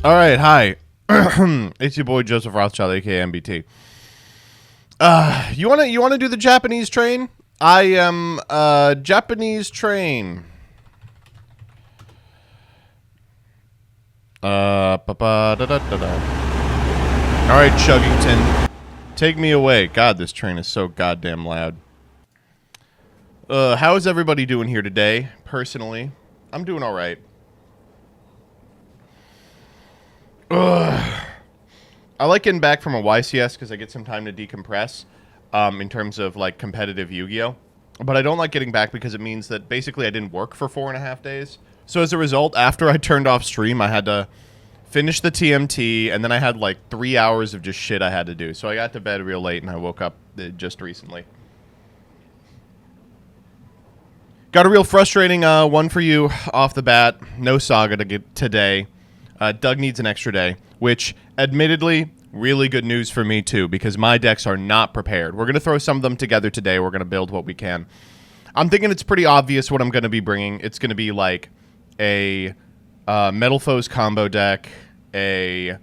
All right, hi. It's your boy Joseph Rothschild, aka MBT. You wanna do the Japanese train? I am Japanese train. Da. All right, Chuggington, take me away. God, this train is so goddamn loud. How is everybody doing here today? Personally, I'm doing all right. I like getting back from a YCS because I get some time to decompress in terms of like competitive Yu-Gi-Oh! But I don't like getting back because it means that basically I didn't work for 4.5 days. So as a result, after I turned off stream, I had to finish the TMT, and then I had like 3 hours of just shit I had to do. So I got to bed real late, and I woke up just recently. Got a real frustrating one for you off the bat. No Saga to get today. Doug needs an extra day, which, admittedly, really good news for me, too, because my decks are not prepared. We're going to throw some of them together today. We're going to build what we can. I'm thinking it's pretty obvious what I'm going to be bringing. It's going to be like a Metal Foes combo deck, a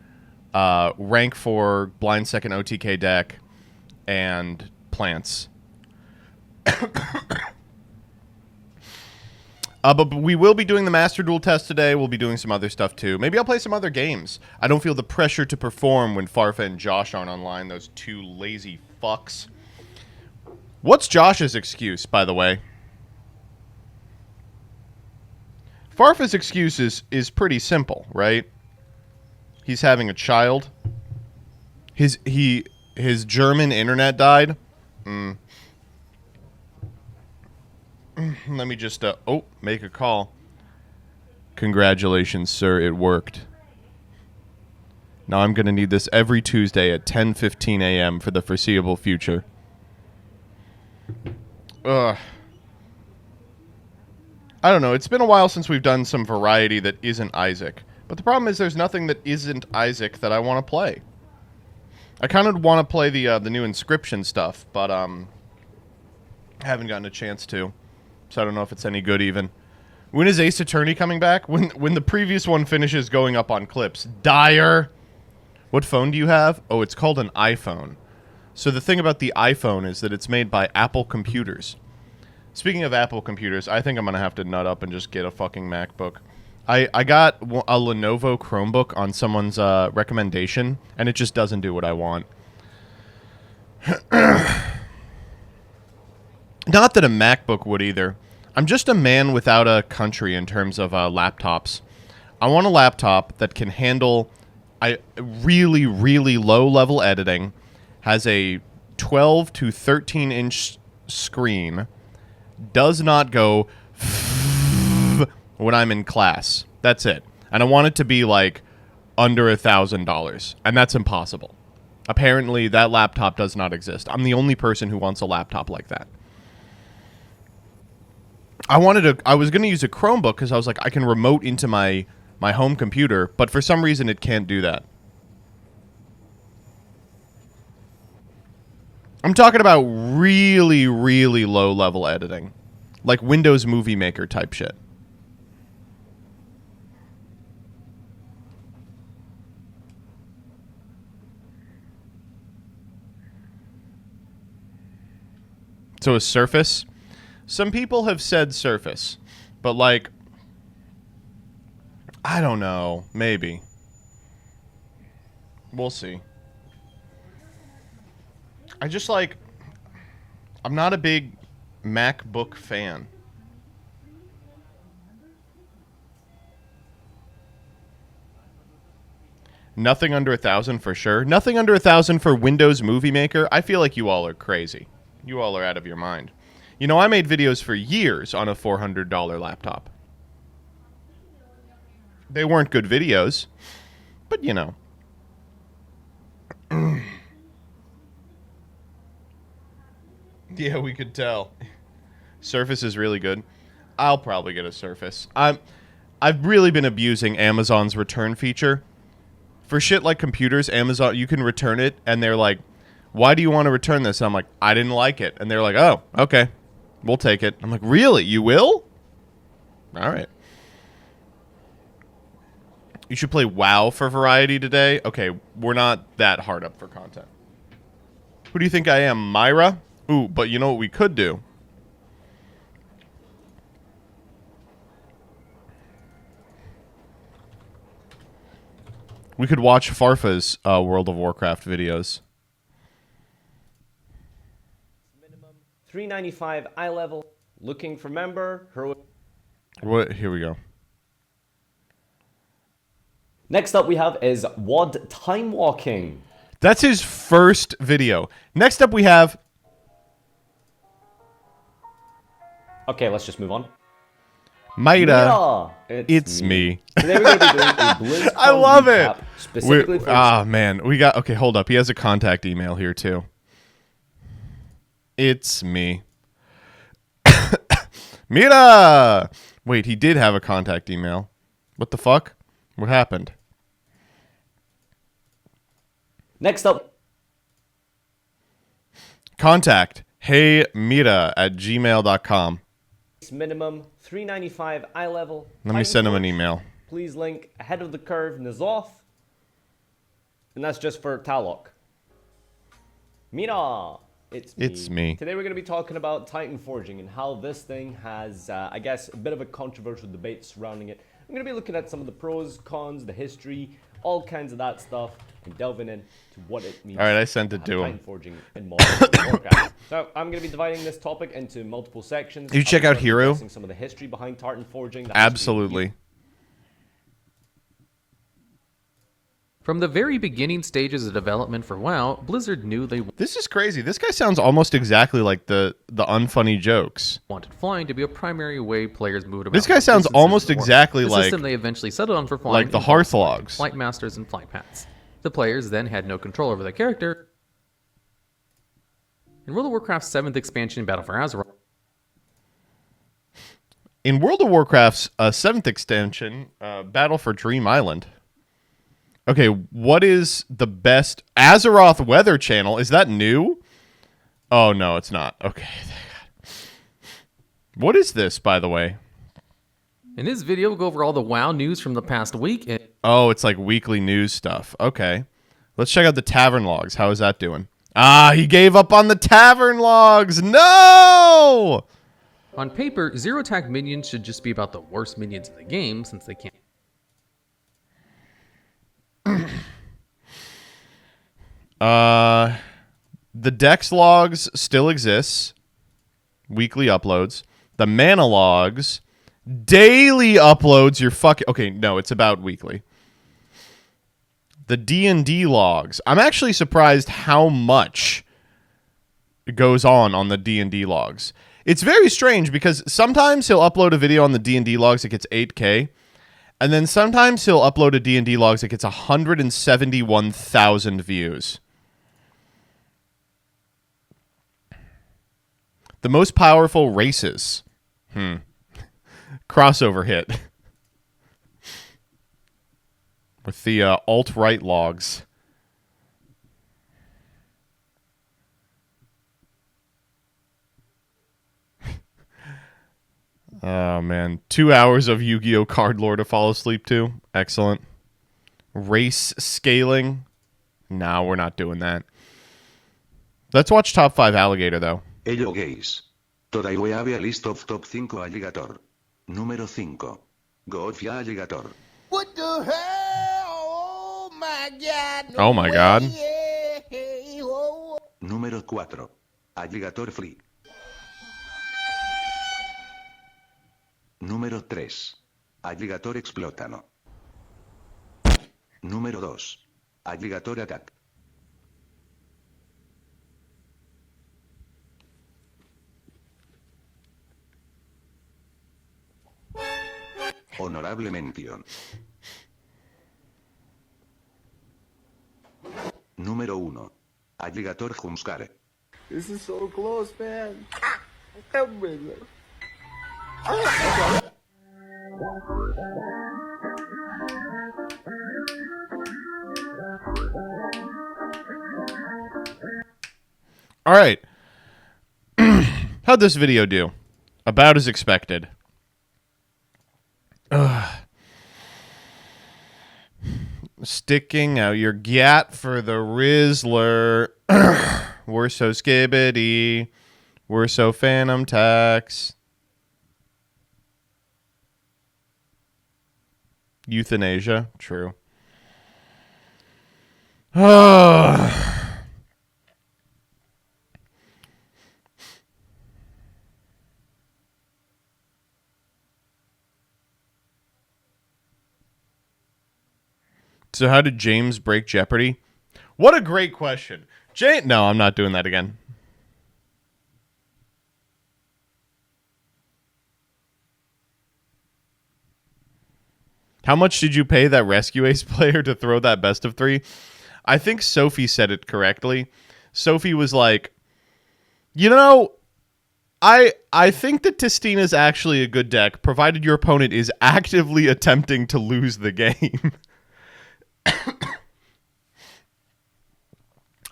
rank 4 blind second OTK deck, and plants. But we will be doing the Master Duel test today. We'll be doing some other stuff, too. Maybe I'll play some other games. I don't feel the pressure to perform when Farfa and Josh aren't online, those two lazy fucks. What's Josh's excuse, by the way? Farfa's excuse is pretty simple, right? He's having a child. His German internet died. Let me just, make a call. Congratulations, sir, it worked. Now I'm going to need this every Tuesday at 10:15 a.m. for the foreseeable future. I don't know, it's been a while since we've done some variety that isn't Isaac. But the problem is there's nothing that isn't Isaac that I want to play. I kind of want to play the new Inscription stuff, but haven't gotten a chance to. So I don't know if it's any good even. When is Ace Attorney coming back? When the previous one finishes going up on clips. Dire! What phone do you have? Oh, it's called an iPhone. So the thing about the iPhone is that it's made by Apple Computers. Speaking of Apple Computers, I think I'm going to have to nut up and just get a fucking MacBook. I got a Lenovo Chromebook on someone's recommendation, and it just doesn't do what I want. Not that a MacBook would either. I'm just a man without a country in terms of laptops. I want a laptop that can handle really, really low-level editing, has a 12 to 13-inch screen, does not go when I'm in class. That's it. And I want it to be, like, under $1,000. And that's impossible. Apparently, that laptop does not exist. I'm the only person who wants a laptop like that. I was going to use a Chromebook because I was like, I can remote into my home computer, but for some reason it can't do that. I'm talking about really, really low-level editing. Like Windows Movie Maker type shit. So a Surface? Some people have said Surface, but like, I don't know, maybe. We'll see. I just like, I'm not a big MacBook fan. Nothing under 1,000 for sure. Nothing under 1,000 for Windows Movie Maker. I feel like you all are crazy. You all are out of your mind. You know, I made videos for years on a $400 laptop. They weren't good videos, but you know. Yeah, we could tell. Surface is really good. I'll probably get a Surface. I've really been abusing Amazon's return feature. For shit like computers, Amazon, you can return it, and they're like, why do you want to return this? And I'm like, I didn't like it. And they're like, oh, okay. We'll take it. I'm like, really? You will? All right. You should play WoW for variety today. Okay, we're not that hard up for content. Who do you think I am, Myra? Ooh, but you know what we could do? We could watch Farfa's World of Warcraft videos. Minimum 395 eye level. Looking for member. What? Here we go. Next up we have is VoD time walking. That's his first video. Next up we have... Okay, let's just move on. Maida. It's me. Today we're going to be doing a BlizzCon I love recap, it. specifically for Man, we got... Okay, hold up. He has a contact email here, too. It's me. Mira! Wait, he did have a contact email. What the fuck? What happened? Next up. Contact heymira@gmail.com. Minimum 395 eye level. Let me send him an email. Please link ahead of the curve Nazoth. And that's just for Talok. Mira! It's me. Today we're going to be talking about Titan Forging and how this thing has, I guess, a bit of a controversial debate surrounding it. I'm going to be looking at some of the pros, cons, the history, all kinds of that stuff, and delving into what it means. All right, I sent it to him. Titan Forging in modern Warcraft. So I'm going to be dividing this topic into multiple sections. You check out Hero. Some of the history behind Titan Forging. Absolutely. From the very beginning stages of development for WoW, Blizzard knew they This is crazy. This guy sounds almost exactly like the unfunny jokes. wanted flying to be a primary way players moved about. This guy sounds almost exactly the like system they eventually settled on for flying, like the involved Hearthlogs. flight masters and flight paths. The players then had no control over their character. In World of Warcraft's 7th expansion, Battle for Azeroth, In World of Warcraft's 7th extension, Battle for Dream Island. Okay, what is the best... Azeroth Weather Channel, is that new? Oh, no, it's not. Okay. What is this, by the way? in this video, we'll go over all the WoW news from the past week. Oh, it's like weekly news stuff. Okay. Let's check out the Tavern Logs. How is that doing? Ah, he gave up on the Tavern Logs. No! On paper, zero attack minions should just be about the worst minions in the game, since they can't. The Dex Logs still exists. Weekly uploads. The Mana Logs. Daily uploads. You're fucking... Okay, no, it's about weekly. The D&D Logs. I'm actually surprised how much goes on the D&D Logs. It's very strange because sometimes he'll upload a video on the D&D Logs that gets 8K. And then sometimes he'll upload a D&D Logs that gets 171,000 views. The most powerful races. Crossover hit. With the alt-right logs. Oh, man. 2 hours of Yu-Gi-Oh! Card lore to fall asleep to. Excellent. Race scaling. No, we're not doing that. Let's watch Top 5 Alligator, though. Hello guys. Today we have a list of top 5 alligator. Número 5. Goofia alligator. What the hell? Oh my god. Oh my god. Número 4. Alligator free. Número 3. Alligator explótano. Número 2. Alligator attack. Honorable mention. Número 1. Alligator Jumskare. This is so close, man. Come with it. All right. How'd this video do? About as expected. Sticking out your gat for the Rizzler. We're so skibbity. We're so Phantom Tax. Euthanasia. True. So how did James break Jeopardy? What a great question. No, I'm not doing that again. How much did you pay that Rescue Ace player to throw that best of 3? I think Sophie said it correctly. Sophie was like, you know, I think that Tistina is actually a good deck, provided your opponent is actively attempting to lose the game.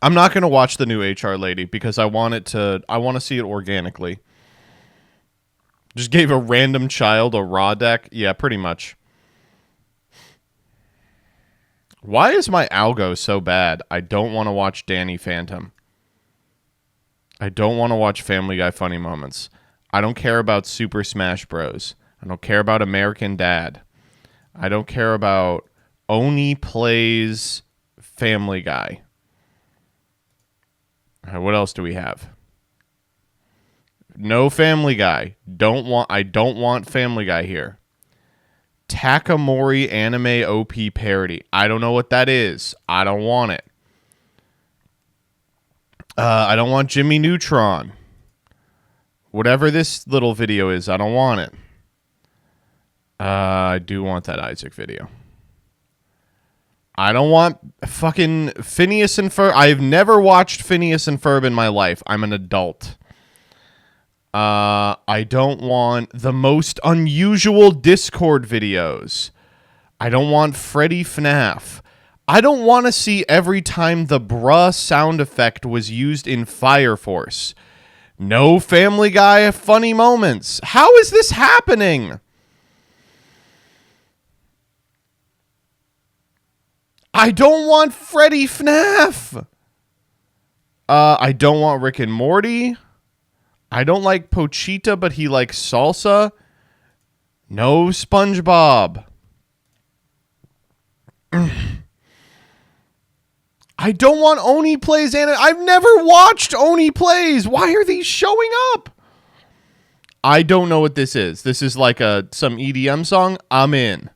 I'm not going to watch the new HR lady because I want to see it organically. Just gave a random child a raw deck? Yeah, pretty much. Why is my algo so bad? I don't want to watch Danny Phantom. I don't want to watch Family Guy Funny Moments. I don't care about Super Smash Bros. I don't care about American Dad. I don't care about Oni Plays Family Guy. All right, what else do we have? No Family Guy. I don't want Family Guy here. Takamori anime OP parody. I don't know what that is. I don't want it. I don't want Jimmy Neutron. Whatever this little video is, I don't want it. I do want that Isaac video. I don't want fucking Phineas and Ferb. I've never watched Phineas and Ferb in my life. I'm an adult. I don't want the most unusual Discord videos. I don't want Freddy FNAF. I don't want to see every time the bruh sound effect was used in Fire Force. No Family Guy funny moments. How is this happening? I don't want Freddy FNAF. I don't want Rick and Morty. I don't like Pochita, but he likes salsa. No SpongeBob. I don't want Oni Plays anime. I've never watched Oni Plays. Why are these showing up? I don't know what this is. This is like some EDM song. I'm in.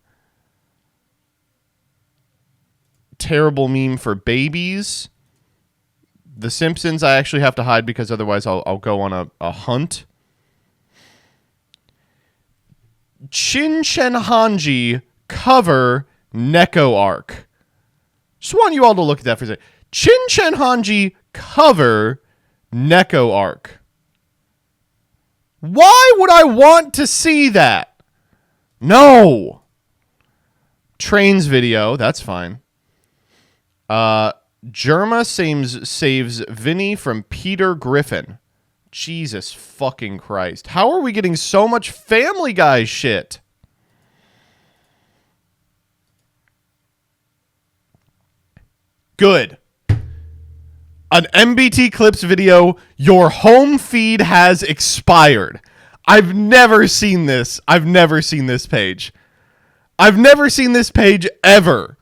Terrible meme for babies. The Simpsons I actually have to hide because otherwise I'll go on a hunt. Shin Chen Hanji cover Neko arc. Just want you all to look at that for a second. Shin Chen Hanji cover Neko arc. Why would I want to see that? No. Trains video, that's fine. Germa saves Vinny from Peter Griffin. Jesus fucking Christ. How are we getting so much Family Guy shit? Good. An MBT Clips video. Your home feed has expired. I've never seen this. I've never seen this page. I've never seen this page ever.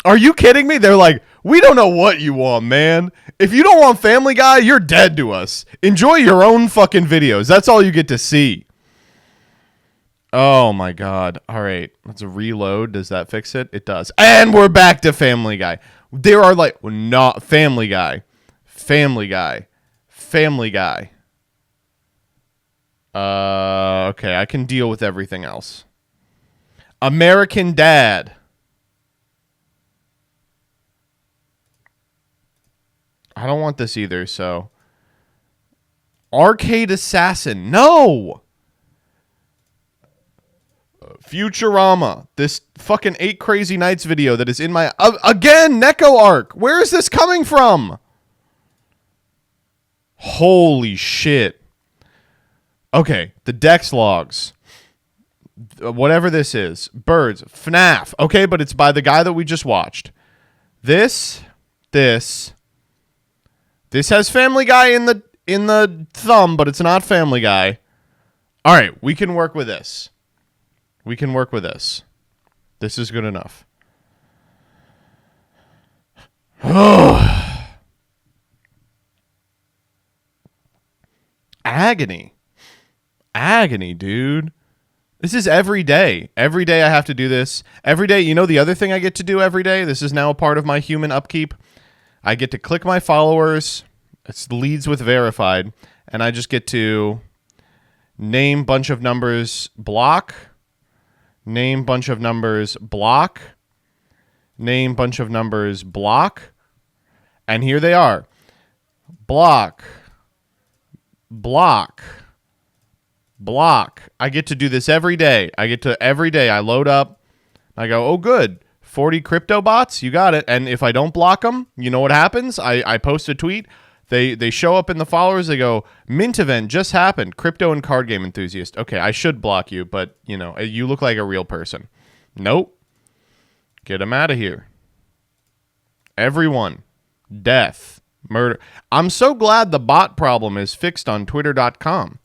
Are you kidding me? They're like, we don't know what you want, man. If you don't want Family Guy, you're dead to us. Enjoy your own fucking videos. That's all you get to see. Oh my God. All right. Let's reload. Does that fix it? It does. And we're back to Family Guy. There are like, not Family Guy. Family Guy. Family Guy. Okay. I can deal with everything else. American Dad. I don't want this either, so. Arcade Assassin. No! Futurama. This fucking 8 Crazy Nights video that is in my... again, Neko arc. Where is this coming from? Holy shit. Okay, the Dex logs. Whatever this is. Birds. FNAF. Okay, but it's by the guy that we just watched. This has Family Guy in the thumb, but it's not Family Guy. All right, we can work with this. This is good enough. Agony, dude. This is every day. Every day I have to do this. Every day, you know the other thing I get to do every day? This is now a part of my human upkeep. I get to click my followers. It leads with verified. And I just get to name bunch of numbers, block. Name bunch of numbers, block. Name bunch of numbers, block. And here they are. Block. Block. Block. I get to do this every day. Every day I load up. I go, oh, good. 40 crypto bots. You got it. And if I don't block them, you know what happens? I post a tweet. They show up in the followers. They go, mint event just happened. Crypto and card game enthusiast. Okay, I should block you, but, you know, you look like a real person. Nope. Get them out of here. Everyone. Death. Murder. I'm so glad the bot problem is fixed on twitter.com.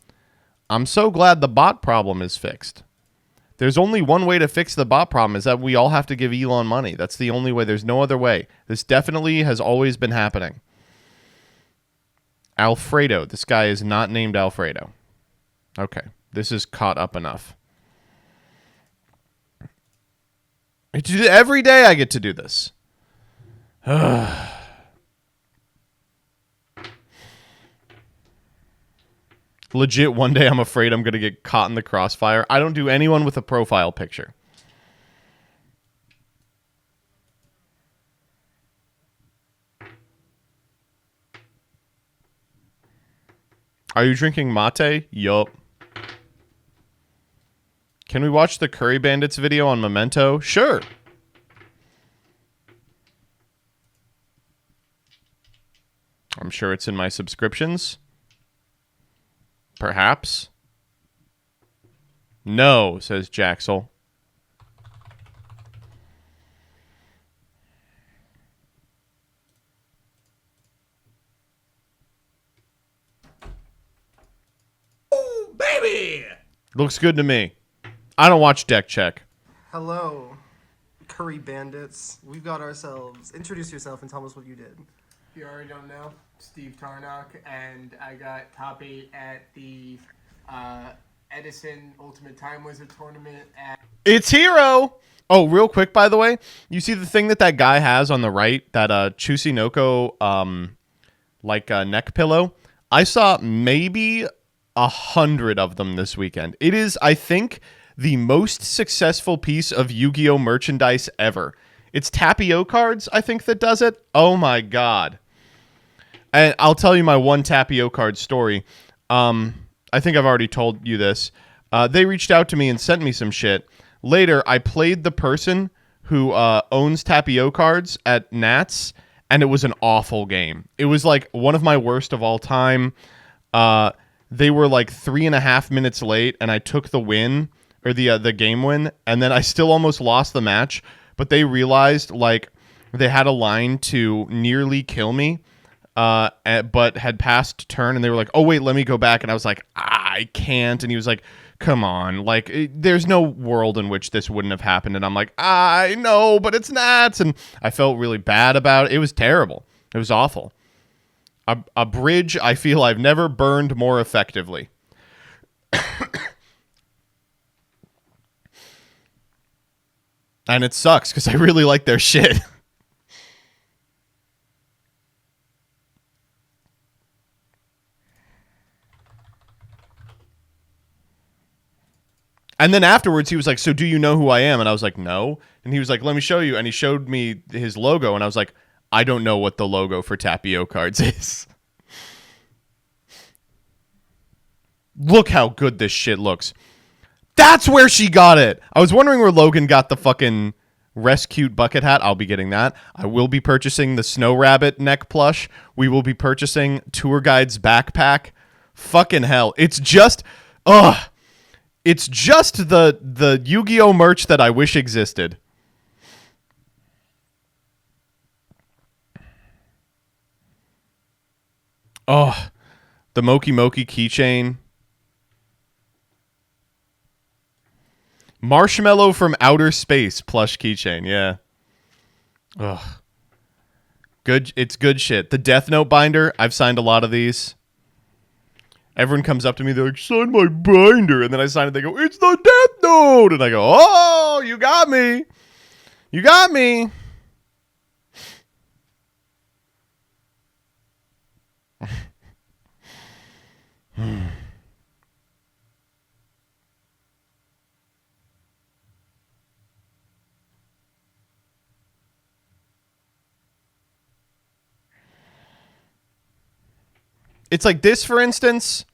I'm so glad the bot problem is fixed. There's only one way to fix the bot problem, is that we all have to give Elon money. That's the only way. There's no other way. This definitely has always been happening. Alfredo. This guy is not named Alfredo. Okay. This is caught up enough. Every day I get to do this. Legit, one day I'm afraid I'm going to get caught in the crossfire. I don't do anyone with a profile picture. Are you drinking mate? Yup. Can we watch the Curry Bandits video on Memento? Sure. I'm sure it's in my subscriptions. Perhaps. No, says Jaxel. Oh, baby! Looks good to me. I don't watch Deck Check. Hello, Curry Bandits. We've got ourselves. Introduce yourself and tell us what you did. You already don't know. Steve Tarnock, and I got top 8 at the Edison Ultimate Time Wizard Tournament at... It's Hero! Oh, real quick, by the way, you see the thing that guy has on the right, that Chusinoko, neck pillow? I saw maybe 100 of them this weekend. It is, I think, the most successful piece of Yu-Gi-Oh! Merchandise ever. It's Tapio cards, I think, that does it. Oh my god. And I'll tell you my one Tapio card story. I think I've already told you this. They reached out to me and sent me some shit. Later, I played the person who owns Tapio cards at Nats, and it was an awful game. It was like one of my worst of all time. They were like 3.5 minutes late, and I took the win, or the game win, and then I still almost lost the match. But they realized like they had a line to nearly kill me. But had passed turn, and they were like, oh wait, let me go back. And I was like, I can't. And he was like, come on, like there's no world in which this wouldn't have happened. And I'm like, I know, but it's Nats. And I felt really bad about it. It was terrible. It was awful. A bridge I feel I've never burned more effectively. And it sucks because I really like their shit. And then afterwards, he was like, so do you know who I am? And I was like, no. And he was like, let me show you. And he showed me his logo. And I was like, I don't know what the logo for Tapio cards is. Look how good this shit looks. That's where she got it. I was wondering where Logan got the fucking Rescued bucket hat. I'll be getting that. I will be purchasing the Snow Rabbit neck plush. We will be purchasing Tour Guide's backpack. Fucking hell. It's just... Ugh. It's just the Yu-Gi-Oh merch that I wish existed. Oh, the Moki Moki keychain. Marshmallow from Outer Space plush keychain. Yeah. Ugh. Good. It's good shit. The Death Note binder. I've signed a lot of these. Everyone comes up to me. They're like, sign my binder. And then I sign it. They go, it's the Death Note. And I go, oh, you got me. You got me. It's like this, for instance.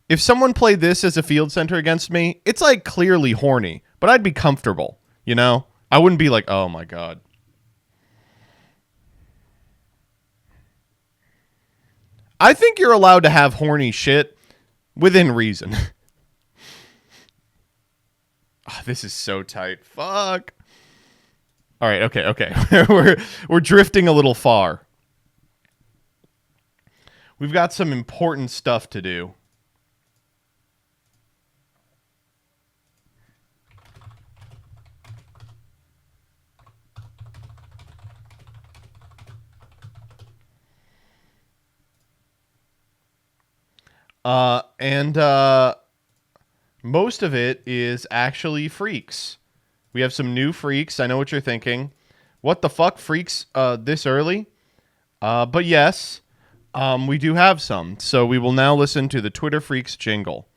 If someone played this as a field center against me, it's like clearly horny, but I'd be comfortable, you know? I wouldn't be like, oh my God. I think you're allowed to have horny shit within reason. Oh, this is so tight. Fuck. All right, okay. we're drifting a little far. We've got some important stuff to do. And most of it is actually freaks. We have some new freaks. I know what you're thinking. What the fuck, freaks this early? But yes, we do have some. So we will now listen to the Twitter Freaks jingle.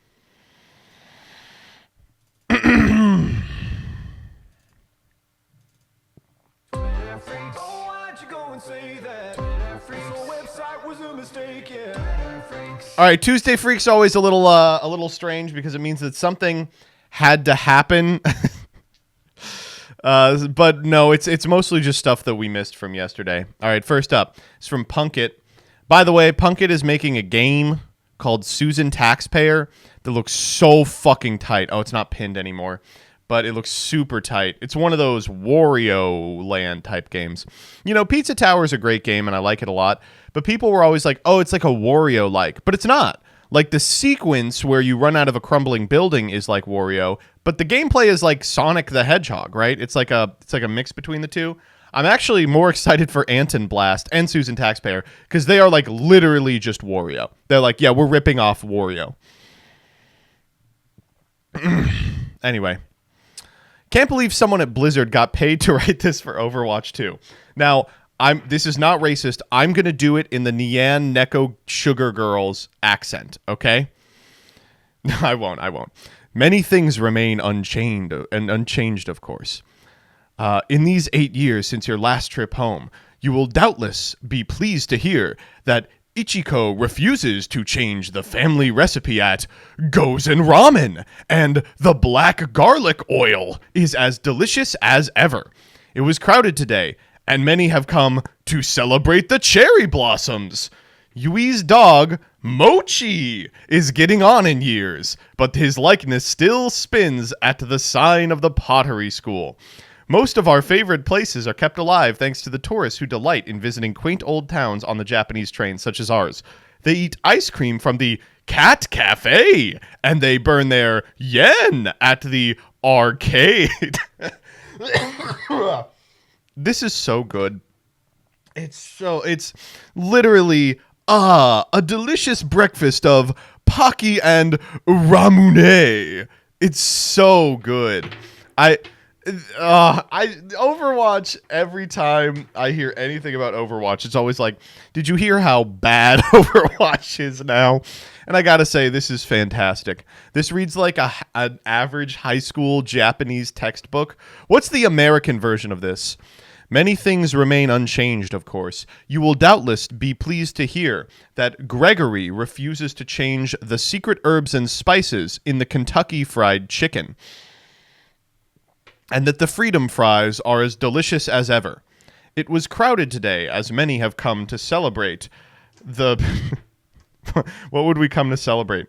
All right, Tuesday Freak's always a little strange because it means that something had to happen. But no, it's mostly just stuff that we missed from yesterday. All right, first up, it's from Punkit. By the way, Punkit is making a game called Susan Taxpayer that looks so fucking tight. Oh, it's not pinned anymore, but it looks super tight. It's one of those Wario Land type games. You know, Pizza Tower is a great game, and I like it a lot. But people were always like, oh, it's like a Wario-like. But it's not. Like, the sequence where you run out of a crumbling building is like Wario, but the gameplay is like Sonic the Hedgehog, right? It's like a mix between the two. I'm actually more excited for Anton Blast and Susan Taxpayer because they are like literally just Wario. They're like, yeah, we're ripping off Wario. Anyway. Can't believe someone at Blizzard got paid to write this for Overwatch 2. Now, this is not racist. I'm going to do it in the Nyan Neko Sugar Girls accent, okay? No, I won't. Many things remain unchanged, of course. In these 8 years since your last trip home, you will doubtless be pleased to hear that Ichiko refuses to change the family recipe at Gozen Ramen, and the black garlic oil is as delicious as ever. It was crowded today, and many have come to celebrate the cherry blossoms. Yui's dog, Mochi, is getting on in years, but his likeness still spins at the sign of the pottery school. Most of our favorite places are kept alive thanks to the tourists who delight in visiting quaint old towns on the Japanese trains, such as ours. They eat ice cream from the Cat Cafe, and they burn their yen at the arcade. This is so good. It's literally a delicious breakfast of Pocky and Ramune. It's so good. Overwatch, every time I hear anything about Overwatch, it's always like, did you hear how bad Overwatch is now? And I gotta say, this is fantastic. This reads like an average high school Japanese textbook. What's the American version of this? Many things remain unchanged, of course. You will doubtless be pleased to hear that Gregory refuses to change the secret herbs and spices in the Kentucky Fried Chicken, and that the Freedom Fries are as delicious as ever. It was crowded today, as many have come to celebrate the... What would we come to celebrate?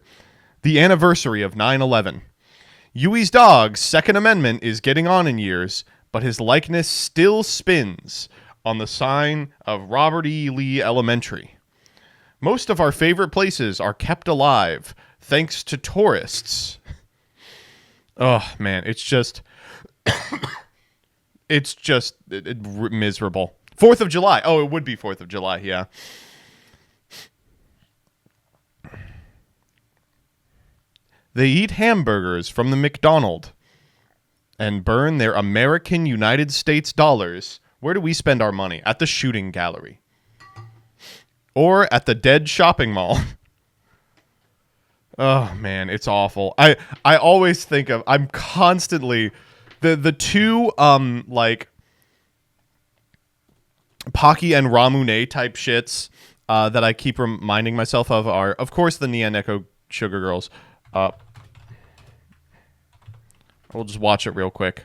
The anniversary of 9/11. Yui's dog's Second Amendment is getting on in years, but his likeness still spins on the sign of Robert E. Lee Elementary. Most of our favorite places are kept alive thanks to tourists. Oh, man, it's just... it's just miserable. 4th of July. Oh, it would be 4th of July, yeah. They eat hamburgers from the McDonald's and burn their American United States dollars. Where do we spend our money? At the shooting gallery. Or at the dead shopping mall. Oh, man, it's awful. I always think of... I'm constantly... The two, like... Pocky and Ramune type shits that I keep reminding myself of are, of course, the Neon Echo Sugar Girls. We'll just watch it real quick.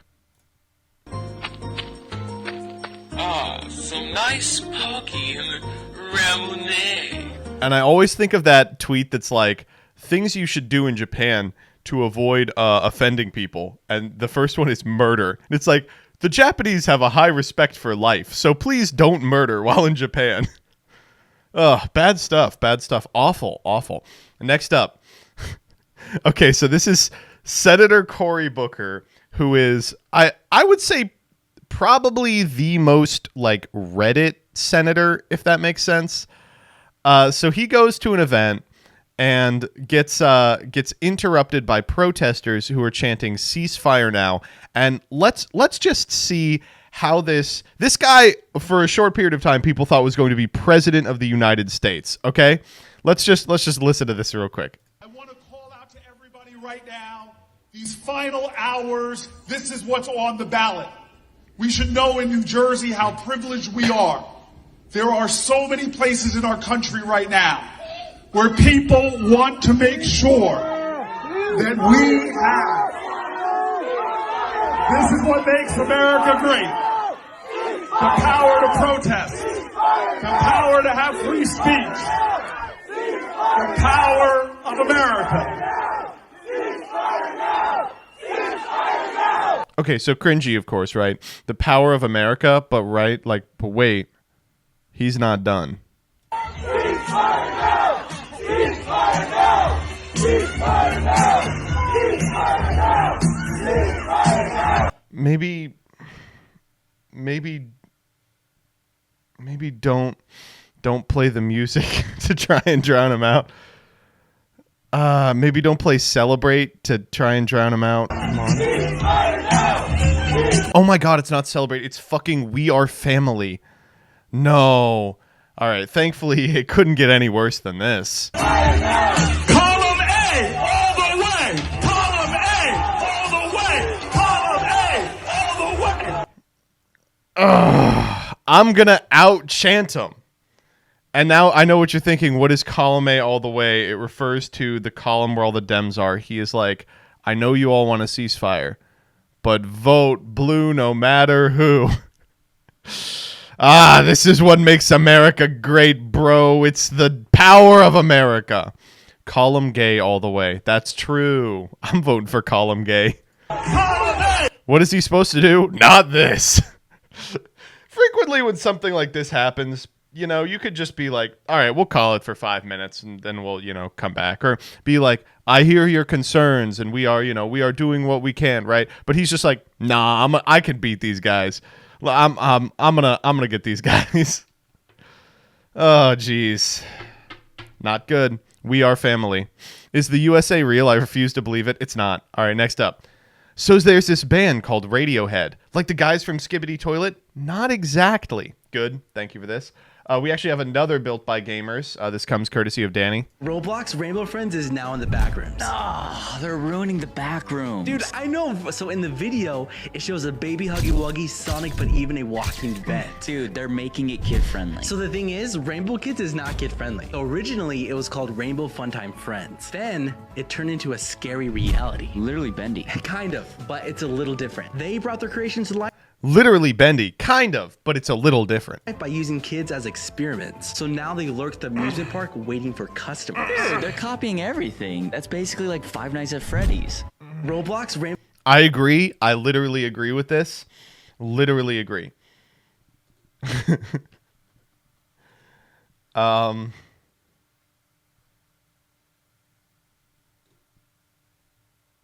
Some nice Pocky and Ramune. And I always think of that tweet that's like, things you should do in Japan to avoid offending people. And the first one is murder. And it's like, the Japanese have a high respect for life, so please don't murder while in Japan. Ugh, bad stuff, bad stuff. Awful, awful. Next up. Okay, so this is Senator Cory Booker, who is, I would say, probably the most, like, Reddit senator, if that makes sense. So he goes to an event and gets interrupted by protesters who are chanting "ceasefire now." And let's just see how this guy, for a short period of time, people thought was going to be president of the United States. Okay, let's just listen to this real quick. I want to call out to everybody right now. These final hours, this is what's on the ballot. We should know in New Jersey how privileged we are. There are so many places in our country right now where people want to make sure that we have. This is what makes America great. The power to protest. The power to have free speech. The power of America. Okay, so cringy, of course, right? The power of America, but right, like, but wait, he's not done. Maybe don't play the music to try and drown him out. Maybe don't play Celebrate to try and drown him out. Come on. Oh my God, it's not Celebrate. It's fucking We Are Family. No. All right, thankfully it couldn't get any worse than this. Column A all the way. Column A all the way. Column A all the way. I'm gonna out chant him. And now I know what you're thinking. What is column A all the way? It refers to the column where all the Dems are. He is like, I know you all want a ceasefire, but vote blue no matter who. This is what makes America great, bro. It's the power of America. Column gay all the way. That's true. I'm voting for column gay. What is he supposed to do? Not this. Frequently when something like this happens, you know, you could just be like, all right, we'll call it for 5 minutes and then we'll, you know, come back. Or be like, I hear your concerns and we are doing what we can, right? But he's just like, nah, I can beat these guys. I'm gonna get these guys. Oh, geez. Not good. We Are Family. Is the USA real? I refuse to believe it. It's not. All right, next up. So there's this band called Radiohead. Like the guys from Skibbity Toilet? Not exactly. Good. Thank you for this. We actually have another built by gamers. This comes courtesy of Danny. Roblox Rainbow Friends is now in the back rooms. Oh, they're ruining the back rooms. Dude, I know. So in the video, it shows a baby Huggy Wuggy, Sonic, but even a walking bed. Dude, they're making it kid-friendly. So the thing is, Rainbow Kids is not kid-friendly. Originally, it was called Rainbow Funtime Friends. Then, it turned into a scary reality. Literally bendy. Kind of, but it's a little different. They brought their creations to life. Literally bendy, kind of, but it's a little different. By using kids as experiments. So now they lurk at the amusement park waiting for customers. Dude, they're copying everything. That's basically like Five Nights at Freddy's. Roblox Rainbow. I agree. I literally agree with this. Literally agree.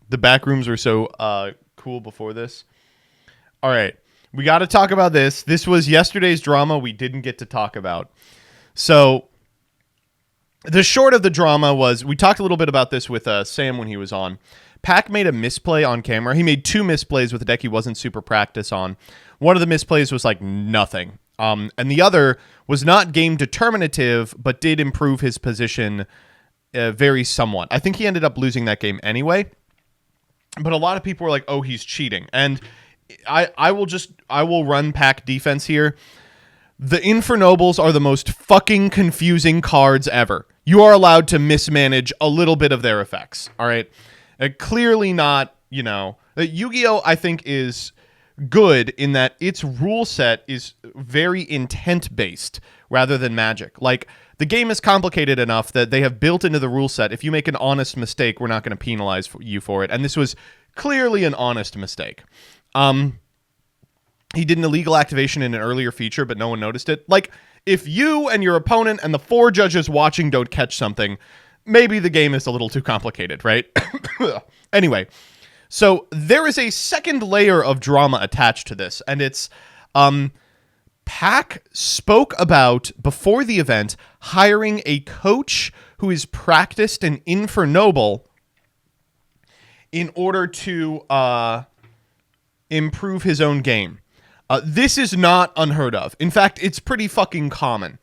The back rooms were so cool before this. All right. We got to talk about this. This was yesterday's drama we didn't get to talk about. So the short of the drama was, we talked a little bit about this with Sam when he was on. Pac made a misplay on camera. He made 2 misplays with a deck he wasn't super practiced on. One of the misplays was like nothing. And the other was not game determinative, but did improve his position very somewhat. I think he ended up losing that game anyway. But a lot of people were like, oh, he's cheating. And I will run Pac defense here. The Infernobles are the most fucking confusing cards ever. You are allowed to mismanage a little bit of their effects. All right. Clearly not, Yu-Gi-Oh! I think is good in that its rule set is very intent-based rather than Magic. Like, the game is complicated enough that they have built into the rule set, if you make an honest mistake, we're not going to penalize you for it. And this was clearly an honest mistake. He did an illegal activation in an earlier feature, but no one noticed it. Like, if you and your opponent and the 4 judges watching don't catch something, maybe the game is a little too complicated, right? Anyway, so there is a second layer of drama attached to this, and it's Pac spoke about, before the event, hiring a coach who is practiced in Infernoble in order to improve his own game. This is not unheard of. In fact, it's pretty fucking common.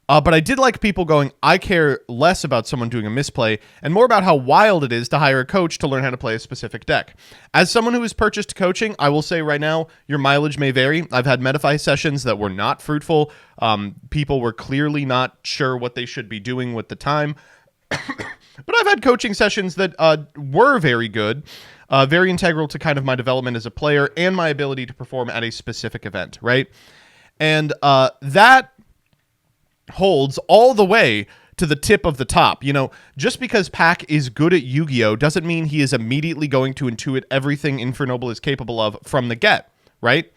But I did like people going, I care less about someone doing a misplay and more about how wild it is to hire a coach to learn how to play a specific deck. As someone who has purchased coaching, I will say right now, your mileage may vary. I've had Metafy sessions that were not fruitful. People were clearly not sure what they should be doing with the time. But I've had coaching sessions that were very good, very integral to kind of my development as a player and my ability to perform at a specific event, right? And that holds all the way to the tip of the top. Just because Pac is good at Yu-Gi-Oh! Doesn't mean he is immediately going to intuit everything Infernoble is capable of from the get, right?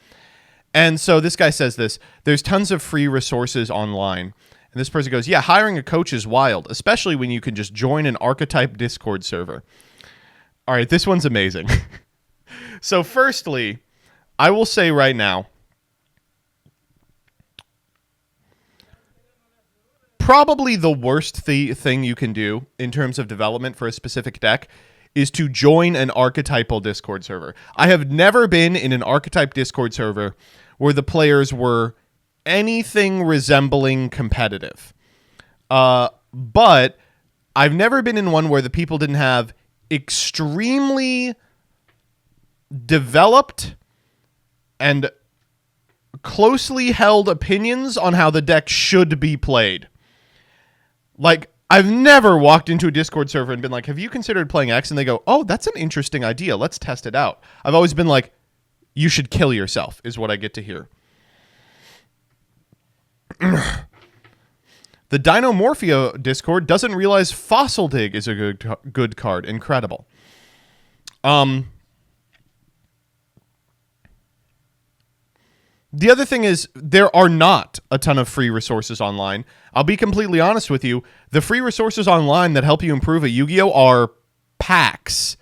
And so this guy says this, there's tons of free resources online. And this person goes, yeah, hiring a coach is wild, especially when you can just join an archetype Discord server. All right, this one's amazing. So firstly, I will say right now, probably the worst thing you can do in terms of development for a specific deck is to join an archetypal Discord server. I have never been in an archetype Discord server where the players were anything resembling competitive. But I've never been in one where the people didn't have extremely developed and closely held opinions on how the deck should be played. Like, I've never walked into a Discord server and been like, have you considered playing X? And they go, oh, that's an interesting idea. Let's test it out. I've always been like, you should kill yourself, is what I get to hear. The Dinomorphia Discord doesn't realize Fossil Dig is a good card. Incredible. The other thing is, there are not a ton of free resources online. I'll be completely honest with you. The free resources online that help you improve at Yu-Gi-Oh! Are packs.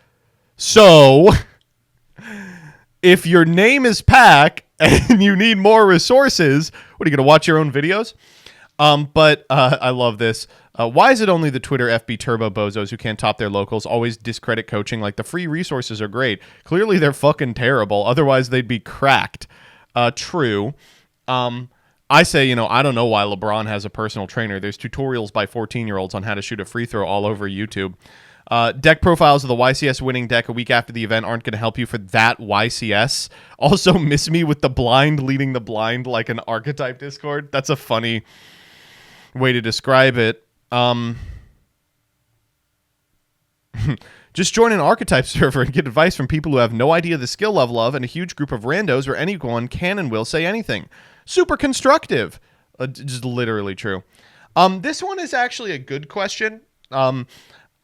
So, if your name is Pac and you need more resources, what, are you going to watch your own videos? But I love this. Why is it only the Twitter FB Turbo bozos who can't top their locals always discredit coaching? Like, the free resources are great. Clearly, they're fucking terrible. Otherwise, they'd be cracked. True. I say, I don't know why LeBron has a personal trainer. There's tutorials by 14-year-olds on how to shoot a free throw all over YouTube. Deck profiles of the YCS winning deck a week after the event aren't going to help you for that YCS. Also, miss me with the blind leading the blind like an archetype Discord. That's a funny way to describe it. Just join an archetype server and get advice from people who have no idea the skill level of and a huge group of randos where anyone can and will say anything. Super constructive. Just literally true. This one is actually a good question.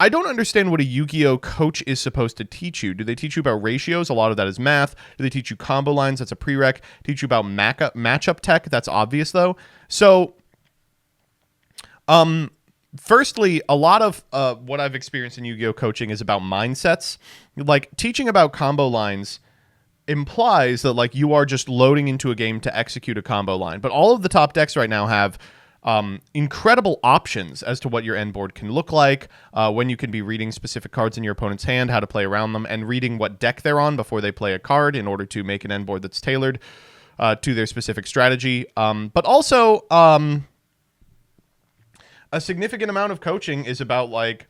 I don't understand what a Yu-Gi-Oh coach is supposed to teach you. Do they teach you about ratios? A lot of that is math. Do they teach you combo lines? That's a prereq. Teach you about matchup tech? That's obvious, though. So, firstly, a lot of what I've experienced in Yu-Gi-Oh coaching is about mindsets. Like, teaching about combo lines implies that, like, you are just loading into a game to execute a combo line. But all of the top decks right now have incredible options as to what your end board can look like, when you can be reading specific cards in your opponent's hand, how to play around them, and reading what deck they're on before they play a card in order to make an end board that's tailored to their specific strategy. But also, a significant amount of coaching is about, like,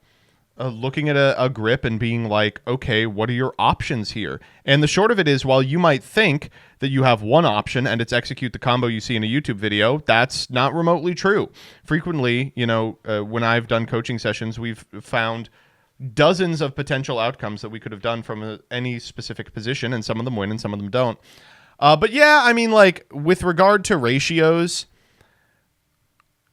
looking at a grip and being like, okay, what are your options here? And the short of it is, while you might think that you have one option and it's execute the combo you see in a YouTube video, that's not remotely true. Frequently, when I've done coaching sessions, we've found dozens of potential outcomes that we could have done from any specific position, and some of them win and some of them don't. But yeah, I mean, like, with regard to ratios,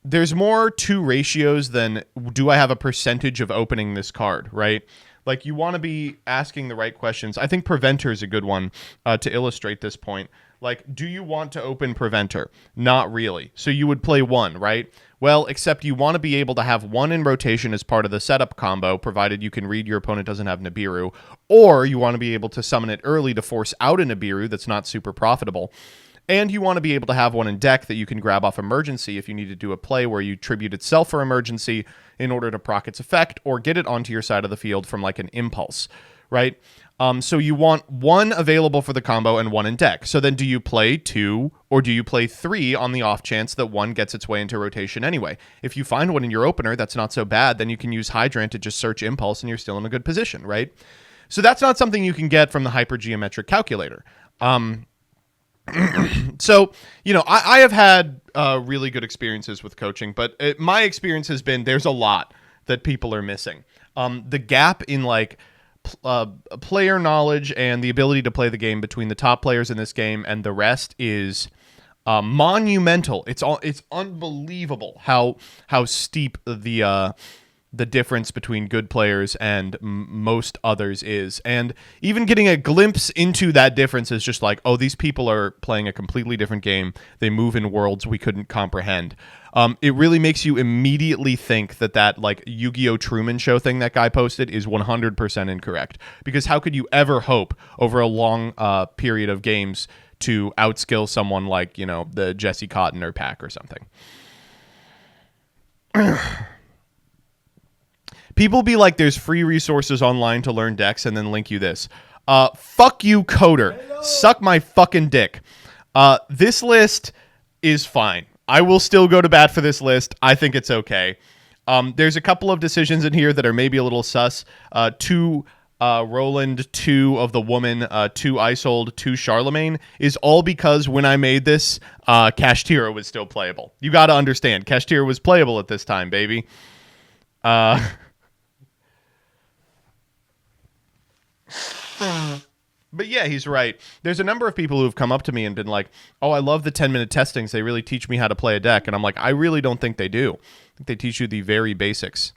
there's more to ratios than do I have a percentage of opening this card, right? Like, you want to be asking the right questions. I think Preventer is a good one to illustrate this point. Like, do you want to open Preventer? Not really. So you would play one, right? Well, except you want to be able to have one in rotation as part of the setup combo, provided you can read your opponent doesn't have Nibiru, or you want to be able to summon it early to force out a Nibiru that's not super profitable. And you want to be able to have one in deck that you can grab off emergency if you need to do a play where you tribute itself for emergency in order to proc its effect, or get it onto your side of the field from, like, an impulse, right? So you want one available for the combo and one in deck. So then do you play 2 or do you play 3 on the off chance that one gets its way into rotation anyway? If you find one in your opener, that's not so bad. Then you can use Hydrant to just search impulse and you're still in a good position, right? So that's not something you can get from the hypergeometric calculator. So, I have had really good experiences with coaching, but my experience has been there's a lot that people are missing. The gap in, like, player knowledge and the ability to play the game between the top players in this game and the rest is monumental. It's unbelievable how steep the difference between good players and most others is. And even getting a glimpse into that difference is just like, oh, these people are playing a completely different game. They move in worlds we couldn't comprehend. It really makes you immediately think that like Yu-Gi-Oh! Truman Show thing that guy posted is 100% incorrect. Because how could you ever hope over a long period of games to outskill someone like, the Jesse Cotton or Pack or something? People be like, there's free resources online to learn decks, and then link you this. Fuck you, Coder. Hello. Suck my fucking dick. This list is fine. I will still go to bat for this list. I think it's okay. There's a couple of decisions in here that are maybe a little sus. 2 Roland, 2 of the Woman, 2 Isold, 2 Charlemagne is all because when I made this, Kashtira was still playable. You got to understand, Kashtira was playable at this time, baby. But yeah, he's right. There's a number of people who have come up to me and been like, oh, I love the 10-minute testings. They really teach me how to play a deck. And I'm like, I really don't think they do. I think they teach you the very basics.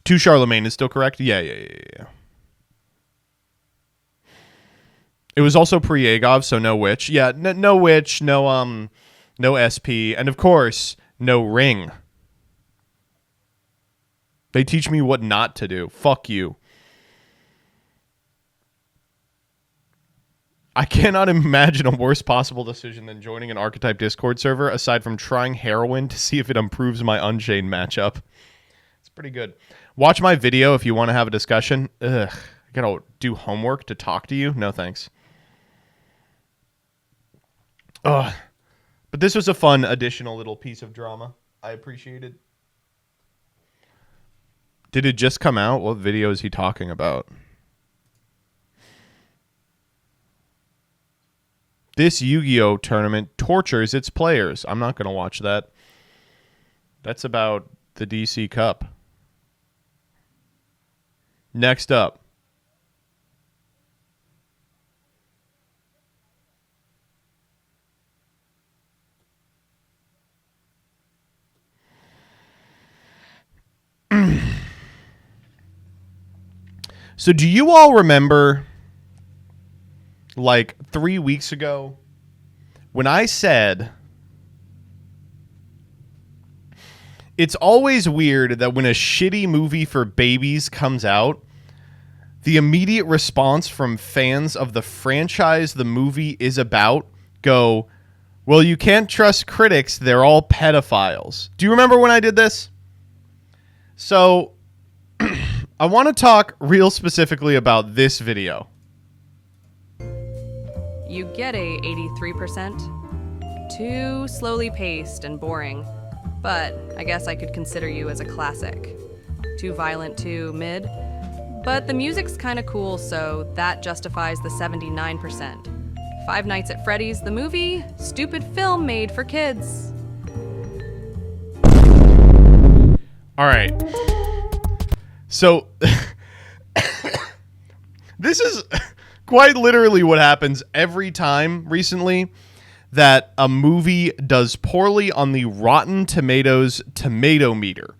2 Charlemagne is still correct? Yeah. It was also pre-Agov, so no Witch. Yeah, no Witch, no SP, and of course, no Ring. They teach me what not to do. Fuck you. I cannot imagine a worse possible decision than joining an Archetype Discord server, aside from trying Heroin to see if it improves my Unchained matchup. It's pretty good. Watch my video if you want to have a discussion. Ugh, I gotta do homework to talk to you? No thanks. Ugh. But this was a fun additional little piece of drama. I appreciate it. Did it just come out? What video is he talking about? This Yu-Gi-Oh! Tournament tortures its players. I'm not going to watch that. That's about the DC Cup. Next up. So do you all remember, like 3 weeks ago, when I said it's always weird that when a shitty movie for babies comes out, the immediate response from fans of the franchise the movie is about go, well, you can't trust critics, they're all pedophiles. Do you remember when I did this? So I want to talk real specifically about this video. You get a 83%. Too slowly paced and boring. But I guess I could consider you as a classic. Too violent, too mid. But the music's kinda cool, so that justifies the 79%. Five Nights at Freddy's, the movie, stupid film made for kids. All right. So this is quite literally what happens every time recently that a movie does poorly on the Rotten Tomatoes tomato meter.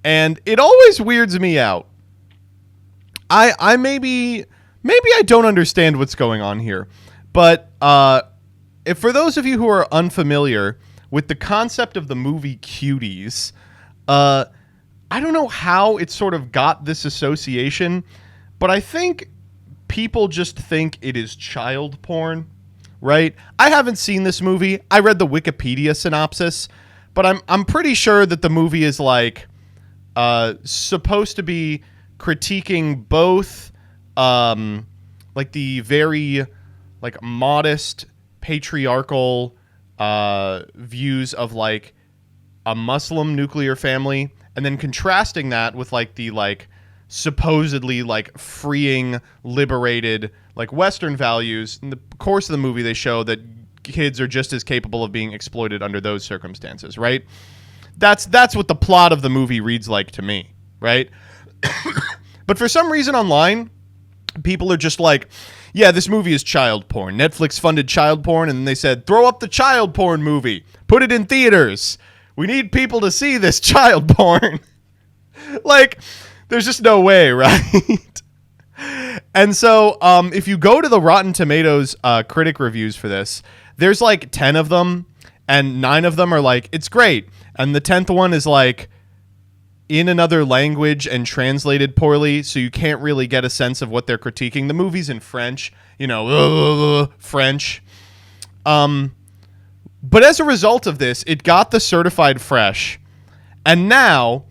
And it always weirds me out. I maybe I don't understand what's going on here. But if for those of you who are unfamiliar with the concept of the movie Cuties, I don't know how it sort of got this association, but I think people just think it is child porn, right? I haven't seen this movie. I read the Wikipedia synopsis, but I'm pretty sure that the movie is like supposed to be critiquing both like the very like modest patriarchal views of like a Muslim nuclear family, and then contrasting that with like the like supposedly like freeing, liberated like Western values. In the course of the movie, they show that kids are just as capable of being exploited under those circumstances, right? That's what the plot of the movie reads like to me, right? But for some reason online, people are just like, yeah, this movie is child porn. Netflix funded child porn, and then they said, throw up the child porn movie. Put it in theaters. We need people to see this child porn. Like, there's just no way, right? And so if you go to the Rotten Tomatoes critic reviews for this, there's like 10 of them, and 9 of them are like, it's great. And the 10th one is like, in another language and translated poorly, so you can't really get a sense of what they're critiquing. The movie's in French, you know, French. But as a result of this, it got the certified fresh. And now,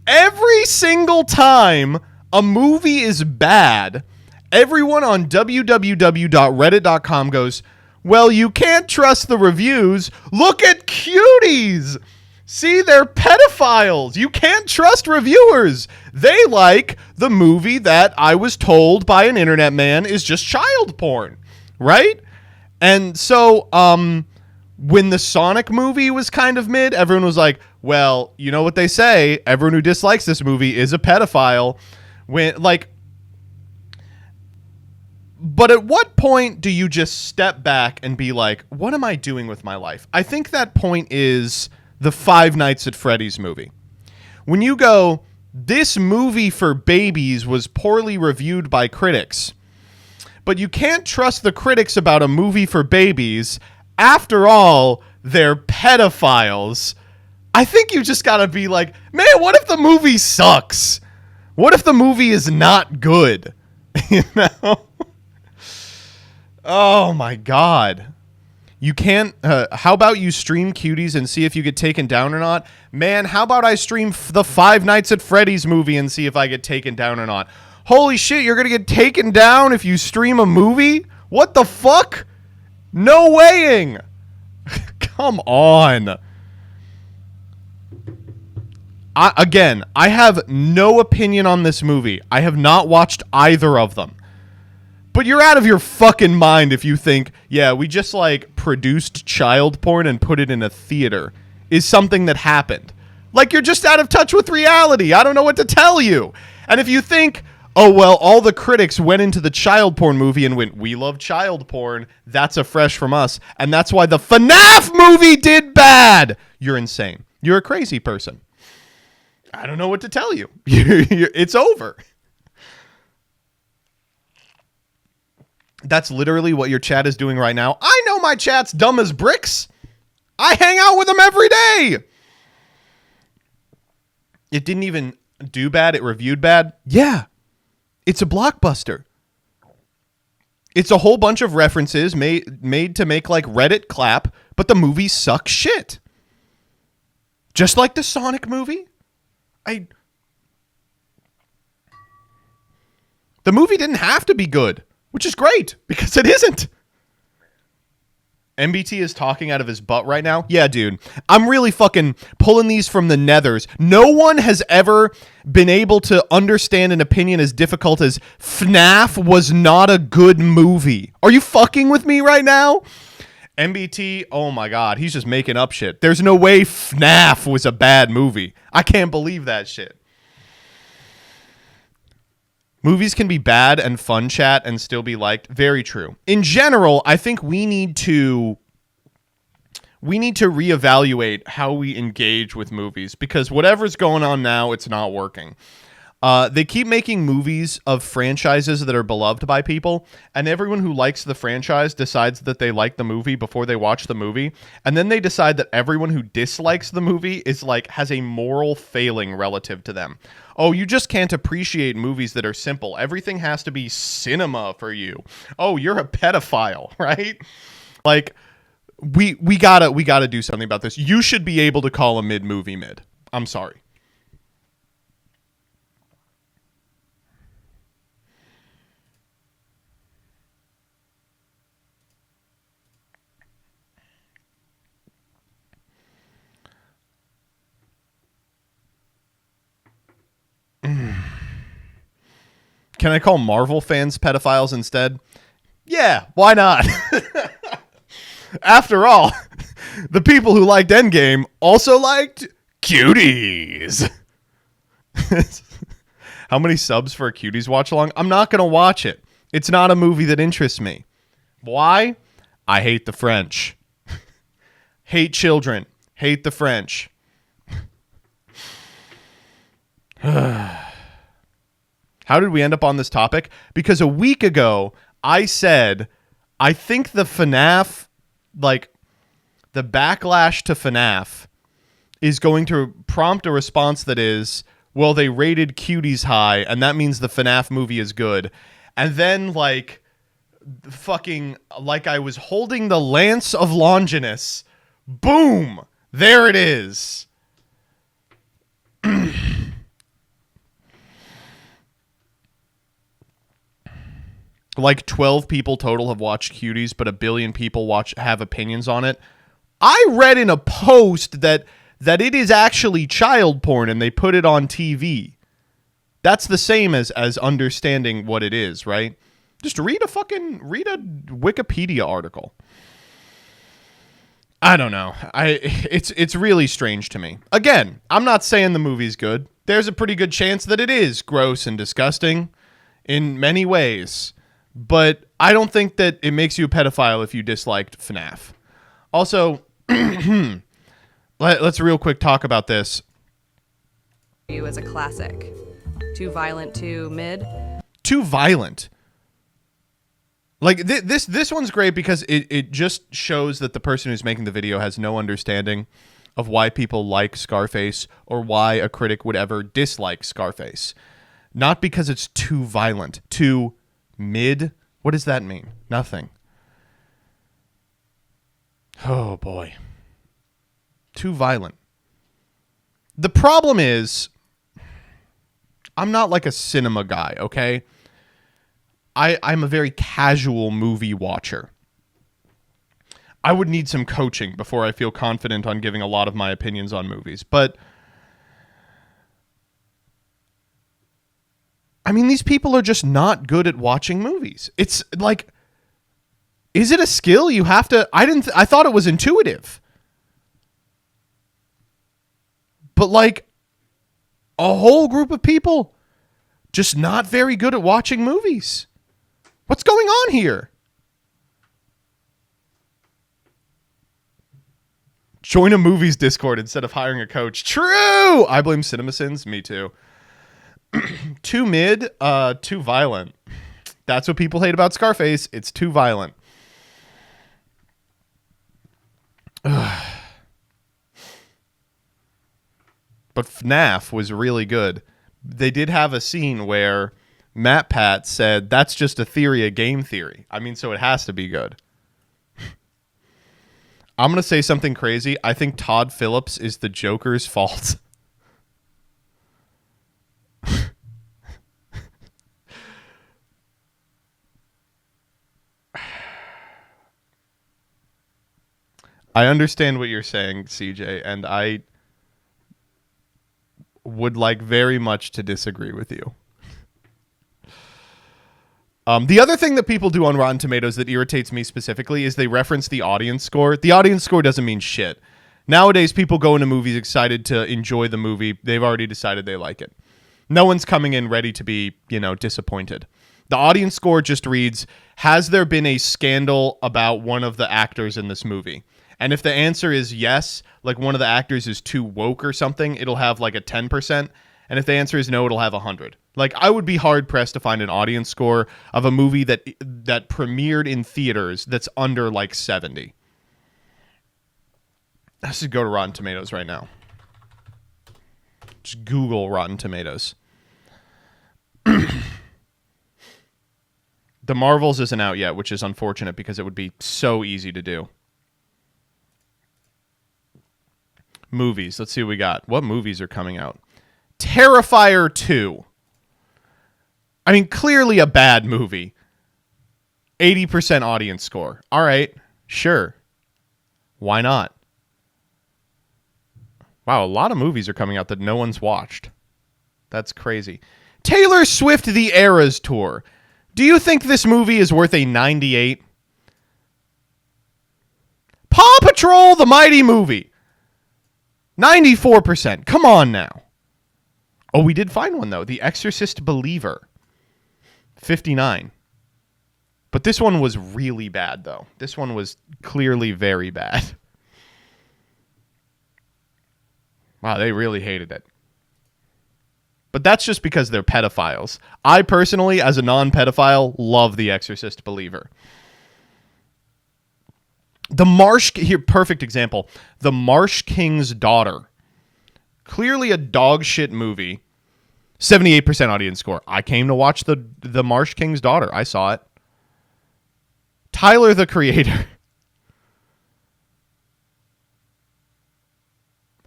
every single time a movie is bad, everyone on www.reddit.com goes, well, you can't trust the reviews. Look at Cuties. See, they're pedophiles. You can't trust reviewers. They like the movie that I was told by an internet man is just child porn, right? And so when the Sonic movie was kind of mid, everyone was like, well, you know what they say, everyone who dislikes this movie is a pedophile. But at what point do you just step back and be like, what am I doing with my life? I think that point is the Five Nights at Freddy's movie. When you go, this movie for babies was poorly reviewed by critics, but you can't trust the critics about a movie for babies. After all, they're pedophiles. I think you just gotta be like, man, what if the movie sucks? What if the movie is not good? You know? Oh my God. You can't, how about you stream Cuties and see if you get taken down or not? Man, how about I stream the Five Nights at Freddy's movie and see if I get taken down or not? Holy shit, you're gonna get taken down if you stream a movie? What the fuck? No weighing. Come on. I have no opinion on this movie. I have not watched either of them. But you're out of your fucking mind if you think, yeah, we just like produced child porn and put it in a theater is something that happened. Like, you're just out of touch with reality. I don't know what to tell you. And if you think, oh, well, all the critics went into the child porn movie and went, we love child porn, that's a fresh from us, and that's why the FNAF movie did bad, you're insane. You're a crazy person. I don't know what to tell you. It's over. That's literally what your chat is doing right now. I know my chat's dumb as bricks. I hang out with them every day. It didn't even do bad. It reviewed bad. Yeah. It's a blockbuster. It's a whole bunch of references made to make like Reddit clap, but the movie sucks shit. Just like the Sonic movie. The movie didn't have to be good, which is great because it isn't. MBT is talking out of his butt right now. Yeah, dude. I'm really fucking pulling these from the nethers. No one has ever been able to understand an opinion as difficult as FNAF was not a good movie. Are you fucking with me right now? MBT, oh my god, he's just making up shit. There's no way FNAF was a bad movie. I can't believe that shit. Movies can be bad and fun, chat, and still be liked. Very true. In general, I think we need to reevaluate how we engage with movies because whatever's going on now, it's not working. They keep making movies of franchises that are beloved by people, and everyone who likes the franchise decides that they like the movie before they watch the movie, and then they decide that everyone who dislikes the movie is like has a moral failing relative to them. Oh, you just can't appreciate movies that are simple. Everything has to be cinema for you. Oh, you're a pedophile, right? Like we gotta do something about this. You should be able to call a mid-movie mid. I'm sorry. Can I call Marvel fans pedophiles instead? Yeah, why not? After all, the people who liked Endgame also liked Cuties. How many subs for a Cuties watch along? I'm not going to watch it. It's not a movie that interests me. Why? I hate the French. Hate children. Hate the French. How did we end up on this topic? Because a week ago, I said, I think the FNAF, like, the backlash to FNAF is going to prompt a response that is, well, they rated Cuties high, and that means the FNAF movie is good. And then, like, fucking, like I was holding the Lance of Longinus. Boom! There it is. Like 12 people total have watched Cuties, but 1 billion people have opinions on it. I read in a post that it is actually child porn and they put it on TV. That's the same as understanding what it is, right? Just read a Wikipedia article. I don't know. It's really strange to me. Again, I'm not saying the movie's good. There's a pretty good chance that it is gross and disgusting in many ways. But I don't think that it makes you a pedophile if you disliked FNAF. Also, let's real quick talk about this. You as a classic. Too violent, too mid. Too violent. Like this one's great because it just shows that the person who's making the video has no understanding of why people like Scarface or why a critic would ever dislike Scarface. Not because it's too violent. Too mid? What does that mean? Nothing. Oh, boy. Too violent. The problem is, I'm not like a cinema guy, okay? I'm a very casual movie watcher. I would need some coaching before I feel confident on giving a lot of my opinions on movies. But I mean, these people are just not good at watching movies. It's like, is it a skill you have to? I thought it was intuitive. But like a whole group of people just not very good at watching movies. What's going on here? Join a movies Discord instead of hiring a coach. True! I blame CinemaSins. Me too. Too mid, too violent. That's what people hate about Scarface. It's too violent. But FNAF was really good. They did have a scene where MatPat said, that's just a theory, a game theory. I mean, so it has to be good. I'm going to say something crazy. I think Todd Phillips is the Joker's fault. I understand what you're saying, CJ, and I would like very much to disagree with you. The other thing that people do on Rotten Tomatoes that irritates me specifically is they reference the audience score. The audience score doesn't mean shit. Nowadays, people go into movies excited to enjoy the movie. They've already decided they like it. No one's coming in ready to be, disappointed. The audience score just reads, has there been a scandal about one of the actors in this movie? And if the answer is yes, like one of the actors is too woke or something, it'll have like a 10%. And if the answer is no, it'll have 100. Like, I would be hard-pressed to find an audience score of a movie that premiered in theaters that's under, like, 70. Let's just go to Rotten Tomatoes right now. Just Google Rotten Tomatoes. The Marvels isn't out yet, which is unfortunate because it would be so easy to do. Movies. Let's see what we got. What movies are coming out? Terrifier 2. I mean, clearly a bad movie. 80% audience score. All right, sure. Why not? Wow, a lot of movies are coming out that no one's watched. That's crazy. Taylor Swift The Eras Tour. Do you think this movie is worth a 98? Paw Patrol The Mighty Movie. 94%. Come on now. Oh, we did find one, though. The Exorcist Believer. 59. But this one was really bad, though. This one was clearly very bad. Wow, they really hated it. But that's just because they're pedophiles. I personally, as a non-pedophile, love The Exorcist Believer. The Marsh... Here, perfect example. The Marsh King's Daughter. Clearly a dog shit movie. 78% audience score. I came to watch the Marsh King's Daughter. I saw it. Tyler, the Creator.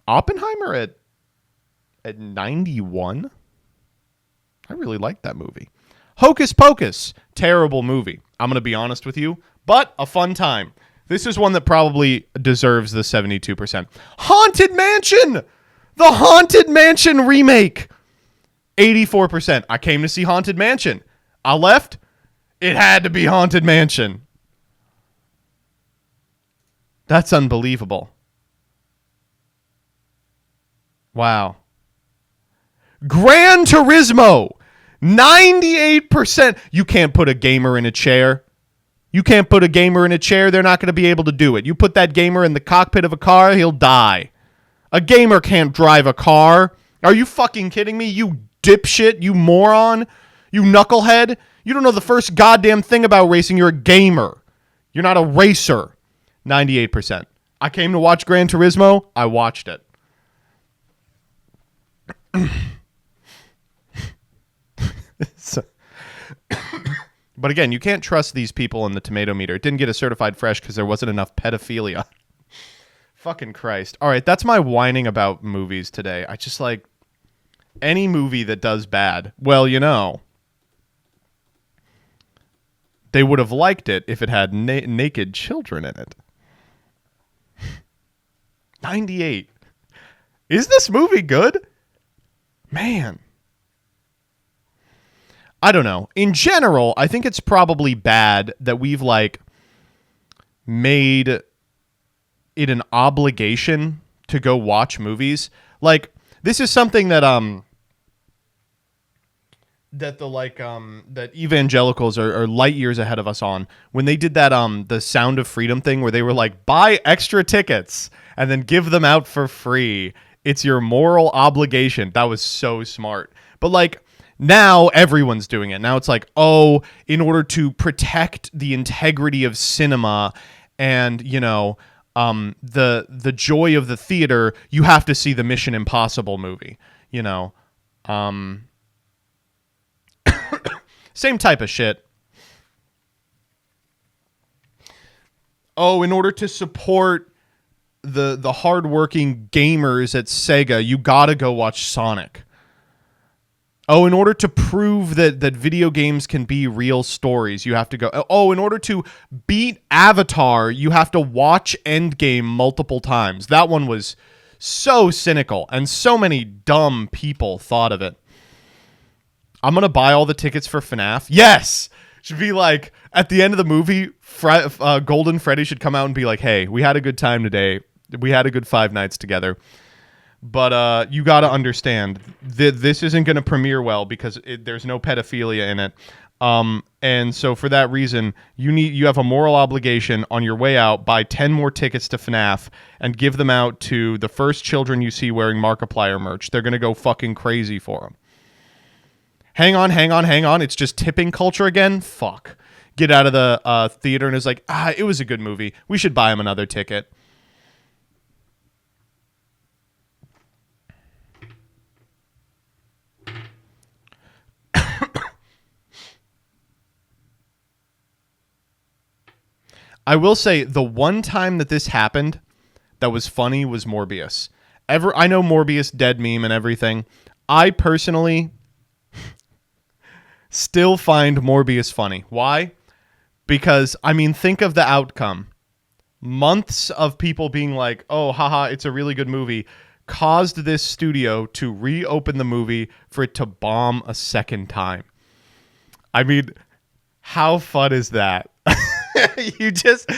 Oppenheimer at 91? I really liked that movie. Hocus Pocus. Terrible movie. I'm going to be honest with you, but a fun time. This is one that probably deserves the 72%. Haunted Mansion! The Haunted Mansion remake. 84%. I came to see Haunted Mansion. I left. It had to be Haunted Mansion. That's unbelievable. Wow. Gran Turismo. 98%. You can't put a gamer in a chair. You can't put a gamer in a chair. They're not going to be able to do it. You put that gamer in the cockpit of a car, he'll die. A gamer can't drive a car. Are you fucking kidding me? You dipshit, you moron, you knucklehead. You don't know the first goddamn thing about racing. You're a gamer. You're not a racer. 98%. I came to watch Gran Turismo. I watched it. But again, you can't trust these people in the tomato meter. It didn't get a certified fresh because there wasn't enough pedophilia. Fucking Christ. All right, that's my whining about movies today. I just like any movie that does bad. Well, they would have liked it if it had naked children in it. 98. Is this movie good? Man. I don't know. In general, I think it's probably bad that we've made it an obligation to go watch movies. Like, this is something that that evangelicals are light years ahead of us on. When they did that the Sound of Freedom thing where they were like, buy extra tickets and then give them out for free. It's your moral obligation. That was so smart. But Now everyone's doing it. Now it's like, oh, in order to protect the integrity of cinema and, you know, the joy of the theater, you have to see the Mission Impossible movie, you know. Same type of shit. Oh, in order to support the hardworking gamers at Sega, you gotta go watch Sonic. Oh, in order to prove that video games can be real stories, you have to go. Oh, in order to beat Avatar, you have to watch Endgame multiple times. That one was so cynical, and so many dumb people thought of it. I'm going to buy all the tickets for FNAF. Yes! Should be like, at the end of the movie, Golden Freddy should come out and be like, hey, we had a good time today. We had a good 5 nights together. But you got to understand that this isn't going to premiere well because there's no pedophilia in it. And so for that reason, you have a moral obligation on your way out, buy 10 more tickets to FNAF and give them out to the first children you see wearing Markiplier merch. They're going to go fucking crazy for them. Hang on. It's just tipping culture again? Fuck. Get out of the theater and is like, it was a good movie. We should buy him another ticket. I will say the one time that this happened that was funny was Morbius. I know Morbius dead meme and everything. I personally still find Morbius funny. Why? Because, I mean, think of the outcome. Months of people being like, oh, haha, it's a really good movie, caused this studio to reopen the movie for it to bomb a second time. I mean, how fun is that? You just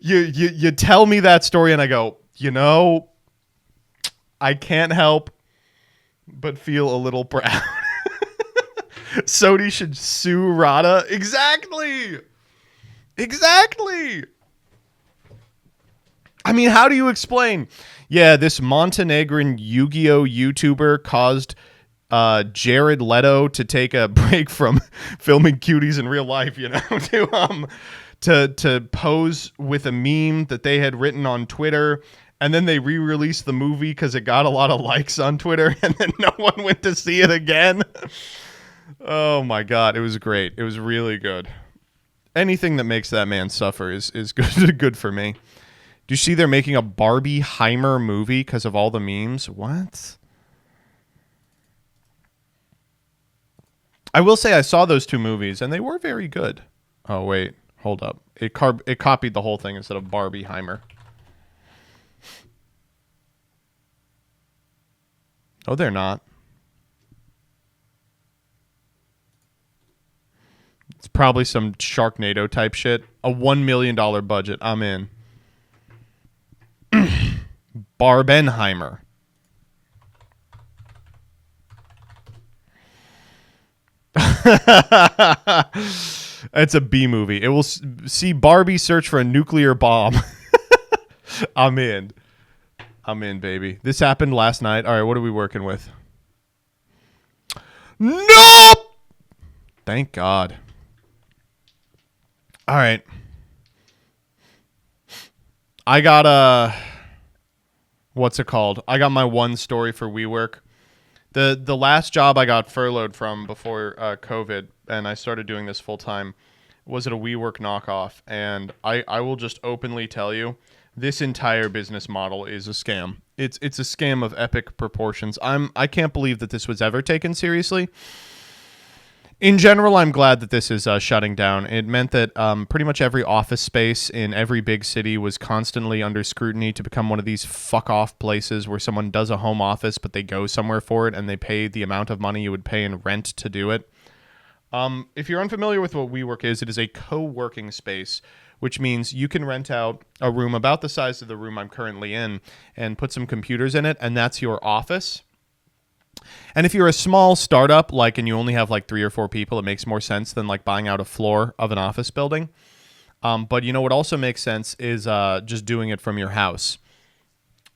you tell me that story and I go, you know, I can't help but feel a little proud. Sony should sue Rada. Exactly. I mean, how do you explain? Yeah, this Montenegrin Yu-Gi-Oh YouTuber caused Jared Leto to take a break from filming cuties in real life, you know, to pose with a meme that they had written on Twitter, and then they re-released the movie because it got a lot of likes on Twitter, and then no one went to see it again. Oh my god, it was great. It was really good. Anything that makes that man suffer is good for me. Do you see they're making a Barbie Heimer movie because of all the memes? What? I will say I saw those 2 movies, and they were very good. Oh, wait. Hold up. It copied the whole thing instead of Barbie Heimer. Oh, they're not. It's probably some Sharknado type shit. A $1 million budget. I'm in. Barbenheimer. It's a B movie. It will see Barbie search for a nuclear bomb. I'm in, baby. This happened last night. All right, what are we working with? Nope! Thank God. All right. I got what's it called? I got my one story for WeWork. The last job I got furloughed from before COVID, and I started doing this full time, was at a WeWork knockoff. And I will just openly tell you, this entire business model is a scam. It's a scam of epic proportions. I can't believe that this was ever taken seriously. In general, I'm glad that this is shutting down. It meant that pretty much every office space in every big city was constantly under scrutiny to become one of these fuck-off places where someone does a home office, but they go somewhere for it, and they pay the amount of money you would pay in rent to do it. If you're unfamiliar with what WeWork is, it is a co-working space, which means you can rent out a room about the size of the room I'm currently in and put some computers in it, and that's your office. And if you're a small startup, and you only have 3 or 4 people, it makes more sense than buying out a floor of an office building. But you know what also makes sense is just doing it from your house.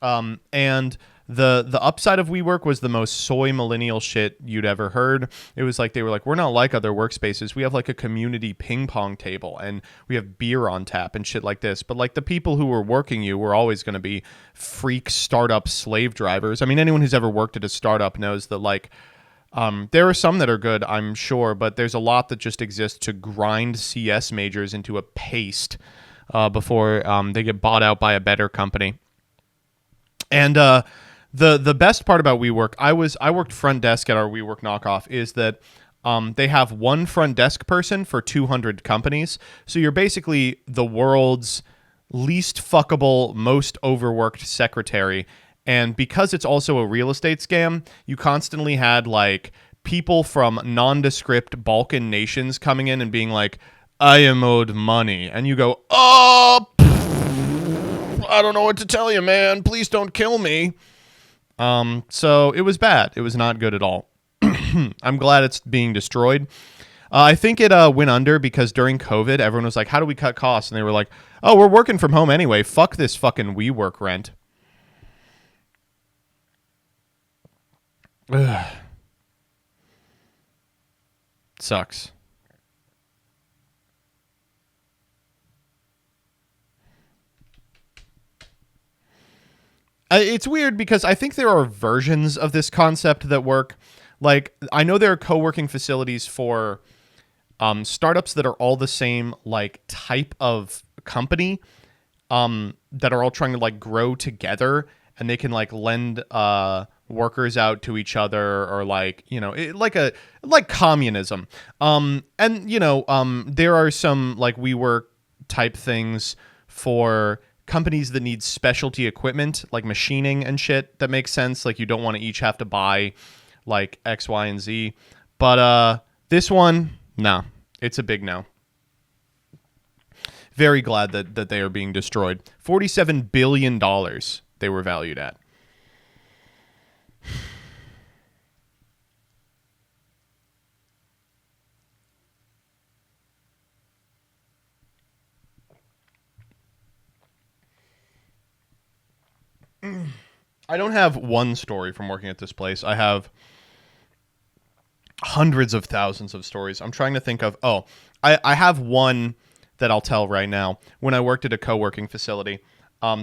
And The upside of WeWork was the most soy millennial shit you'd ever heard. It was like they were like, we're not like other workspaces. We have like a community ping pong table and we have beer on tap and shit like this. But like the people who were working you were always going to be freak startup slave drivers. I mean, anyone who's ever worked at a startup knows that like there are some that are good, I'm sure, but there's a lot that just exists to grind CS majors into a paste before they get bought out by a better company. And the best part about WeWork, I worked front desk at our WeWork knockoff, is that they have one front desk person for 200 companies. So you're basically the world's least fuckable, most overworked secretary. And because it's also a real estate scam, you constantly had like people from nondescript Balkan nations coming in and being like, I am owed money. And you go, oh, I don't know what to tell you, man. Please don't kill me. So it was bad. It was not good at all. I'm glad it's being destroyed. I think it went under because during COVID, everyone was like, how do we cut costs? And they were like, oh, we're working from home anyway. Fuck this fucking WeWork rent. Ugh. Sucks. It's weird because I think there are versions of this concept that work. Like, I know there are co-working facilities for startups that are all the same, like, type of company that are all trying to, like, grow together, and they can, like, lend workers out to each other, or, like, you know, like communism. And, you know, there are some, like, WeWork type things for companies that need specialty equipment, like machining and shit, that makes sense. Like, you don't want to each have to buy like X, Y, and Z. But this one, no. It's a big no. Very glad that they are being destroyed. $47 billion they were valued at. I don't have one story from working at this place. I have hundreds of thousands of stories. I'm trying to think of... Oh, I have one that I'll tell right now. When I worked at a co-working facility,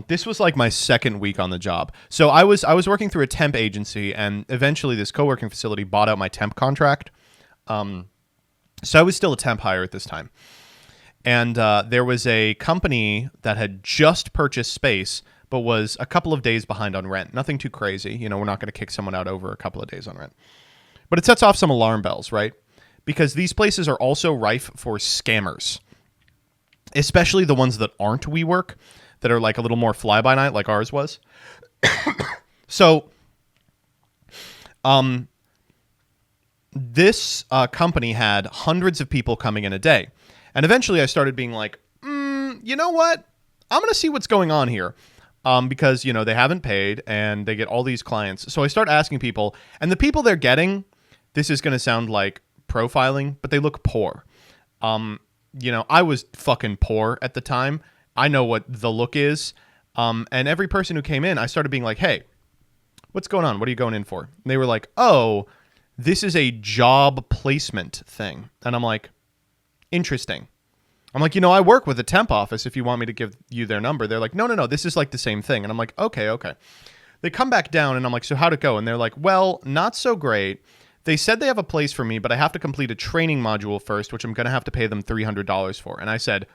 this was like my second week on the job. So I was working through a temp agency, and eventually this co-working facility bought out my temp contract. So I was still a temp hire at this time. And there was a company that had just purchased space, but was a couple of days behind on rent. Nothing too crazy. You know, we're not going to kick someone out over a couple of days on rent. But it sets off some alarm bells, right? Because these places are also rife for scammers, especially the ones that aren't WeWork, that are like a little more fly-by-night, like ours was. So, this company had hundreds of people coming in a day. And eventually I started being like, you know what? I'm going to see what's going on here. Because, you know, they haven't paid and they get all these clients. So I start asking people, and the people they're getting, this is going to sound like profiling, but they look poor. You know, I was fucking poor at the time. I know what the look is. And every person who came in, I started being like, hey, what's going on? What are you going in for? And they were like, oh, this is a job placement thing. And I'm like, interesting. I'm like, you know, I work with a temp office if you want me to give you their number. They're like, no, this is like the same thing. And I'm like, okay. They come back down and I'm like, so how'd it go? And they're like, well, not so great. They said they have a place for me, but I have to complete a training module first, which I'm going to have to pay them $300 for. And I said,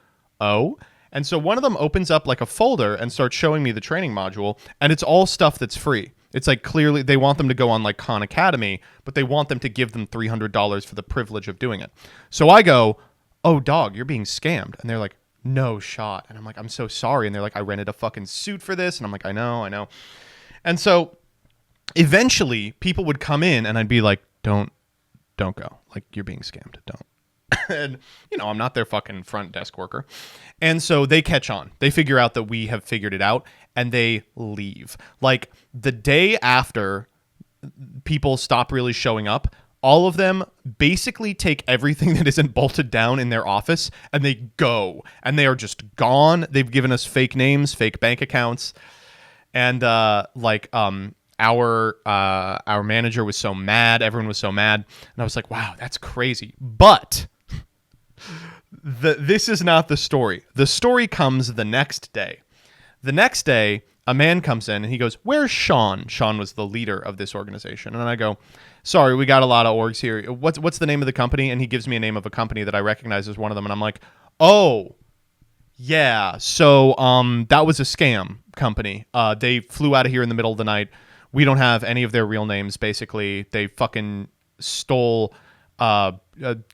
oh. And so one of them opens up like a folder and starts showing me the training module, and it's all stuff that's free. It's like clearly they want them to go on like Khan Academy, but they want them to give them $300 for the privilege of doing it. So I go, oh, dog, you're being scammed. And they're like, no shot. And I'm like, I'm so sorry. And they're like, I rented a fucking suit for this. And I'm like, I know. And so eventually people would come in and I'd be like, don't go. Like, you're being scammed. Don't. And, you know, I'm not their fucking front desk worker. And so they catch on. They figure out that we have figured it out and they leave. Like, the day after people stop really showing up, all of them basically take everything that isn't bolted down in their office and they go. And they are just gone. They've given us fake names, fake bank accounts. And, our manager was so mad. Everyone was so mad. And I was like, wow, that's crazy. But this is not the story. The story comes the next day. The next day, a man comes in and he goes, where's Sean? Sean was the leader of this organization. And I go, sorry, we got a lot of orgs here. What's the name of the company? And he gives me a name of a company that I recognize as one of them. And I'm like, oh, yeah. So that was a scam company. They flew out of here in the middle of the night. We don't have any of their real names, basically. They fucking stole a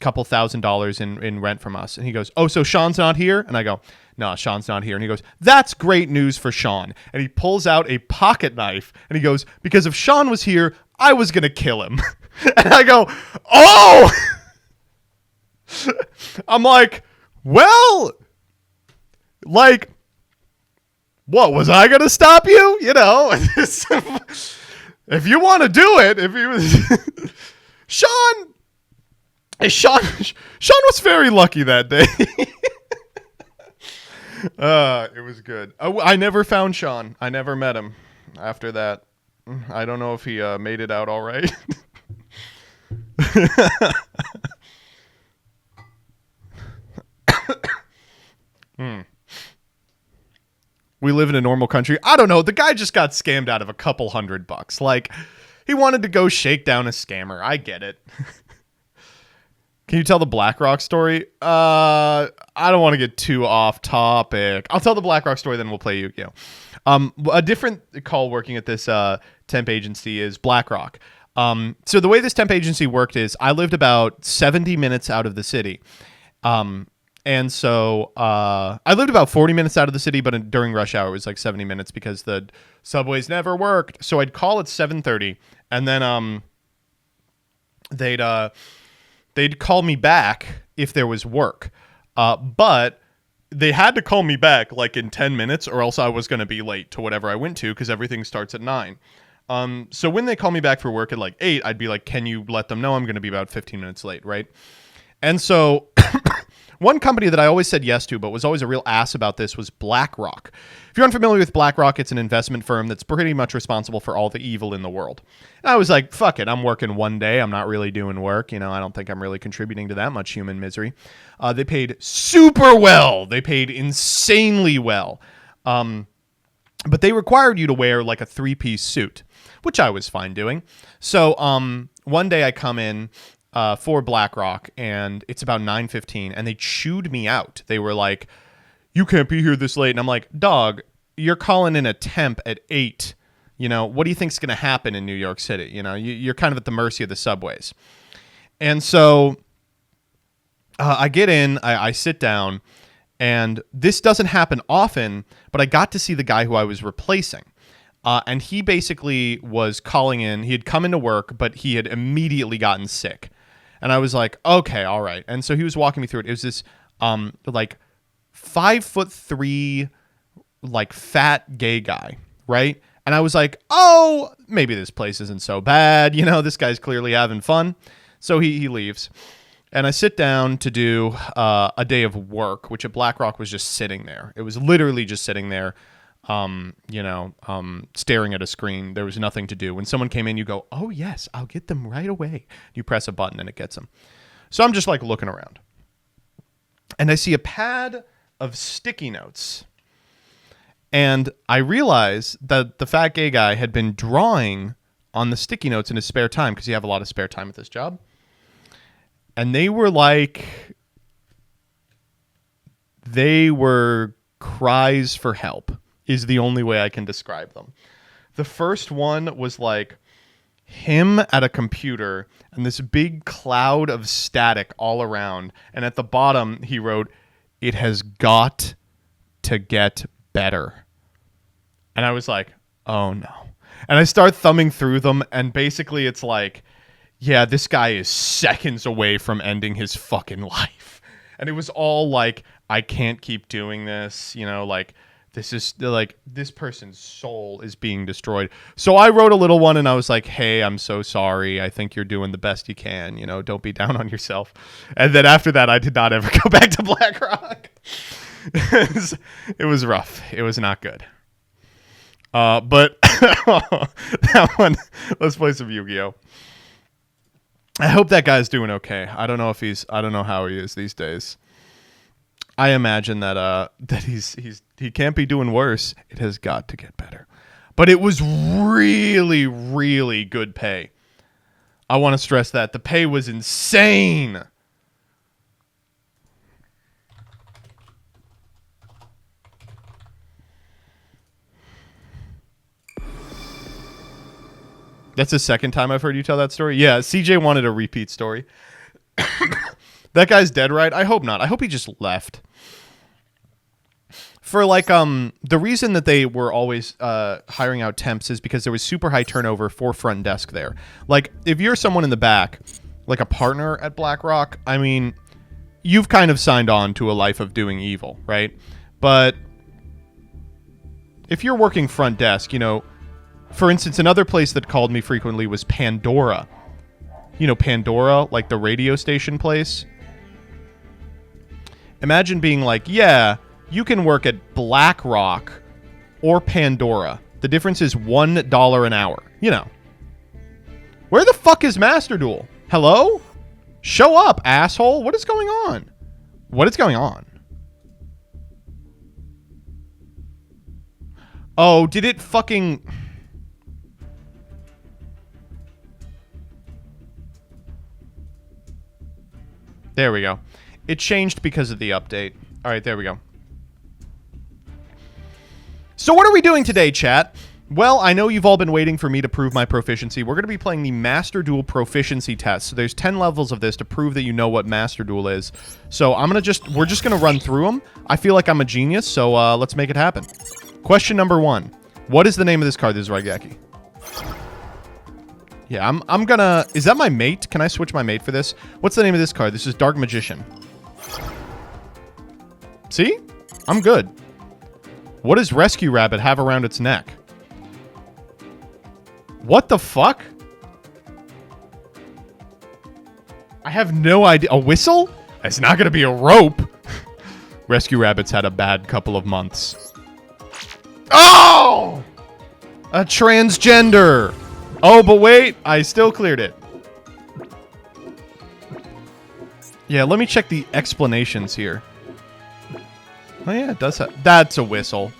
couple $1,000s in rent from us. And he goes, oh, so Sean's not here? And I go, no, Sean's not here. And he goes, that's great news for Sean. And he pulls out a pocket knife and he goes, because if Sean was here, I was going to kill him. And I go, oh! I'm like, well, like, what, was I going to stop you? You know, if you want to do it, if you Sean was very lucky that day. It was good. I never found Sean. I never met him after that. I don't know if he made it out all right. We live in a normal country. I don't know. The guy just got scammed out of a couple $100. Like, he wanted to go shake down a scammer. I get it. Can you tell the BlackRock story? I don't want to get too off topic. I'll tell the BlackRock story, then we'll play Yu-Gi-Oh! A different call working at this temp agency is BlackRock. So the way this temp agency worked is I lived about 70 minutes out of the city. And so I lived about 40 minutes out of the city, but during rush hour it was like 70 minutes because the subways never worked. So I'd call at 7:30, and then they'd call me back if there was work. But they had to call me back like in 10 minutes or else I was going to be late to whatever I went to because everything starts at 9. So when they call me back for work at like 8, I'd be like, can you let them know I'm going to be about 15 minutes late, right? And so one company that I always said yes to but was always a real ass about this was BlackRock. If you're unfamiliar with BlackRock, it's an investment firm that's pretty much responsible for all the evil in the world. And I was like, fuck it, I'm working one day. I'm not really doing work. You know, I don't think I'm really contributing to that much human misery. They paid super well. They paid insanely well. But they required you to wear like a 3-piece suit, which I was fine doing. So one day I come in for BlackRock, and it's about 9:15, and they chewed me out. They were like, you can't be here this late. And I'm like, dog, you're calling in a temp at 8. You know, what do you think's going to happen in New York City? You know, you're kind of at the mercy of the subways. And so I get in, I sit down, and this doesn't happen often, but I got to see the guy who I was replacing. And he basically was calling in. He had come into work, but he had immediately gotten sick. And I was like, okay, all right. And so he was walking me through it. It was this like 5'3", like fat gay guy, right? And I was like, oh, maybe this place isn't so bad. You know, this guy's clearly having fun. So he leaves. And I sit down to do a day of work, which at BlackRock was just sitting there. It was literally just sitting there, staring at a screen. There was nothing to do. When someone came in, you go, oh, yes, I'll get them right away. You press a button and it gets them. So I'm just like looking around. And I see a pad of sticky notes. And I realize that the fat gay guy had been drawing on the sticky notes in his spare time because you have a lot of spare time at this job. And they were cries for help is the only way I can describe them. The first one was like him at a computer and this big cloud of static all around. And at the bottom, he wrote, "It has got to get better." And I was like, oh no. And I start thumbing through them, and basically it's like, yeah, this guy is seconds away from ending his fucking life. And it was all like, I can't keep doing this, you know, like, this is like, this person's soul is being destroyed. So I wrote a little one and I was like, hey, I'm so sorry. I think you're doing the best you can. You know, don't be down on yourself. And then after that, I did not ever go back to BlackRock. It was rough. It was not good. But that one, let's play some Yu-Gi-Oh! I hope that guy's doing okay. I don't know how he is these days. I imagine that he can't be doing worse. It has got to get better. But it was really, really good pay. I want to stress that. The pay was insane. That's the second time I've heard you tell that story? Yeah, CJ wanted a repeat story. That guy's dead, right? I hope not. I hope he just left. For like the reason that they were always hiring out temps is because there was super high turnover for front desk there. Like if you're someone in the back, like a partner at BlackRock, I mean, you've kind of signed on to a life of doing evil, right? But if you're working front desk, you know, for instance, another place that called me frequently was Pandora. You know, Pandora, like the radio station place. Imagine being like, yeah, you can work at BlackRock or Pandora. The difference is $1 an hour. You know. Where the fuck is Master Duel? Hello? Show up, asshole. What is going on? What is going on? Oh, did it fucking... There we go. It changed because of the update. All right, there we go. So what are we doing today, chat? Well, I know you've all been waiting for me to prove my proficiency. We're going to be playing the Master Duel proficiency test. So there's 10 levels of this to prove that you know what Master Duel is. So we're just going to run through them. I feel like I'm a genius, so let's make it happen. Question number 1. What is the name of this card? This is Raigeki. Yeah, I'm gonna... Is that my mate? Can I switch my mate for this? What's the name of this card? This is Dark Magician. See? I'm good. What does Rescue Rabbit have around its neck? What the fuck? I have no idea. A whistle? It's not gonna be a rope. Rescue Rabbit's had a bad couple of months. Oh! A transgender! Oh, but wait, I still cleared it. Yeah, let me check the explanations here. Oh yeah, it does have... That's a whistle.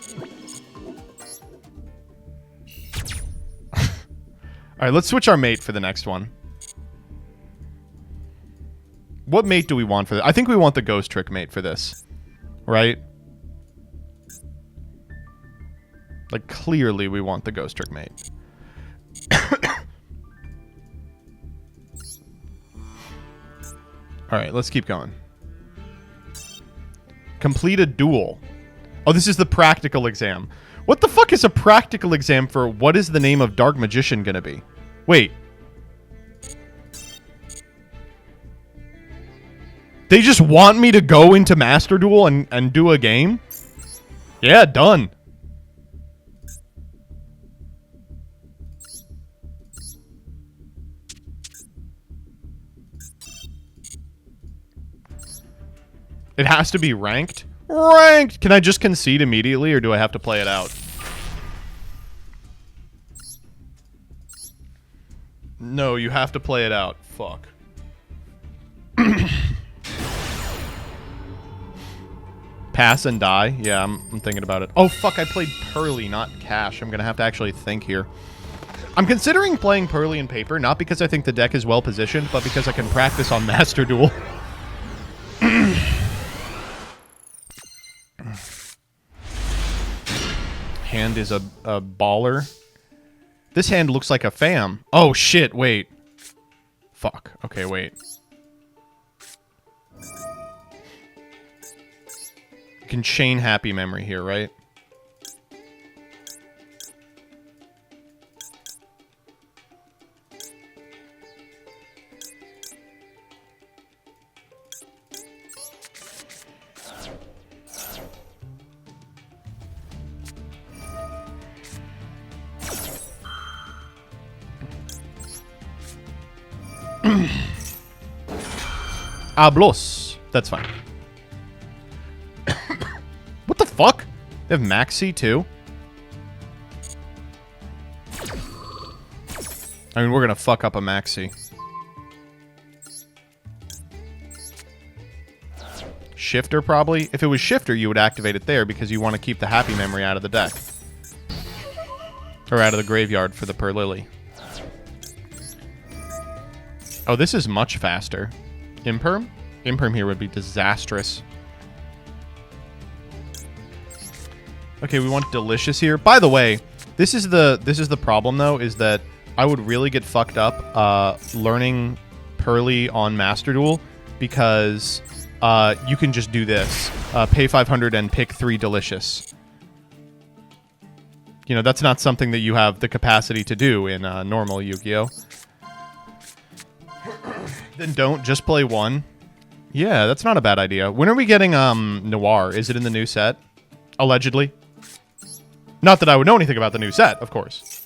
Alright, let's switch our mate for the next one. What mate do we want for this? I think we want the Ghost Trick mate for this. Right? Like, clearly we want the Ghost Trick mate. Alright, let's keep going. Complete a duel. Oh, this is the practical exam. What the fuck is a practical exam for what is the name of Dark Magician gonna be? Wait. They just want me to go into Master Duel and do a game? Yeah, done. It has to be ranked? Ranked! Can I just concede immediately, or do I have to play it out? No, you have to play it out. Fuck. Pass and die? Yeah, I'm thinking about it. Oh, fuck, I played Pearly, not Cash. I'm gonna have to actually think here. I'm considering playing Pearly and Paper, not because I think the deck is well positioned, but because I can practice on Master Duel. Hand is a baller. This hand looks like a fam. Oh, shit, wait. Fuck. Okay, wait. You can chain Happy Memory here, right? Hablos. That's fine. What the fuck? They have Maxi too? I mean, we're going to fuck up a maxi. Shifter, probably. If it was Shifter, you would activate it there because you want to keep the happy memory out of the deck. Or out of the graveyard for the Perlily. Oh, this is much faster. Imperm? Imperm here would be disastrous. Okay, we want Delicious here. By the way, this is the problem though, is that I would really get fucked up learning Pearly on Master Duel because you can just do this. Pay 500 and pick 3 Delicious. You know, that's not something that you have the capacity to do in normal Yu-Gi-Oh! Then don't just play 1. Yeah, that's not a bad idea. When are we getting Noir? Is it in the new set? Allegedly. Not that I would know anything about the new set, of course.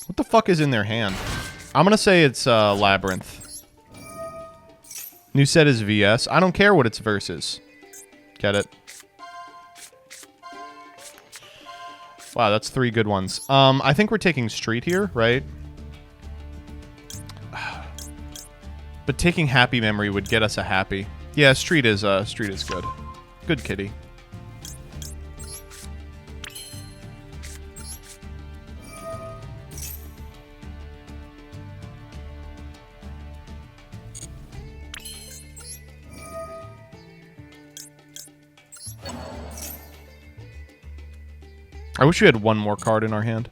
What the fuck is in their hand? I'm gonna say it's Labyrinth. New set is VS. I don't care what its versus. Get it? Wow, that's 3 good ones. I think we're taking Street here, right? But taking Happy Memory would get us a Happy. Yeah, Street is good. Good kitty. I wish we had one more card in our hand.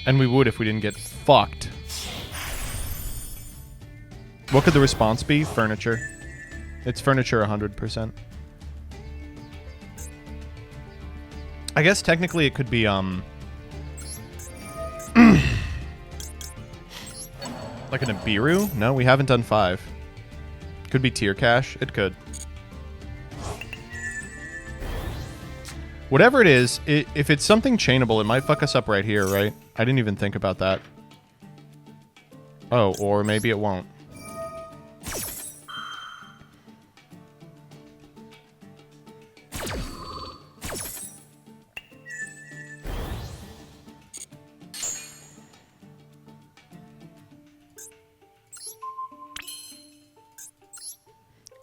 And we would if we didn't get fucked. What could the response be? Furniture. It's furniture 100%. I guess technically it could be, like an Ibiru? No, we haven't done 5. Could be Tier Cash. It could. Whatever it is, if it's something chainable, it might fuck us up right here, right? I didn't even think about that. Oh, or maybe it won't.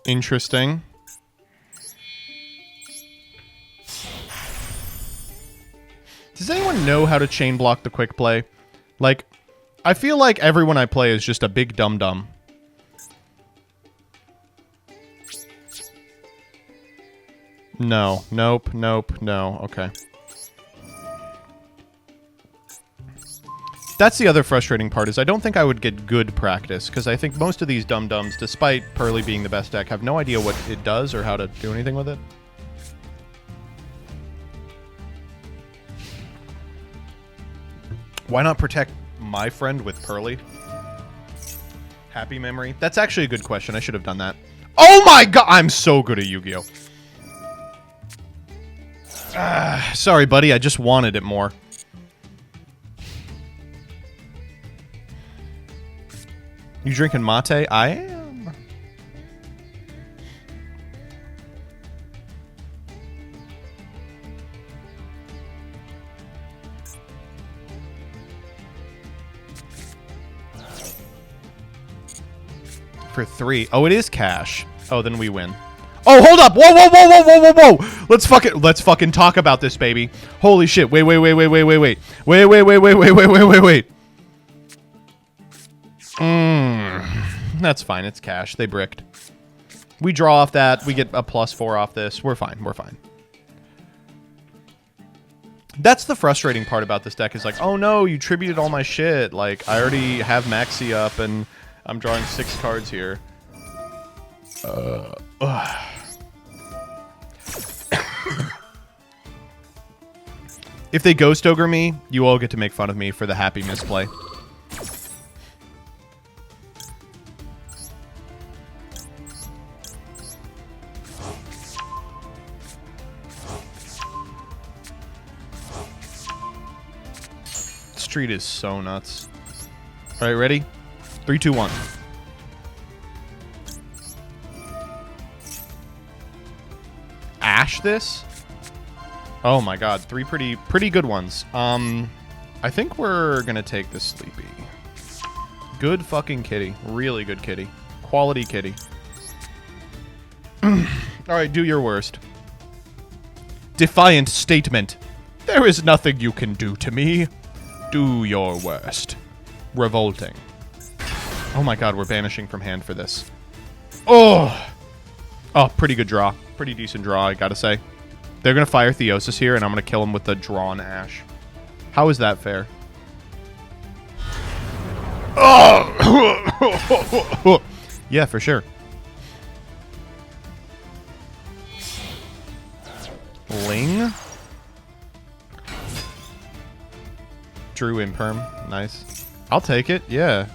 Interesting. Does anyone know how to chain block the quick play? Like, I feel like everyone I play is just a big dum-dum. No. Nope. Nope. No. Okay. That's the other frustrating part, is I don't think I would get good practice, because I think most of these dum-dums, despite Pearly being the best deck, have no idea what it does or how to do anything with it. Why not protect my friend with Pearly? Happy Memory? That's actually a good question. I should have done that. Oh my god! I'm so good at Yu-Gi-Oh! Sorry, buddy. I just wanted it more. You drinking mate? I am. For 3. Oh, it is cash. Oh, then we win. Oh, hold up! Whoa, whoa, whoa, whoa, whoa, whoa, whoa! Let's fucking talk about this, baby. Holy shit! Wait. That's fine. It's cash. They bricked. We draw off that. We get a +4 off this. We're fine. We're fine. That's the frustrating part about this deck, is like, oh no, you tributed all my shit. Like, I already have Maxi up and I'm drawing 6 cards here. If they Ghost Ogre me, you all get to make fun of me for the happy misplay. Street is so nuts. Alright, ready? 3, 2, 1. cash this. Oh my god, 3 pretty good ones. I think we're gonna take the Sleepy. Good fucking kitty. Really good kitty. Quality kitty. Alright, do your worst. Defiant statement. There is nothing you can do to me. Do your worst. Revolting. Oh my god, we're banishing from hand for this. Oh! Oh, pretty good draw. Pretty decent draw, I gotta say. They're gonna fire Theosis here, and I'm gonna kill him with the drawn Ash. How is that fair? Oh! Yeah, for sure. Ling? Drew Imperm. Nice. I'll take it. Yeah.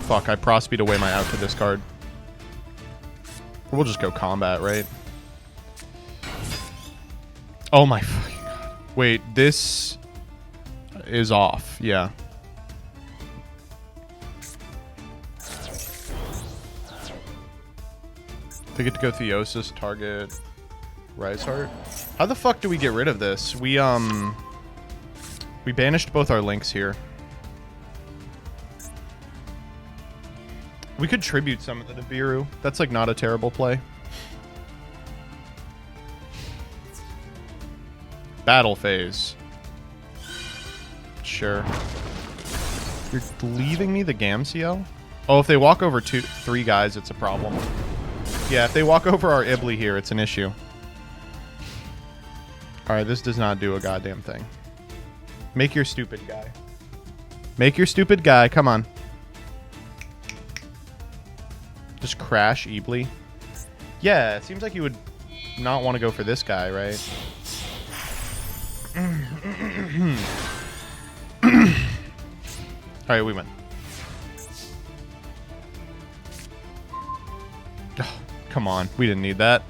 Fuck, I prosped away my out to this card. We'll just go combat, right? Oh my fucking god. Wait, this is off. Yeah. They get to go Theosis, target Rise Heart. How the fuck do we get rid of this? We banished both our links here. We could tribute some of the Nibiru. That's like not a terrible play. Battle phase. Sure. You're leaving me the Gamciel? Oh, if they walk over 3 guys, it's a problem. Yeah, if they walk over our Ibli here, it's an issue. Alright, this does not do a goddamn thing. Make your stupid guy. Make your stupid guy. Come on. Just crash Ibli. Yeah, it seems like you would not want to go for this guy, right? Alright, we win. Oh, come on. We didn't need that.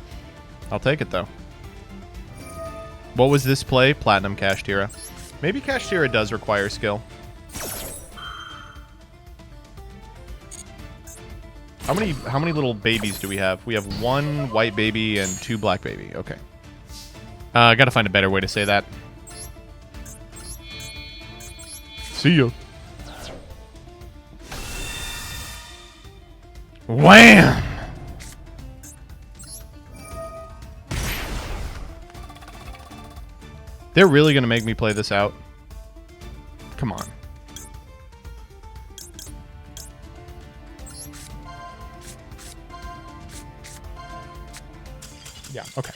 I'll take it, though. What was this play? Platinum Kashtira. Maybe Kashtira does require skill. How many little babies do we have? We have 1 white baby and 2 black baby. Okay. I gotta find a better way to say that. See ya. Wham! They're really gonna make me play this out. Come on. Yeah, okay.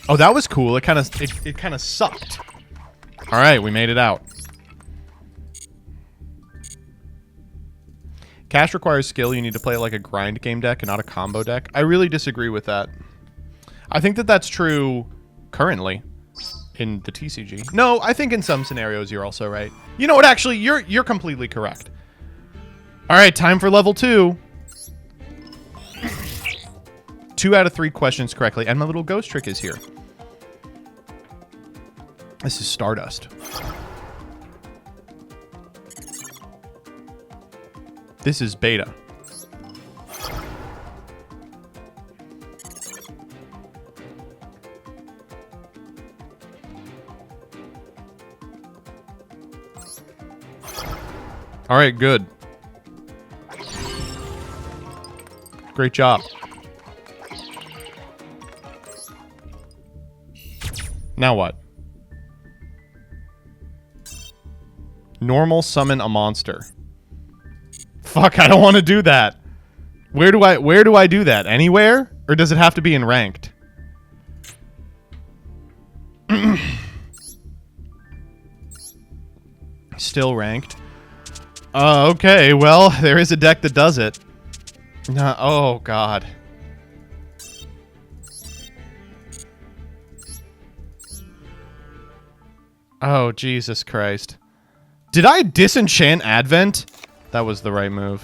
Oh, that was cool. It kind of sucked. All right, we made it out. Cash requires skill. You need to play like a grind game deck and not a combo deck. I really disagree with that. I think that that's true currently in the TCG. No, I think in some scenarios you're also right. You know what? Actually, you're completely correct. All right, time for level 2. 2 out of 3 questions correctly, and my little ghost trick is here. This is Stardust. This is Beta. All right, good. Great job. Now what? Normal summon a monster. Fuck, I don't want to do that. Where do I do that? Anywhere? Or does it have to be in ranked? Still ranked. Okay, well, there is a deck that does it. Oh, God. Oh, Jesus Christ. Did I disenchant Advent? That was the right move.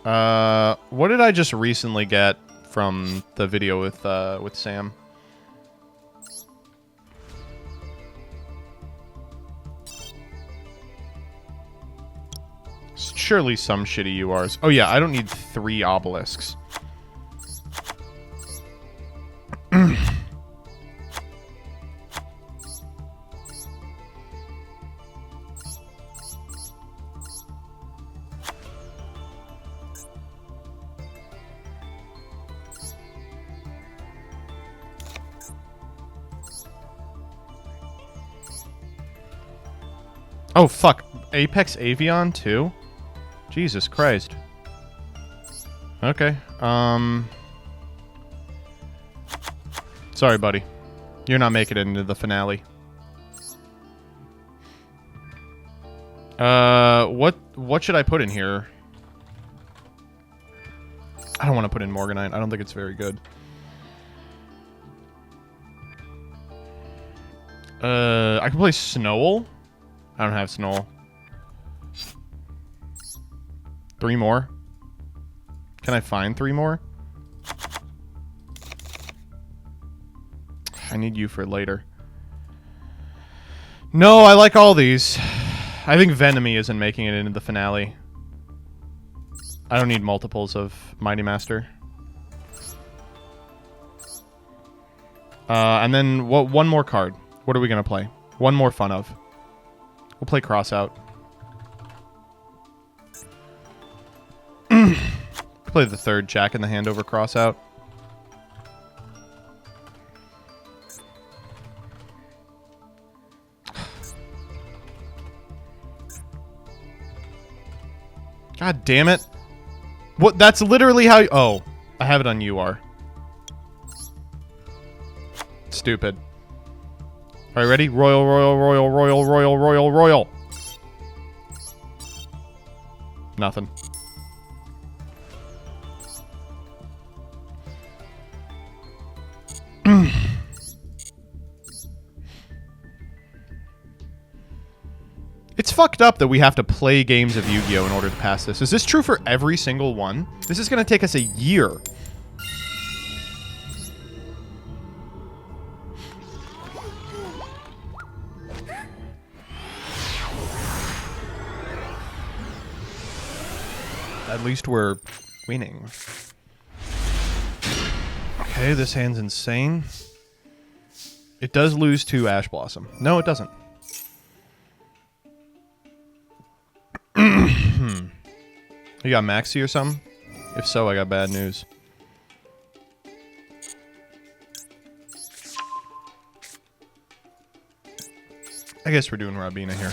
What did I just recently get from the video with Sam? Surely some shitty URs. Oh yeah, I don't need 3 obelisks. Oh fuck, Apex Avion too? Jesus Christ. Okay, sorry, buddy. You're not making it into the finale. What should I put in here? I don't want to put in Morganite. I don't think it's very good. I can play Snowell. I don't have Snowell. 3 more? Can I find 3 more? I need you for later. No, I like all these. I think Venomy isn't making it into the finale. I don't need multiples of Mighty Master. And then one more card. What are we going to play? One more fun of. We'll play Crossout. Play the 3rd Jack in the Hand over Crossout. God damn it. What? That's literally how... Oh, I have it on UR. Stupid. Alright, ready? Royal, royal, royal, royal, royal, royal, royal. Nothing. It's fucked up that we have to play games of Yu-Gi-Oh! In order to pass this. Is this true for every single one? This is going to take us a year. At least we're winning. Okay, this hand's insane. It does lose to Ash Blossom. No, it doesn't. You got Maxi or something? If so, I got bad news. I guess we're doing Rabina here.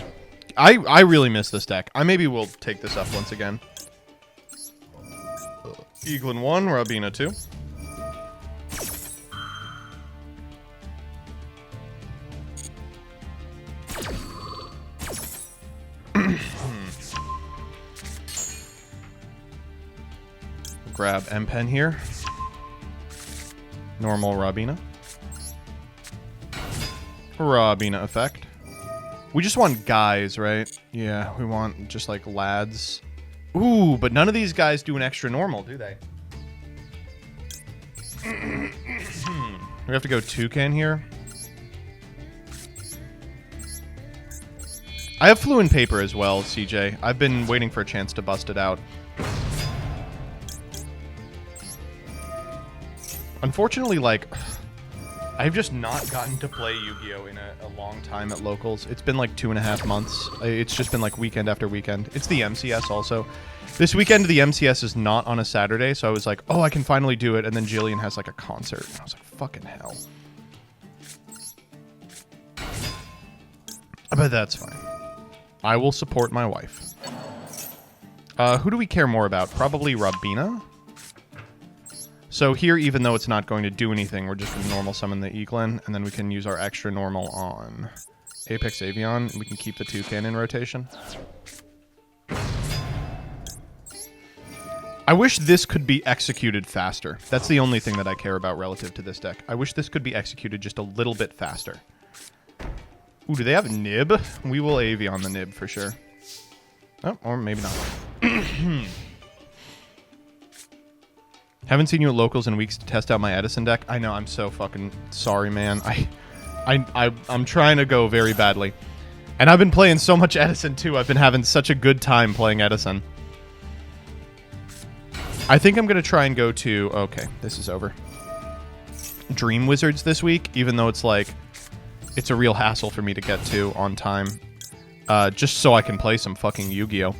I really miss this deck. Maybe we'll take this up once again. Eaglin 1, Rabina 2. Grab M-Pen here. Normal Rabina. Rabina effect. We just want guys, right? Yeah, we want just like lads. Ooh, but none of these guys do an extra normal, do they? We have to go Toucan here. I have Fluent Paper as well, CJ. I've been waiting for a chance to bust it out. Unfortunately, like, I've just not gotten to play Yu-Gi-Oh! In a long time at locals. It's been like 2.5 months. It's just been like weekend after weekend. It's the MCS also. This weekend, the MCS is not on a Saturday, so I was like, oh, I can finally do it. And then Jillian has like a concert. And I was like, fucking hell. But that's fine. I will support my wife. Who do we care more about? Probably Rabina? So here, even though it's not going to do anything, we're just going to normal summon the Eaglin, and then we can use our extra normal on Apex Avion, and we can keep the Toucan in rotation. I wish this could be executed faster. That's the only thing that I care about relative to this deck. I wish this could be executed just a little bit faster. Ooh, do they have Nib? We will Avion the Nib for sure. Oh, or maybe not. Haven't seen you at locals in weeks to test out my Edison deck. I know, I'm so fucking sorry, man. I'm trying to go very badly. And I've been playing so much Edison, too. I've been having such a good time playing Edison. I think I'm going to try and go to... Okay, this is over. Dream Wizards this week, even though it's like... It's a real hassle for me to get to on time. Just so I can play some fucking Yu-Gi-Oh!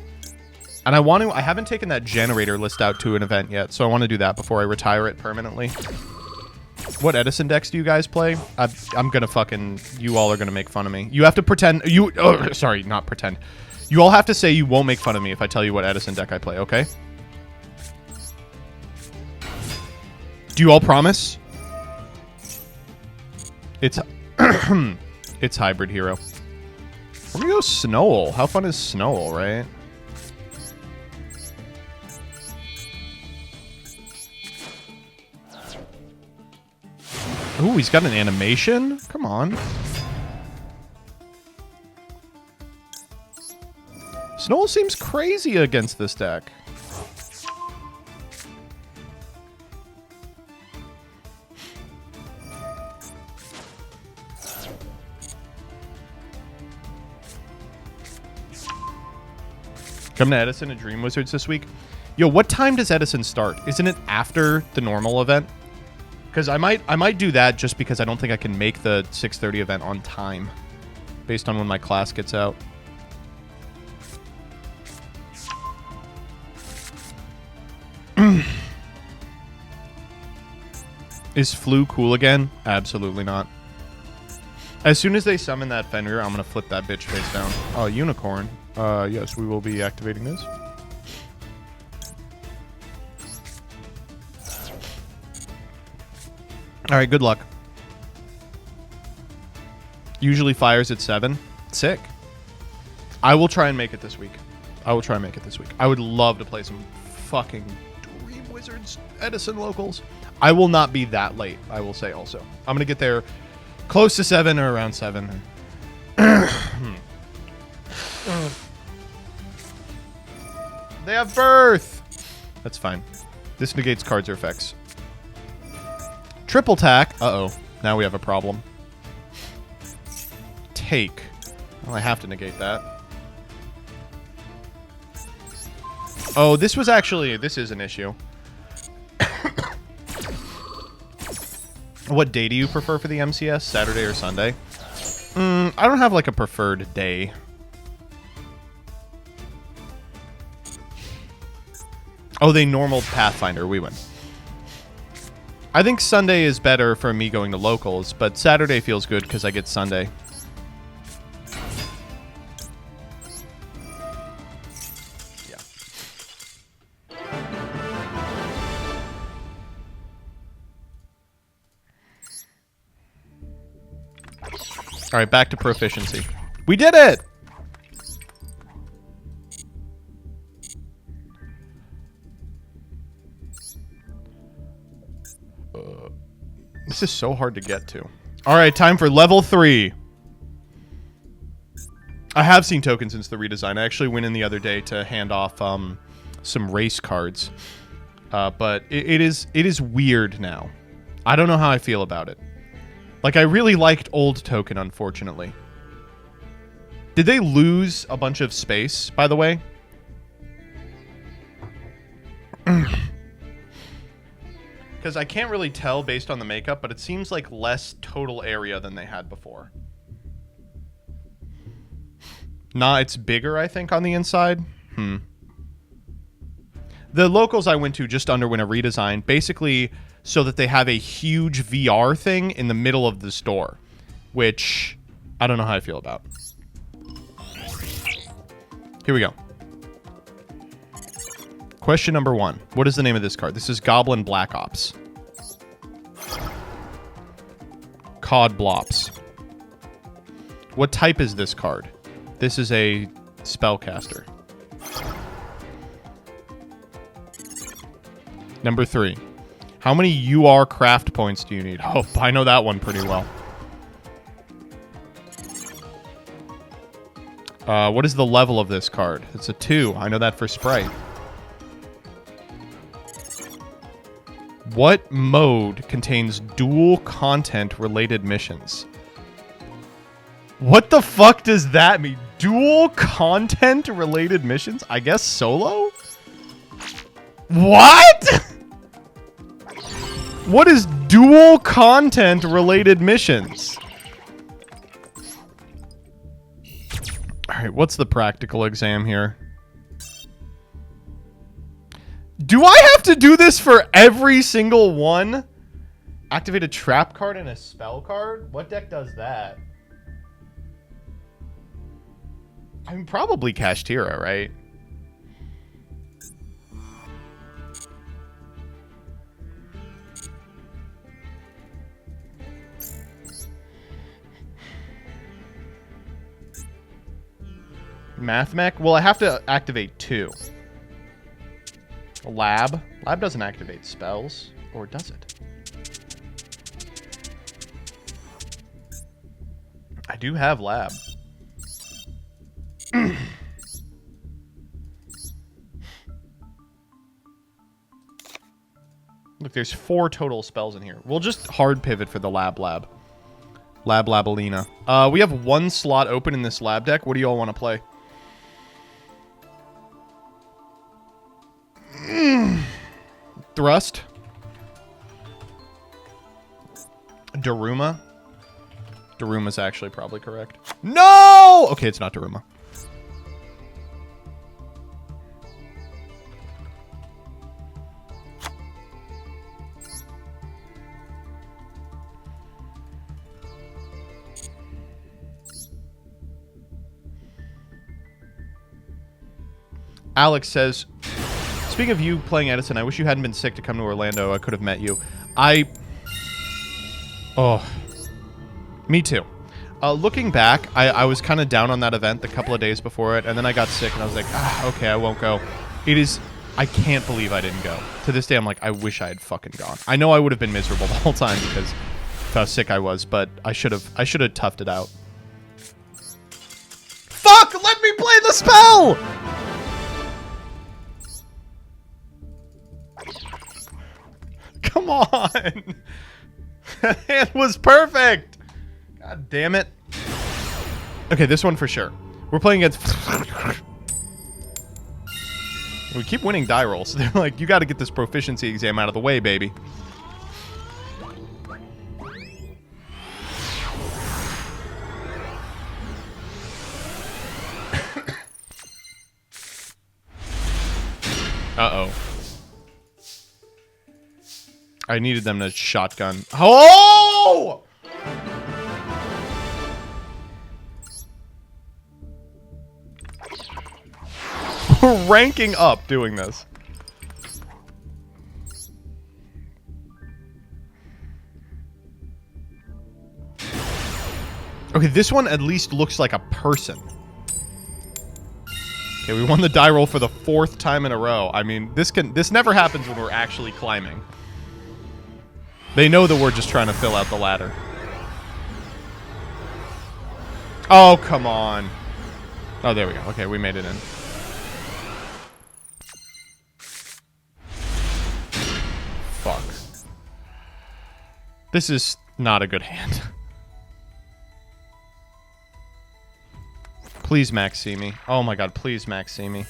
And I haven't taken that generator list out to an event yet, so I want to do that before I retire it permanently. What Edison decks do you guys play? I'm gonna fucking... You all are gonna make fun of me. You have to pretend... sorry, not pretend. You all have to say you won't make fun of me if I tell you what Edison deck I play, okay? Do you all promise? It's... it's Hybrid Hero. We're gonna go Snowell. How fun is Snowell, right? Ooh, he's got an animation? Come on. Snowell seems crazy against this deck. Come to Edison and Dream Wizards this week. Yo, what time does Edison start? Isn't it after the normal event? Because I might do that just because I don't think I can make the 6:30 event on time, based on when my class gets out. Is Flu cool again? Absolutely not. As soon as they summon that Fenrir, I'm gonna flip that bitch face down. Oh, Unicorn. Yes, we will be activating this. Alright, good luck. Usually fires at 7. Sick. I will try and make it this week. I would love to play some fucking Dream Wizards Edison locals. I will not be that late, I will say also. I'm going to get there close to 7 or around 7. They have birth! That's fine. This negates cards or effects. Triple tack. Uh-oh. Now we have a problem. Take. Well, I have to negate that. Oh, this was actually... This is an issue. What day do you prefer for the MCS? Saturday or Sunday? I don't have, like, a preferred day. Oh, they normal Pathfinder. We win. I think Sunday is better for me going to locals, but Saturday feels good because I get Sunday. Yeah. All right, back to proficiency. We did it! This is so hard to get to. All right, time for level 3. I have seen tokens since the redesign. I actually went in the other day to hand off some race cards. But it is weird now. I don't know how I feel about it. Like, I really liked old token, unfortunately. Did they lose a bunch of space, by the way? Because I can't really tell based on the makeup, but it seems like less total area than they had before. Nah, it's bigger, I think, on the inside. The locals I went to just underwent a redesign, basically so that they have a huge VR thing in the middle of the store, which I don't know how I feel about. Here we go. Question number 1. What is the name of this card? This is Goblin Black Ops. Cod Blops. What type is this card? This is a spellcaster. Number 3. How many UR craft points do you need? Oh, I know that one pretty well. What is the level of this card? It's a 2. I know that for Sprite. What mode contains dual content related missions? What the fuck does that mean? Dual content related missions? I guess solo? What? What is dual content related missions? Alright, what's the practical exam here? Do I have to do this for every single one? Activate a trap card and a spell card? What deck does that? I mean, probably Kashtira, right? Math Mech? Well, I have to activate 2. Lab? Lab doesn't activate spells. Or does it? I do have Lab. Look, there's 4 total spells in here. We'll just hard pivot for the Lab. Labalina. We have 1 slot open in this Lab deck. What do you all want to play? Thrust. Daruma. Daruma's actually probably correct. No! Okay, it's not Daruma. Alex says, speaking of you playing Edison, I wish you hadn't been sick to come to Orlando. I could have met you. Oh. Me too. Looking back, I was kind of down on that event the couple of days before it, and then I got sick, and I was like, okay, I won't go. I can't believe I didn't go. To this day, I'm like, I wish I had fucking gone. I know I would have been miserable the whole time because of how sick I was, but I should have toughed it out. Fuck! Let me play the spell! Come on! That hand was perfect! God damn it. Okay, this one for sure. We're playing against... We keep winning die rolls. They're like, you gotta get this proficiency exam out of the way, baby. Uh-oh. I needed them to shotgun. Oh! We're ranking up doing this. Okay, this one at least looks like a person. Okay, we won the die roll for the 4th time in a row. I mean, this never happens when we're actually climbing. They know that we're just trying to fill out the ladder. Oh, come on. Oh, there we go. Okay, we made it in. Fuck. This is not a good hand. Please Max see me. Oh my god, please Max see me.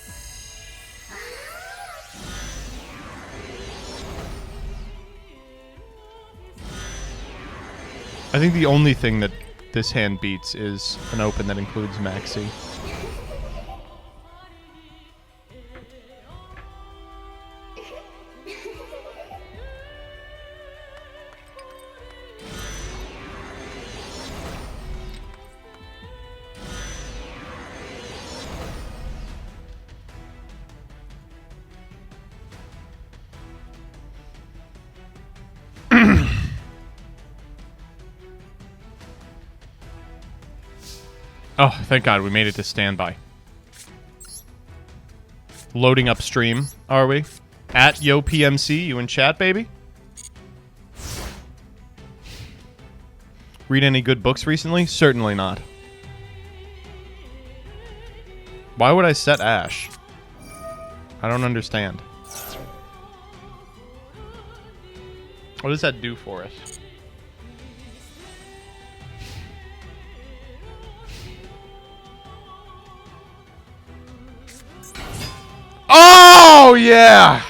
I think the only thing that this hand beats is an open that includes Maxi. Oh, thank God we made it to standby. Loading upstream, are we? At YoPMC, you in chat, baby? Read any good books recently? Certainly not. Why would I set Ash? I don't understand. What does that do for us? Oh, yeah!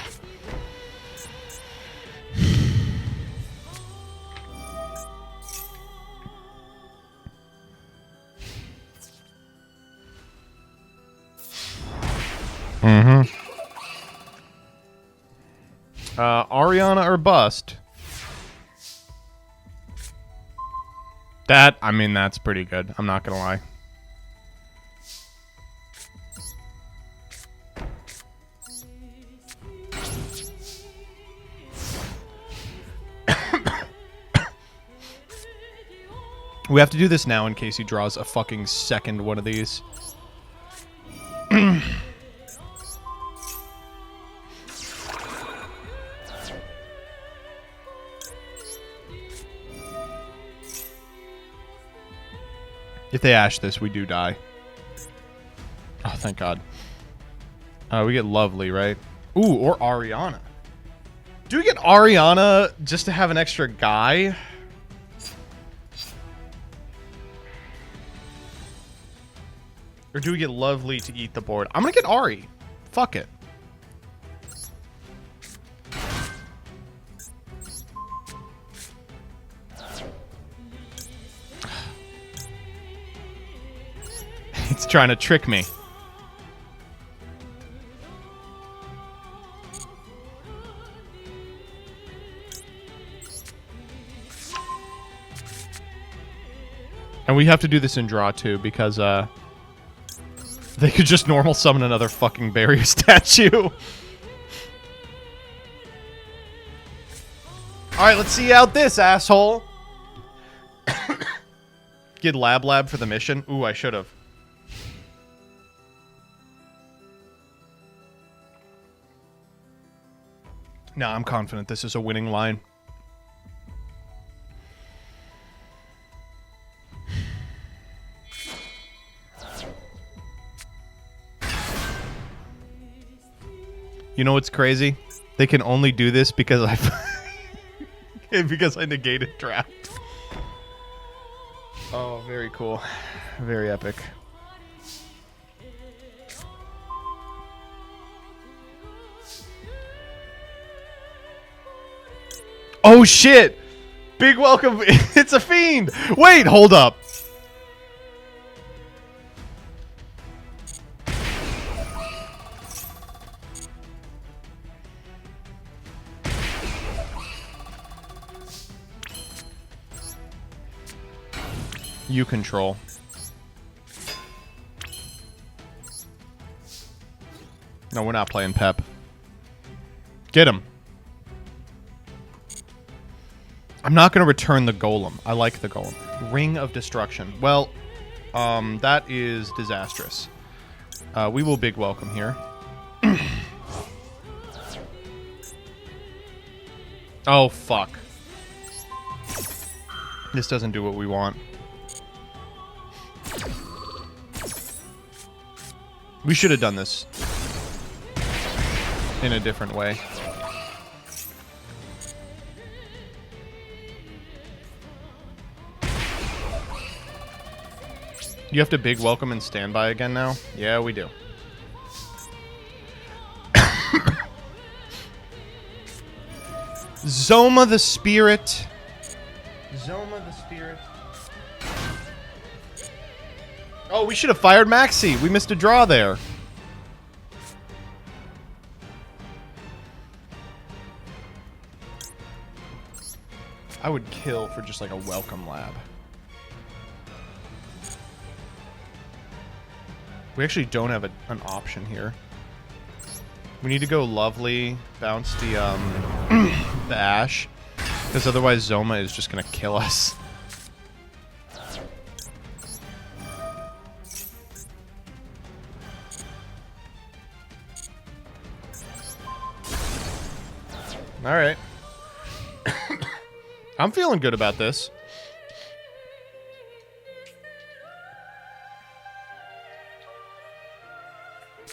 Ariana or bust? That, I mean, that's pretty good. I'm not gonna lie. We have to do this now in case he draws a fucking second one of these. If they ash this, we do die. Oh, thank God. We get Lovely, right? Ooh, or Ariana. Do we get Ariana just to have an extra guy? Or do we get Lovely to eat the board? I'm gonna get Ari. Fuck it. It's trying to trick me. And we have to do this in draw too, because they could just normal summon another fucking barrier statue. Alright, let's see out this, asshole. Get Lab for the mission. Ooh, I should have. No, I'm confident this is a winning line. You know what's crazy? They can only do this because because I negated draft. Oh, very cool. Very epic. Oh shit! Big welcome. It's a fiend. Wait, hold up. You control. No, we're not playing Pep. Get him. I'm not going to return the Golem. I like the Golem. Ring of Destruction. Well, that is disastrous. We will big welcome here. Oh, fuck. This doesn't do what we want. We should have done this in a different way. You have to big welcome and standby again now? Yeah, we do. Zoma the Spirit. Zoma the Spirit. Oh, we should have fired Maxi. We missed a draw there. I would kill for just like a welcome lab. We actually don't have an option here. We need to go Lovely, bounce the the Ash, because otherwise Zoma is just gonna kill us. All right. I'm feeling good about this.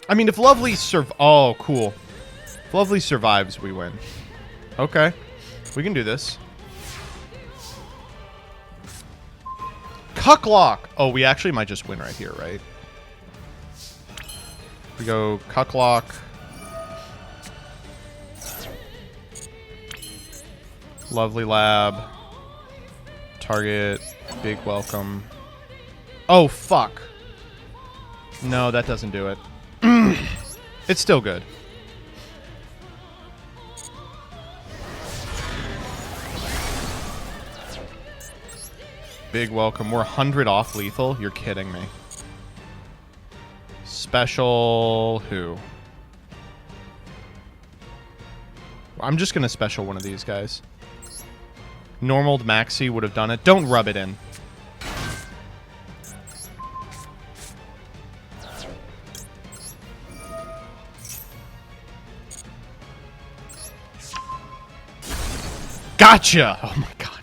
I mean, if Lovely oh, cool. If Lovely survives, we win. Okay. We can do this. Cucklock! Oh, we actually might just win right here, right? We go Cucklock. Lovely Lab. Target. Big welcome. Oh, fuck. No, that doesn't do it. It's still good. Big welcome. We're 100 off lethal? You're kidding me. Special who? I'm just going to special one of these guys. Normal Maxi would have done it. Don't rub it in. Gotcha! Oh my god.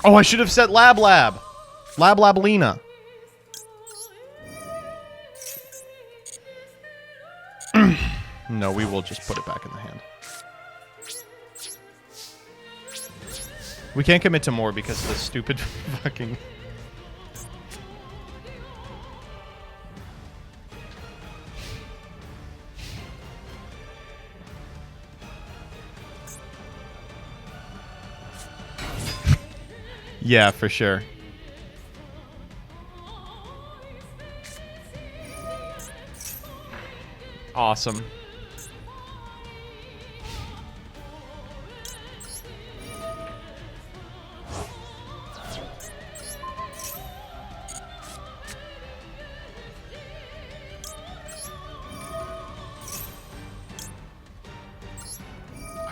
Oh, I should have said Lab. Lab-Lab-Lina. No, we will just put it back in the hand. We can't commit to more because of the stupid fucking... Yeah, for sure. Awesome.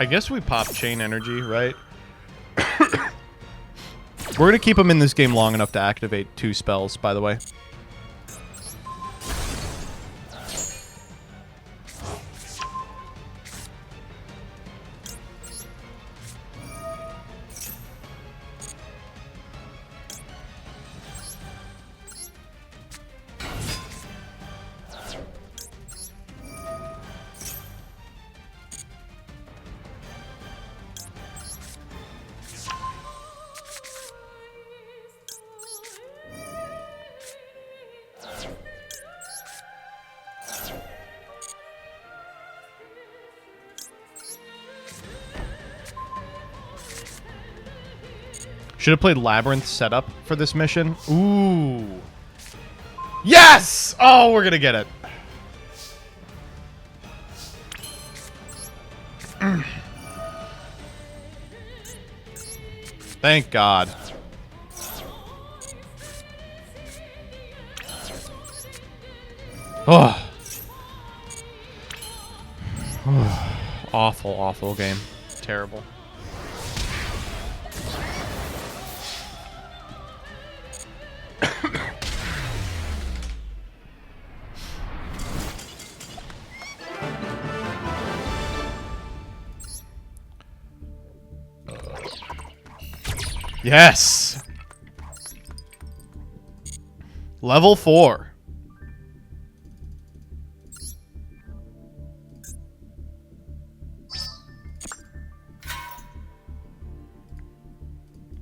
I guess we pop chain energy, right? We're going to keep him in this game long enough to activate 2 spells, by the way. Should have played Labyrinth setup for this mission. Ooh. Yes! Oh, we're going to get it. Thank God. Oh. Awful, awful game. Terrible. Yes! Level 4.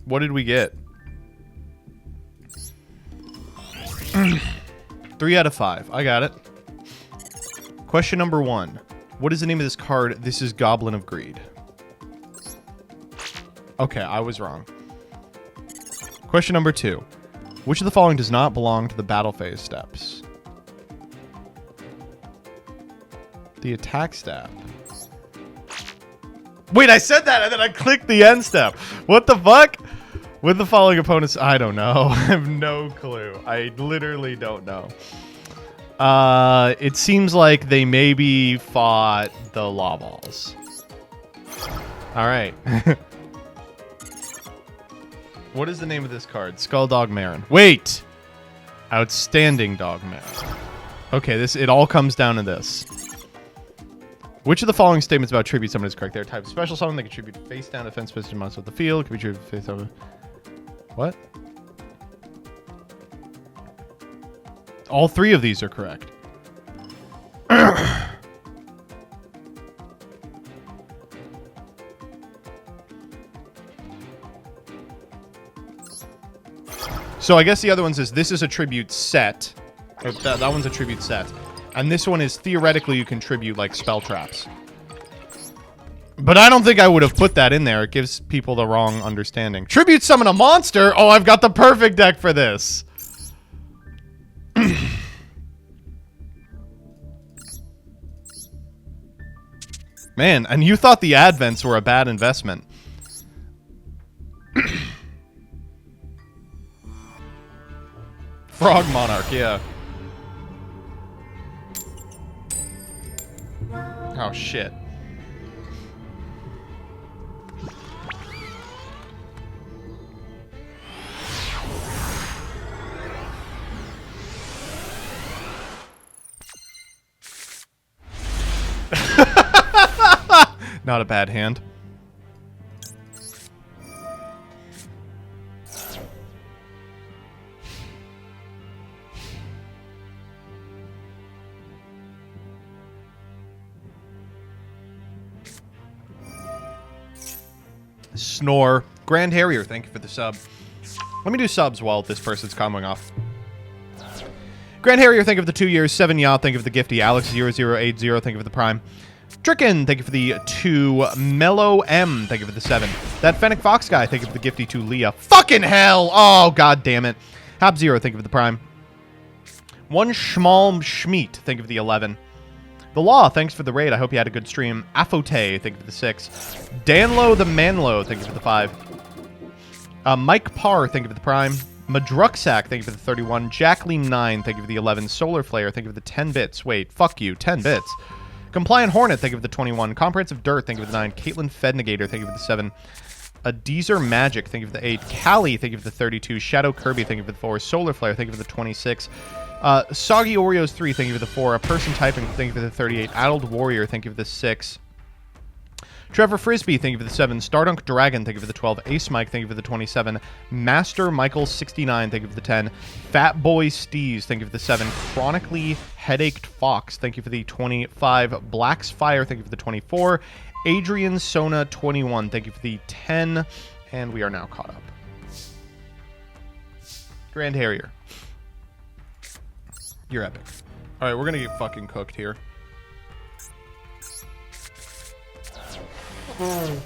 What did we get? 3 out of 5. I got it. Question number 1. What is the name of this card? This is Goblin of Greed. Okay, I was wrong. Question number 2. Which of the following does not belong to the battle phase steps? The attack step. Wait, I said that and then I clicked the end step. What the fuck? With the following opponents, I don't know. I have no clue. I literally don't know. It seems like they maybe fought the Law Balls. All right. What is the name of this card? Skulldog Marin. Wait! Outstanding Dog Marin. Okay, it all comes down to this. Which of the following statements about tribute summon is correct? They're a type of special summon. They contribute face down defense position monsters with the field. Can be tribute face over. What? All three of these are correct. So I guess the other one says this is a tribute set. Or that one's a tribute set. And this one is theoretically you can tribute like spell traps. But I don't think I would have put that in there. It gives people the wrong understanding. Tribute summon a monster? Oh, I've got the perfect deck for this. Man, and you thought the Advents were a bad investment. Frog Monarch, yeah. Oh, shit. Not a bad hand. Snore. Grand Harrier, thank you for the sub. Let me do subs while this person's coming off. Grand Harrier, thank you for the 2 years. 7 Yacht, thank you for the gifty. Alex0080, thank you for the prime. Dricken, thank you for the 2. Mellow M, thank you for the 7. That Fennec Fox guy, thank you for the gifty 2. Leah. Fucking hell! Oh, god damn it. Hab0, thank you for the prime. 1 Schmalm Schmeat, thank you for the 11. The Law, thanks for the raid. I hope you had a good stream. Afote, thank you for the 6. Danlo the Manlo, thank you for the 5. Mike Parr, thank you for the prime. Madruxack, thank you for the 31. Jacqueline 9, thank you for the 11. Solar Flare, thank you for the 10 bits. Wait, fuck you, 10 bits. Compliant Hornet, thank you for the 21. Comprehensive Dirt, thank you for the 9. Caitlin Fednegator, thank you for the 7. Deezer Magic, thank you for the 8. Callie, thank you for the 32. Shadow Kirby, thank you for the 4. Solar Flare, thank you for the 26. Soggy Oreos 3, thank you for the 4. A Person Typing, thank you for the 38. Addled Warrior, thank you for the 6. Trevor Frisbee, thank you for the 7. Stardunk Dragon, thank you for the 12. Ace Mike, thank you for the 27. Master Michael 69, thank you for the 10. Fat Boy Steez, thank you for the 7. Chronically Headached Fox, thank you for the 25. Black's Fire, thank you for the 24. Adrian Sona 21, thank you for the 10. And we are now caught up. Grand Harrier. You're epic. Alright, we're gonna get fucking cooked here. I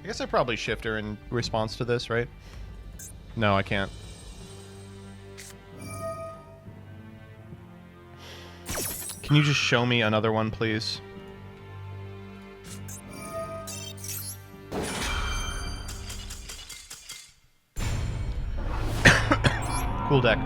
guess I probably shift her in response to this, right? No, I can't. Can you just show me another one, please? Cool deck.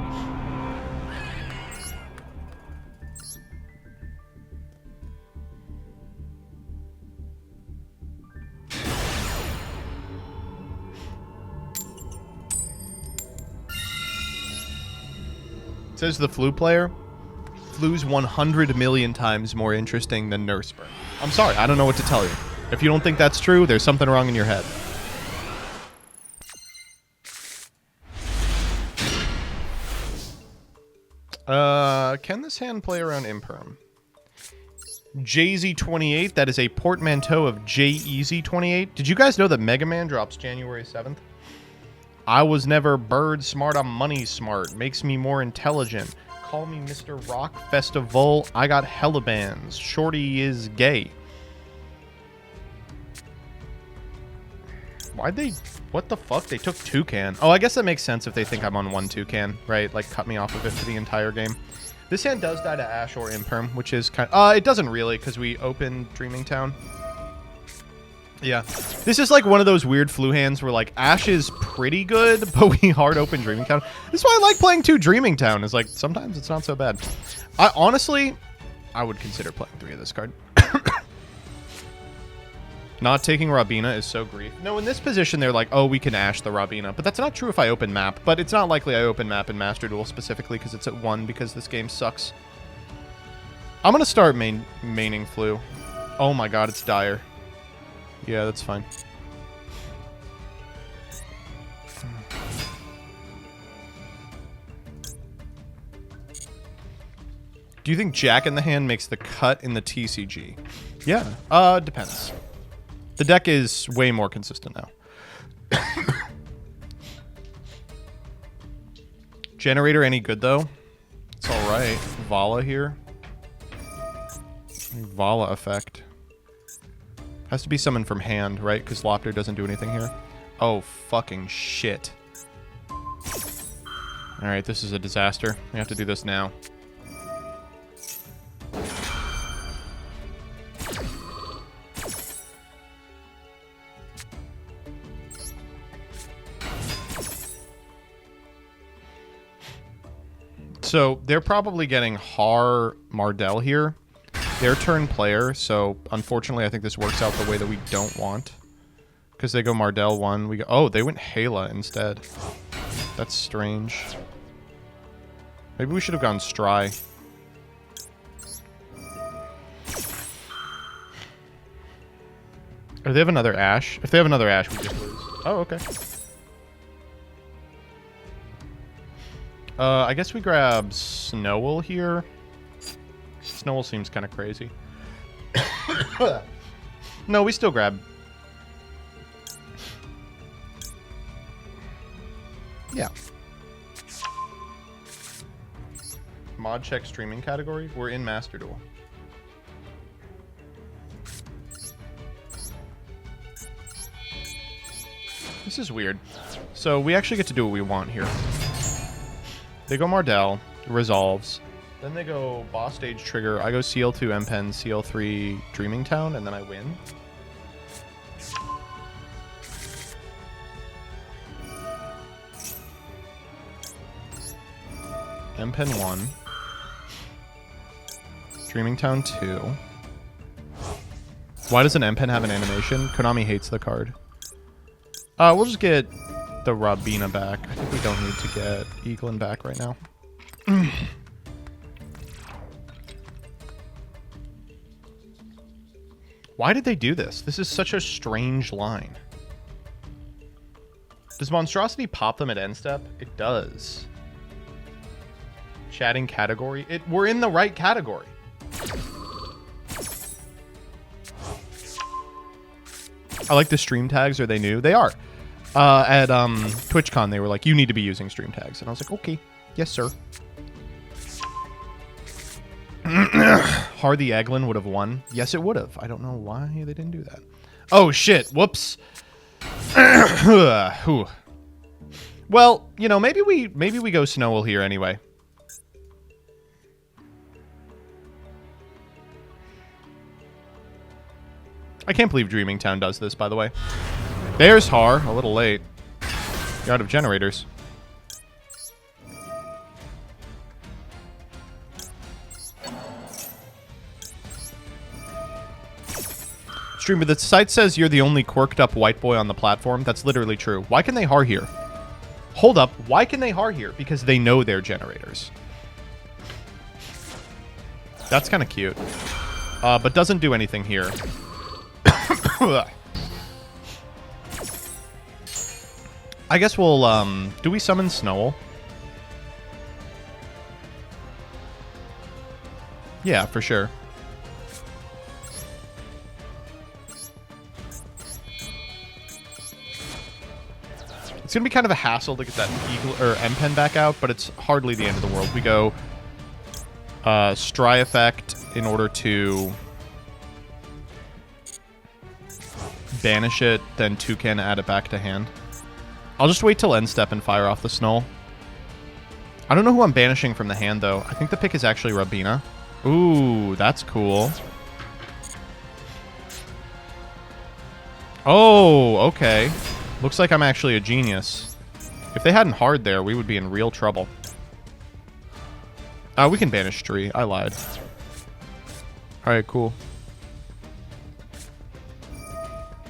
Says the Flu player. Flu's 100 million times more interesting than Nurse Burn. I'm sorry, I don't know what to tell you. If you don't think that's true, there's something wrong in your head. Can this hand play around Imperm? JZ28, that is a portmanteau of JEZ28. Did you guys know that Mega Man drops January 7th? I was never bird smart, I'm money smart. Makes me more intelligent. Call me Mr. Rock Festival. I got hella bands. Shorty is gay. Why'd they... What the fuck? They took Toucan. Oh, I guess that makes sense if they think I'm on 1 Toucan, right? Like, cut me off of it for the entire game. This hand does die to Ash or Imperm, which is kind of... it doesn't really, because we open Dreaming Town. Yeah. This is like one of those weird Flu hands where, like, Ash is pretty good, but we hard open Dreaming Town. This is why I like playing 2 Dreaming Town, is like, sometimes it's not so bad. Honestly, I would consider playing 3 of this card. Not taking Rabina is so grief. No, in this position, they're like, oh, we can Ash the Rabina. But that's not true if I open map. But it's not likely I open map in Master Duel specifically because it's at 1 because this game sucks. I'm going to start maining Flu. Oh my god, it's dire. Yeah, that's fine. Do you think Jack in the Hand makes the cut in the TCG? Yeah, depends. The deck is way more consistent now. Generator any good, though? It's alright. Vala here. Vala effect. Has to be summoned from hand, right? Because Lopter doesn't do anything here. Oh, fucking shit. Alright, this is a disaster. We have to do this now. So they're probably getting Har Mardell here. Their turn player, so unfortunately I think this works out the way that we don't want. Because they go Mardell 1, we go... Oh, they went Hala instead. That's strange. Maybe we should have gone Stry. Oh, they have another Ash? If they have another Ash, we just lose. Oh, okay. I guess we grab Snowell here. Snowell seems kind of crazy. No, we still grab... Yeah. Mod check streaming category. We're in Master Duel. This is weird. So we actually get to do what we want here. They go Mardell, resolves. Then they go boss stage trigger. I go CL2 Empen, CL3 Dreaming Town, and then I win. Empen 1. Dreaming Town 2. Why does an Empen have an animation? Konami hates the card. We'll just get the Robina back. I think we don't need to get Eaglin back right now. Why did they do this? This is such a strange line. Does Monstrosity pop them at end step? It does. Chatting category? We're in the right category. I like the stream tags. Are they new? They are. At TwitchCon, they were like, you need to be using stream tags. And I was like, okay. Yes, sir. Hardy Eglin would have won. Yes, it would have. I don't know why they didn't do that. Oh, shit. Whoops. Well, you know, maybe we go Snowell here anyway. I can't believe Dreaming Town does this, by the way. There's Har. A little late. You're out of generators. Streamer, the site says you're the only quirked up white boy on the platform. That's literally true. Why can they Har here? Hold up. Why can they Har here? Because they know they're generators. That's kind of cute. But doesn't do anything here. I guess we'll, do we summon Snowell? Yeah, for sure. It's gonna be kind of a hassle to get that Eagle or Empen back out, but it's hardly the end of the world. We go Stry effect in order to banish it, then Toucan add it back to hand. I'll just wait till end step and fire off the Snow. I don't know who I'm banishing from the hand, though. I think the pick is actually Rabina. Ooh, that's cool. Oh, okay. Looks like I'm actually a genius. If they hadn't hard there, we would be in real trouble. We can banish Tree. I lied. Alright, cool.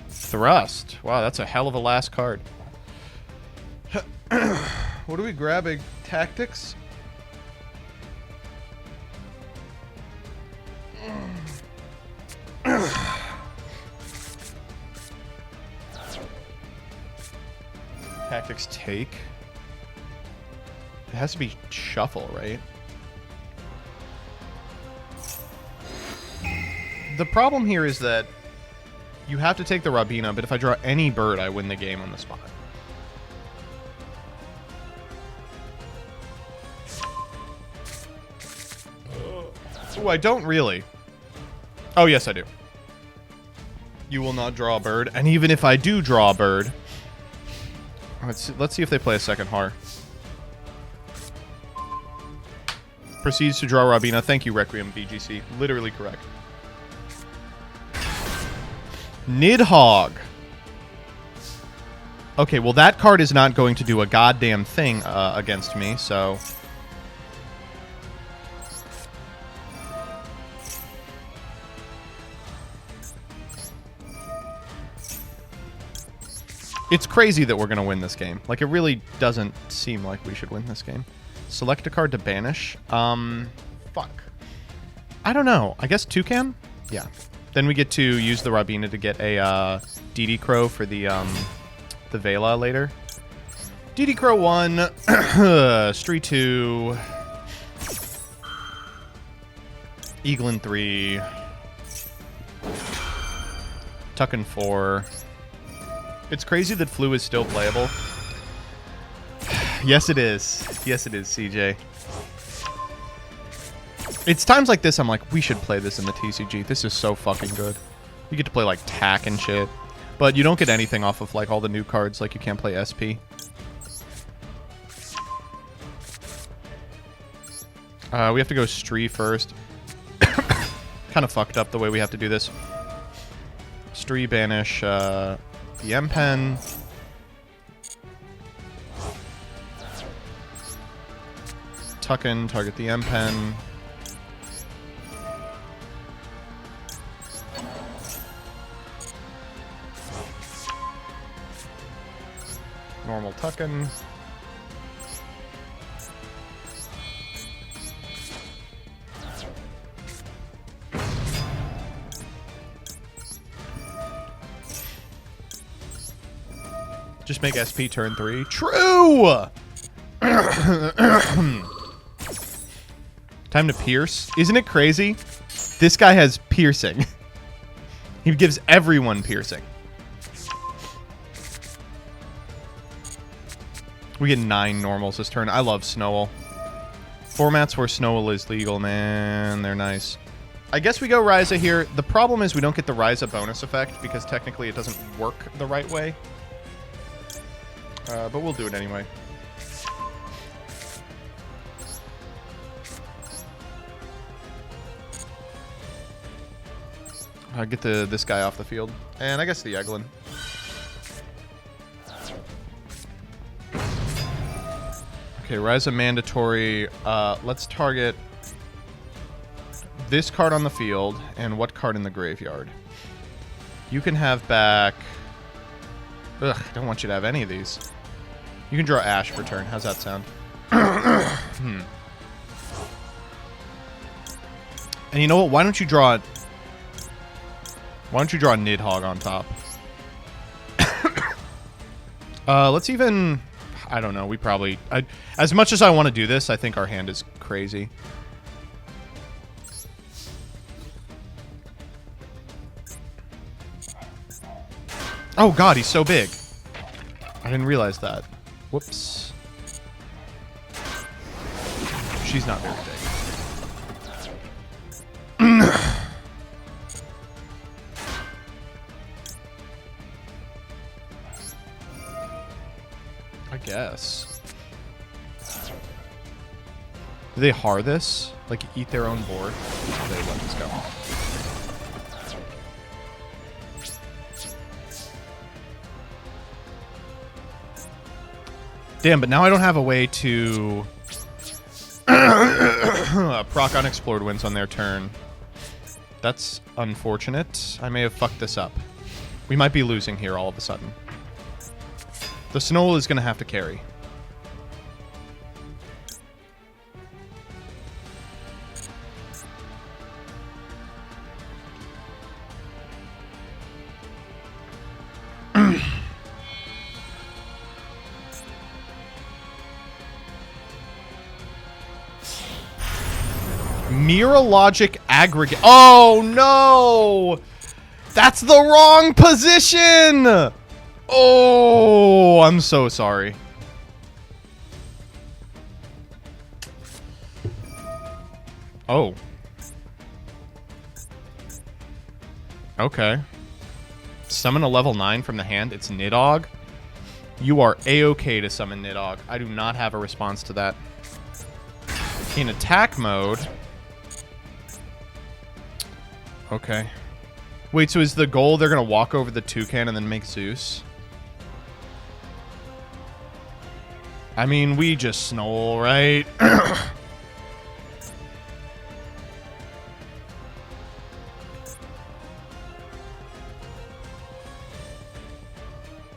Thrust. Wow, that's a hell of a last card. What are we grabbing? Tactics? Tactics take. It has to be shuffle, right? The problem here is that you have to take the Rabina, but if I draw any bird, I win the game on the spot. Oh, I don't really. Oh, yes, I do. You will not draw a bird, and even if I do draw a bird, let's see if they play a second Har. Proceeds to draw Rabina. Thank you, Requiem VGC. Literally correct. Nidhogg. Okay, well that card is not going to do a goddamn thing against me, so... It's crazy that we're going to win this game. Like, it really doesn't seem like we should win this game. Select a card to banish. Fuck. I don't know. I guess Toucan? Yeah. Then we get to use the Rabina to get a DD Crow for the Vela later. DD Crow 1, Stree 2, Eaglin 3, Tuckin 4. It's crazy that Flu is still playable. Yes, it is. Yes, it is, CJ. It's times like this I'm like, we should play this in the TCG. This is so fucking good. You get to play, like, Tack and shit. But you don't get anything off of, like, all the new cards. Like, you can't play SP. We have to go Stree first. Kind of fucked up the way we have to do this. Stree banish, the M-Pen. Tuckin, target the M-Pen. Normal Tuckin. Just make SP turn 3. True! Time to pierce. Isn't it crazy? This guy has piercing. He gives everyone piercing. We get 9 normals this turn. I love Snowell. Formats where Snowell is legal, man. They're nice. I guess we go Ryza here. The problem is we don't get the Ryza bonus effect because technically it doesn't work the right way. But we'll do it anyway. I get this guy off the field. And I guess the Eglin. Okay, Ryza mandatory. Let's target this card on the field and what card in the graveyard. You can have back... Ugh, I don't want you to have any of these. You can draw Ash for turn. How's that sound? And you know what? Why don't you draw Nidhogg on top? Let's even... I don't know. We probably... as much as I want to do this, I think our hand is crazy. Oh god, he's so big. I didn't realize that. Whoops. She's not very big. I guess. Do they Har this? Like, eat their own board? Or they let this go? Damn, but now I don't have a way to... proc unexplored wins on their turn. That's unfortunate. I may have fucked this up. We might be losing here all of a sudden. The Snowell is going to have to carry. Mirologic aggregate. Oh, no! That's the wrong position! Oh, I'm so sorry. Oh. Okay. Summon a level 9 from the hand. It's Nidhogg. You are A-okay to summon Nidhogg. I do not have a response to that. In attack mode... Okay. Wait, so is the goal they're going to walk over the toucan and then make Zeus? I mean, we just snowl, right?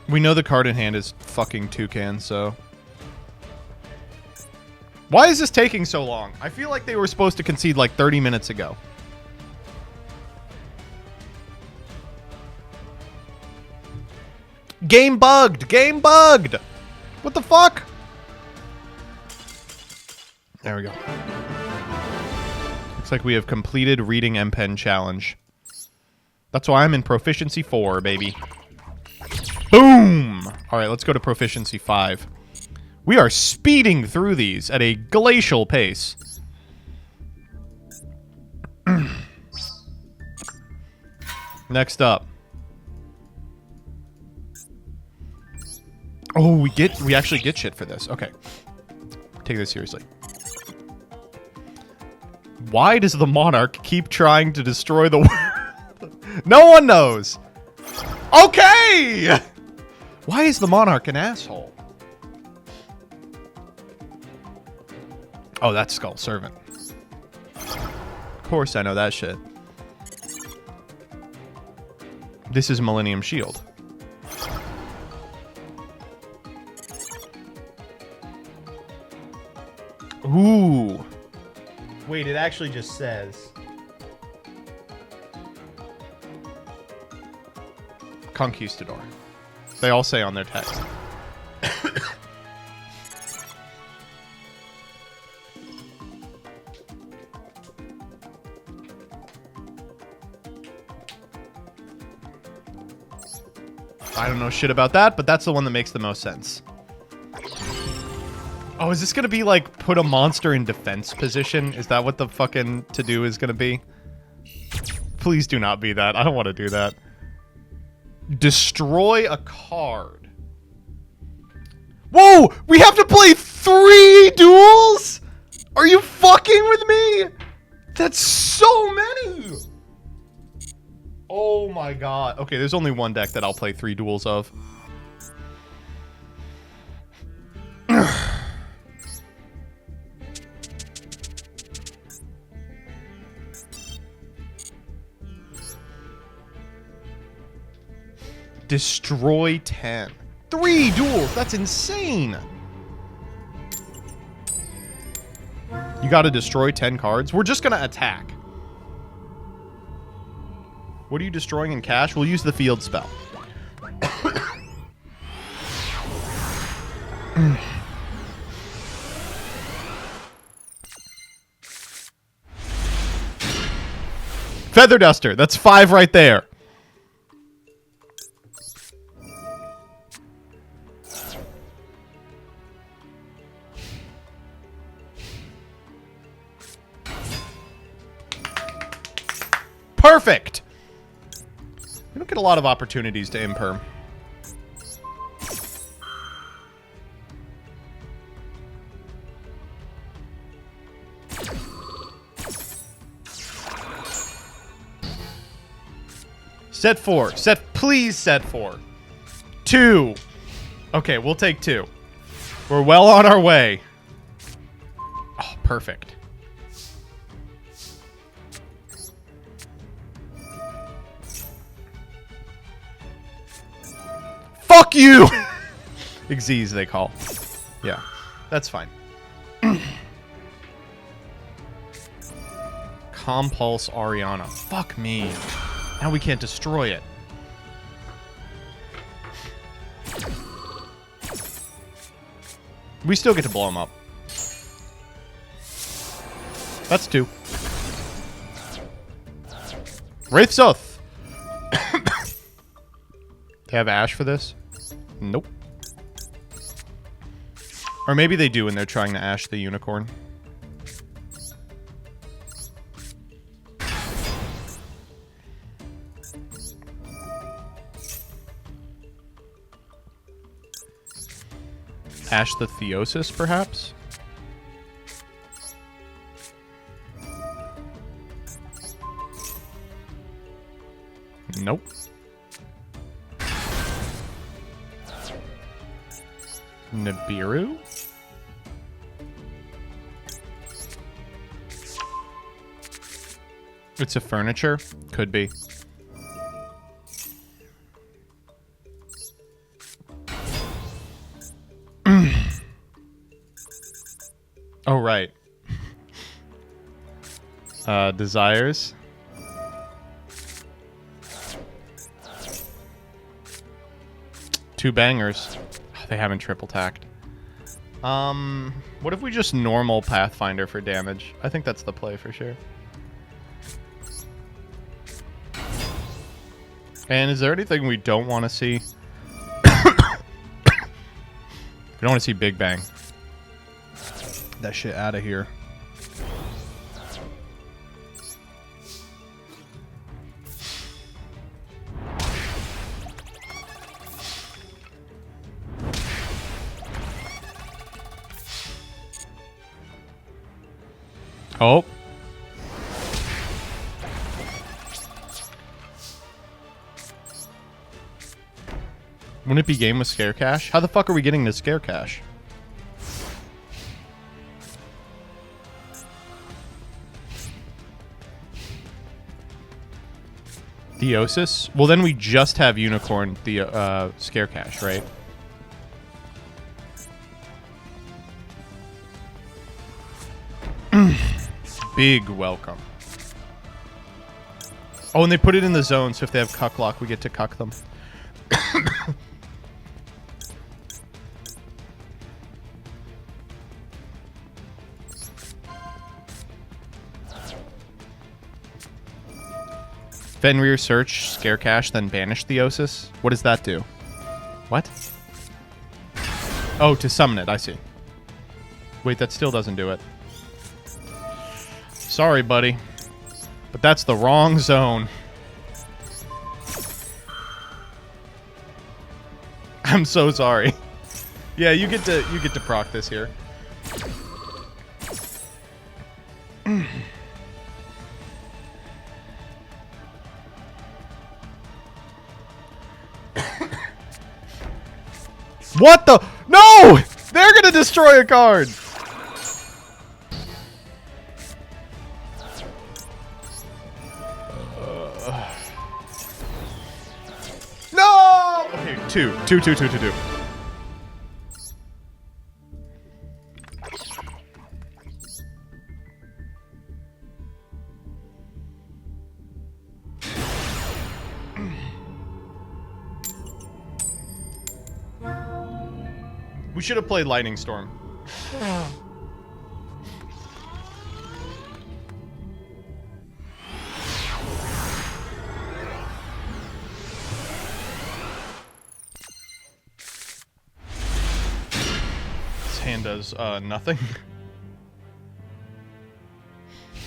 We know the card in hand is fucking toucan, so... Why is this taking so long? I feel like they were supposed to concede like 30 minutes ago. Game bugged! Game bugged! What the fuck? There we go. Looks like we have completed reading MPen challenge. That's why I'm in proficiency 4, baby. Boom! Alright, let's go to proficiency 5. We are speeding through these at a glacial pace. Next up. Oh, we actually get shit for this. Okay. Take this seriously. Why does the monarch keep trying to destroy the world? No one knows. Okay! Why is the monarch an asshole? Oh, that's Skull Servant. Of course I know that shit. This is Millennium Shield. Ooh. Wait, it actually just says... Conquistador. They all say on their text. I don't know shit about that, but that's the one that makes the most sense. Oh, is this gonna be like put a monster in defense position? Is that what the fucking to-do is gonna be? Please do not be that. I don't want to do that. Destroy a card. Whoa! We have to play 3 duels? Are you fucking with me? That's so many! Oh my god. Okay, there's only one deck that I'll play 3 duels of. Destroy 10. 3 duels! That's insane! You gotta destroy 10 cards? We're just gonna attack. What are you destroying in cash? We'll use the field spell. Feather Duster. That's 5 right there. Perfect! We don't get a lot of opportunities to imperm. Set 4. Please set 4. 2. Okay, we'll take 2. We're well on our way. Oh, perfect. Fuck you! Xyz, they call. Yeah, that's fine. Compulse Ariana. Fuck me. Now we can't destroy it. We still get to blow him up. That's 2. Wraith Soth! They have Ash for this? Nope. Or maybe they do and they're trying to Ash the unicorn. Ash the Theosis, perhaps? Nope. Nibiru? It's a furniture? Could be. Oh, right. Desires. Two bangers. They haven't triple tacked. What if we just normal Pathfinder for damage? I think that's the play for sure. And is there anything we don't want to see? We don't want to see Big Bang. That shit out of here. Oh. Wouldn't it be game with Scare Cash? How the fuck are we getting to Scare Cash? Theosis? Well, then we just have Unicorn, the Scare Cash, right? Big welcome. Oh, and they put it in the zone, so if they have cuck lock, we get to cuck them. Fenrir search, Scare Cash, then banish Theosis. What does that do? What? Oh, to summon it, I see. Wait, that still doesn't do it. Sorry, buddy. But that's the wrong zone. I'm so sorry. Yeah, you get to proc this here. What the? No! They're gonna destroy a card! No! Okay, two. We should have played Lightning Storm. This hand does nothing.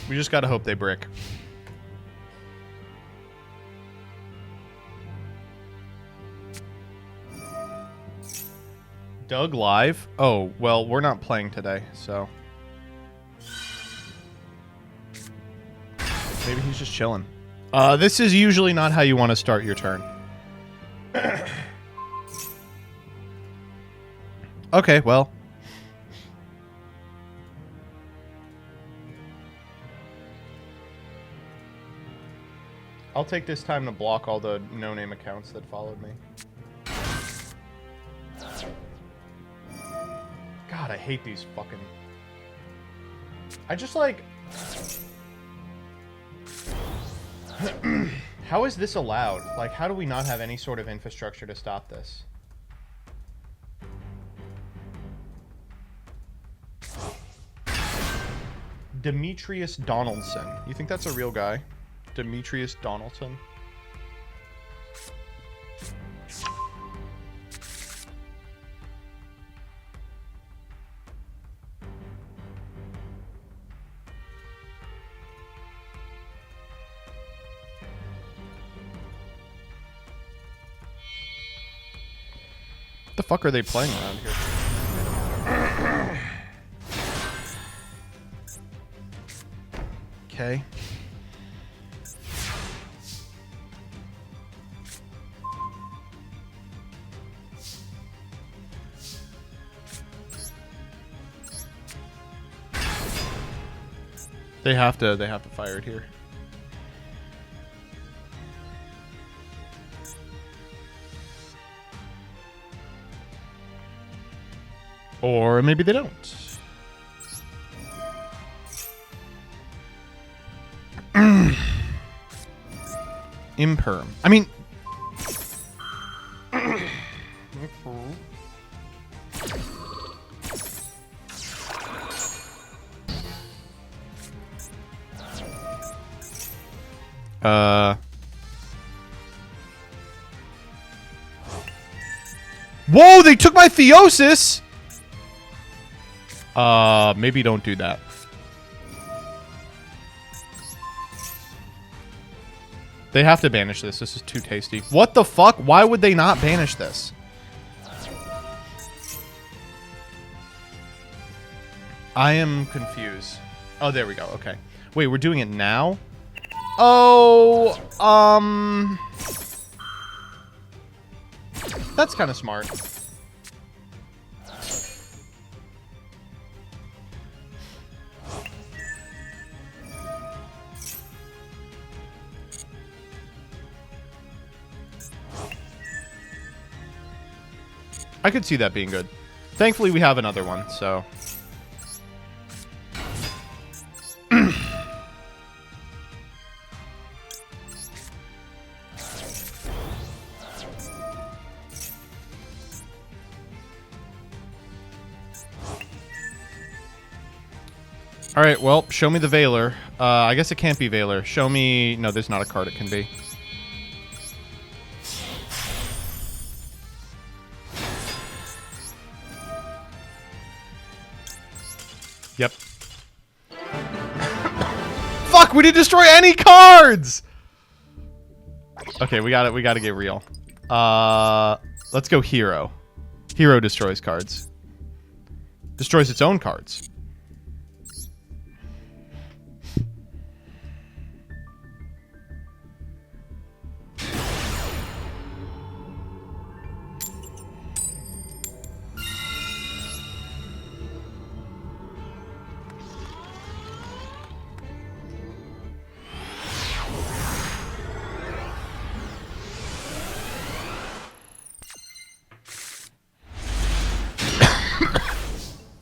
We just gotta hope they brick. Doug live? Oh, well, we're not playing today, so... Maybe he's just chilling. This is usually not how you want to start your turn. Okay, well. I'll take this time to block all the no-name accounts that followed me. God, I hate these fucking... I just like... How is this allowed? Like, how do we not have any sort of infrastructure to stop this? Demetrius Donaldson. You think that's a real guy? Demetrius Donaldson. What the fuck are they playing around here? Okay. They have to fire it here. Or maybe they don't. Imperm. I mean... Whoa, they took my Theosis! Maybe don't do that. They have to banish this. This is too tasty. What the fuck? Why would they not banish this? I am confused. Oh, there we go. Okay. Wait, we're doing it now? Oh, that's kind of smart. I could see that being good. Thankfully, we have another one, so... Alright, well, show me the Veiler. I guess it can't be Veiler. Show me... No, there's not a card it can be. Yep. Fuck, we didn't destroy any cards! Okay, we gotta get real. Let's go Hero. Hero destroys cards. Destroys its own cards.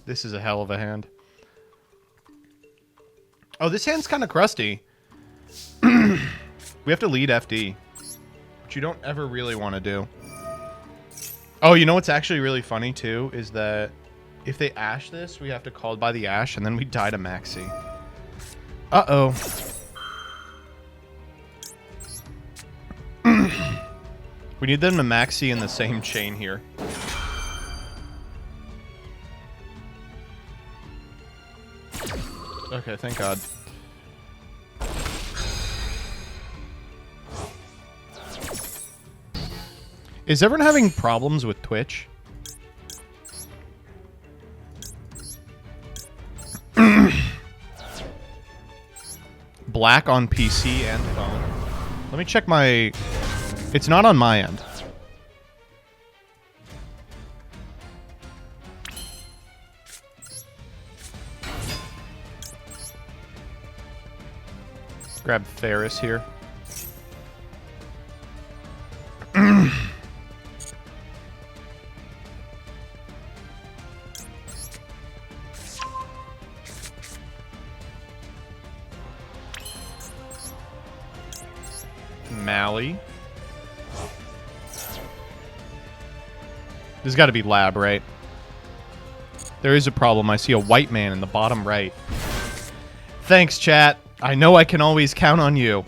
This is a hell of a hand. Oh, this hand's kind of crusty. We have to lead FD, which you don't ever really want to do. Oh, you know what's actually really funny, too, is that if they Ash this, we have to call by the Ash, and then we die to Maxi. Uh-oh. We need them to Maxi in the same chain here. Okay, thank God. Is everyone having problems with Twitch? Black on PC and phone. Let me check my... It's not on my end. Grab Ferris here. Mally. There's got to be lab, right? There is a problem. I see a white man in the bottom right. Thanks, chat. I know I can always count on you.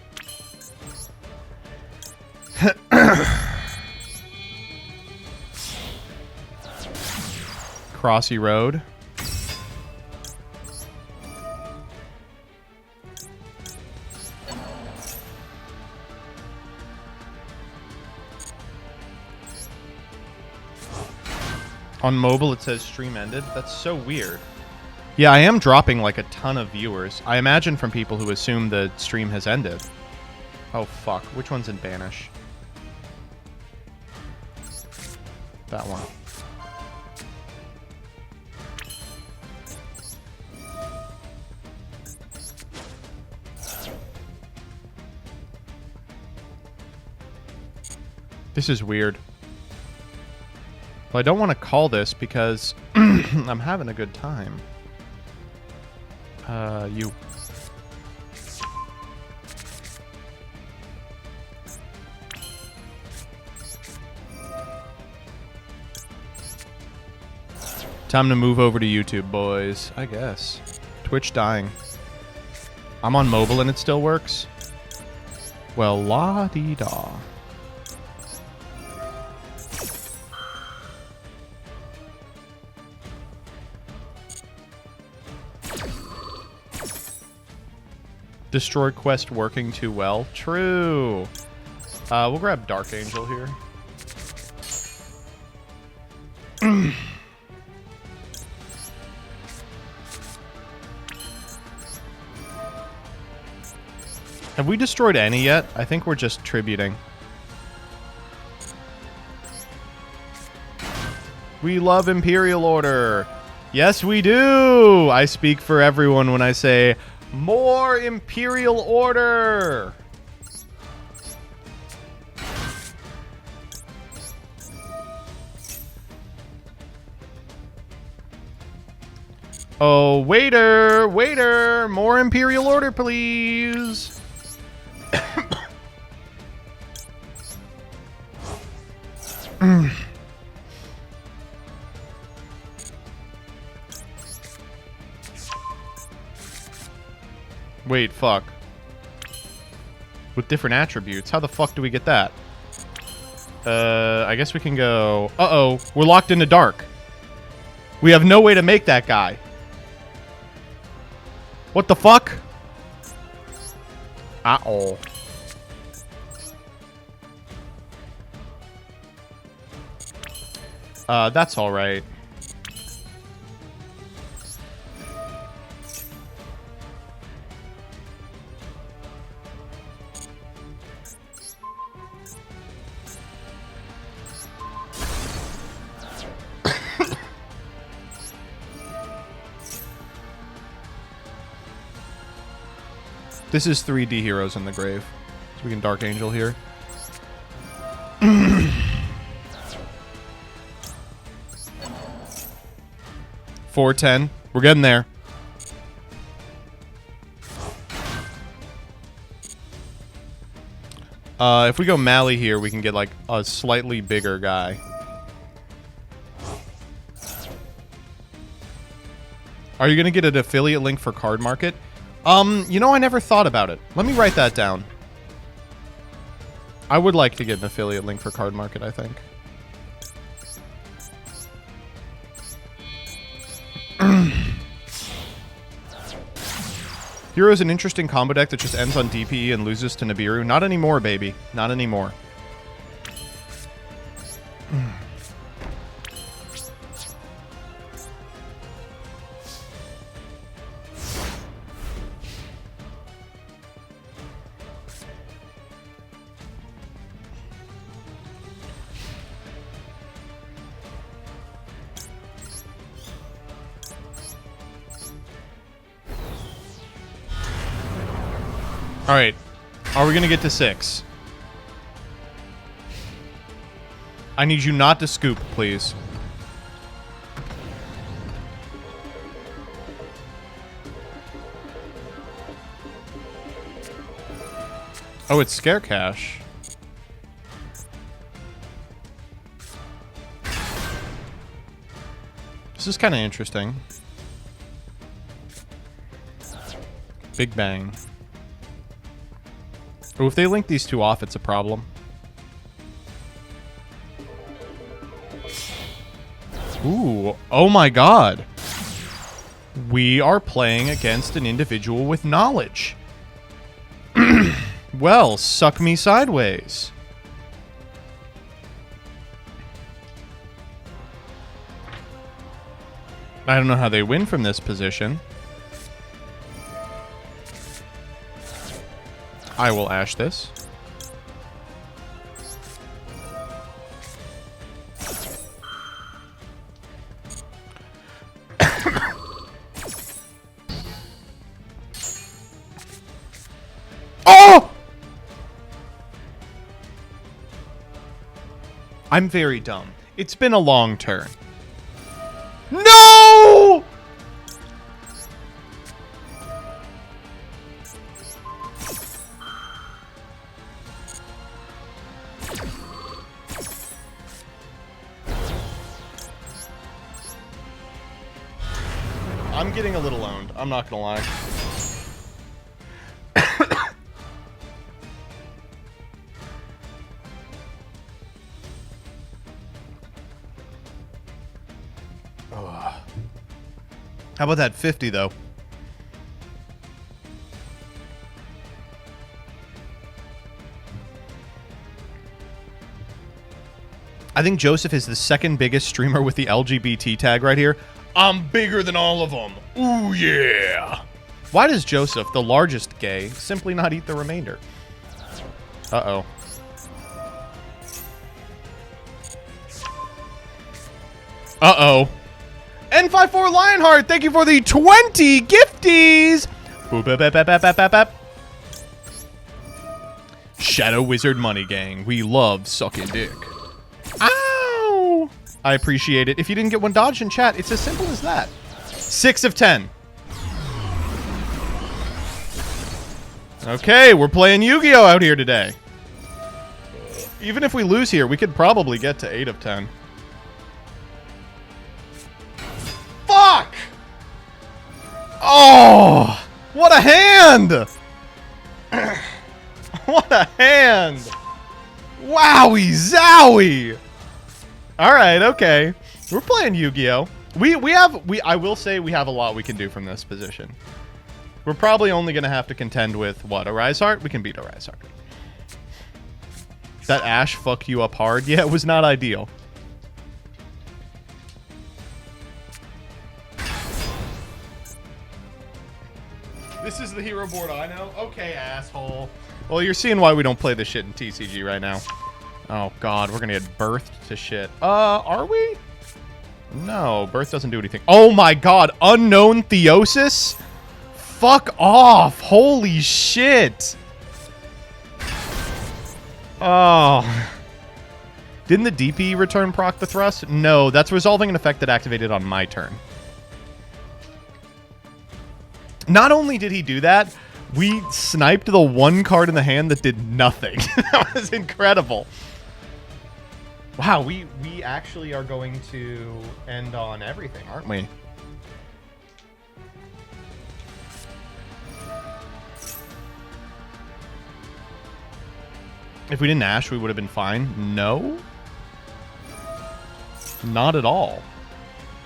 Crossy Road. On mobile, it says stream ended. That's so weird. Yeah, I am dropping like a ton of viewers. I imagine from people who assume the stream has ended. Oh, fuck. Which one's in Banish? That one. This is weird. Well, I don't want to call this because I'm having a good time. You. Time to move over to YouTube, boys. I guess. Twitch dying. I'm on mobile and it still works? Well, la-dee-da. Destroy quest working too well. True. We'll grab Dark Angel here. Have we destroyed any yet? I think we're just tributing. We love Imperial Order. Yes, we do. I speak for everyone when I say more Imperial Order. Oh, waiter, waiter, more Imperial Order, please. Wait, fuck. With different attributes. How the fuck do we get that? I guess we can go... Uh-oh. We're locked into dark. We have no way to make that guy. What the fuck? Uh-oh. That's alright. This is 3D Heroes in the Grave. So we can Dark Angel here. 410. We're getting there. If we go Mally here, we can get like a slightly bigger guy. Are you going to get an affiliate link for Card Market? You know, I never thought about it. Let me write that down. I would like to get an affiliate link for Card Market, I think. Hero is an interesting combo deck that just ends on DPE and loses to Nibiru. Not anymore, baby. Not anymore. Alright. Are we going to get to 6? I need you not to scoop, please. Oh, it's Scare Cash. This is kind of interesting. Big Bang. Oh, if they link these two off, it's a problem. Ooh, oh my god. We are playing against an individual with knowledge. Well, suck me sideways. I don't know how they win from this position. I will ash this. Oh! I'm very dumb. It's been a long turn. No! I'm getting a little owned. I'm not gonna lie. How about that 50, though? I think Joseph is the second biggest streamer with the LGBT tag right here. I'm bigger than all of them. Ooh, yeah. Why does Joseph, the largest gay, simply not eat the remainder? Uh-oh. Uh-oh. N54 Lionheart, thank you for the 20 gifties! Boop, bap, bap, bap, bap, bap, bap. Shadow Wizard Money Gang, we love sucking dick. Ow! I appreciate it. If you didn't get one dodged in chat, it's as simple as that. 6 of 10. Okay, we're playing Yu-Gi-Oh! Out here today. Even if we lose here, we could probably get to 8 of 10. Fuck! Oh! What a hand! What a hand! Wowie zowie! Alright, okay. We're playing Yu-Gi-Oh! I will say we have a lot we can do from this position. We're probably only gonna have to contend with, what, a Rise Heart? We can beat a Rise Heart. That Ash fuck you up hard? Yeah, it was not ideal. This is the hero board I know? Okay, asshole. Well, you're seeing why we don't play this shit in TCG right now. Oh, God, we're gonna get birthed to shit. Are we? No, birth doesn't do anything. Oh, my God, unknown Theosis? Fuck off. Holy shit. Oh. Didn't the DP return proc the thrust? No, that's resolving an effect that activated on my turn. Not only did he do that, we sniped the one card in the hand that did nothing. That was incredible. Wow, we actually are going to end on everything, aren't we? If we didn't Ash, we would have been fine. No? Not at all.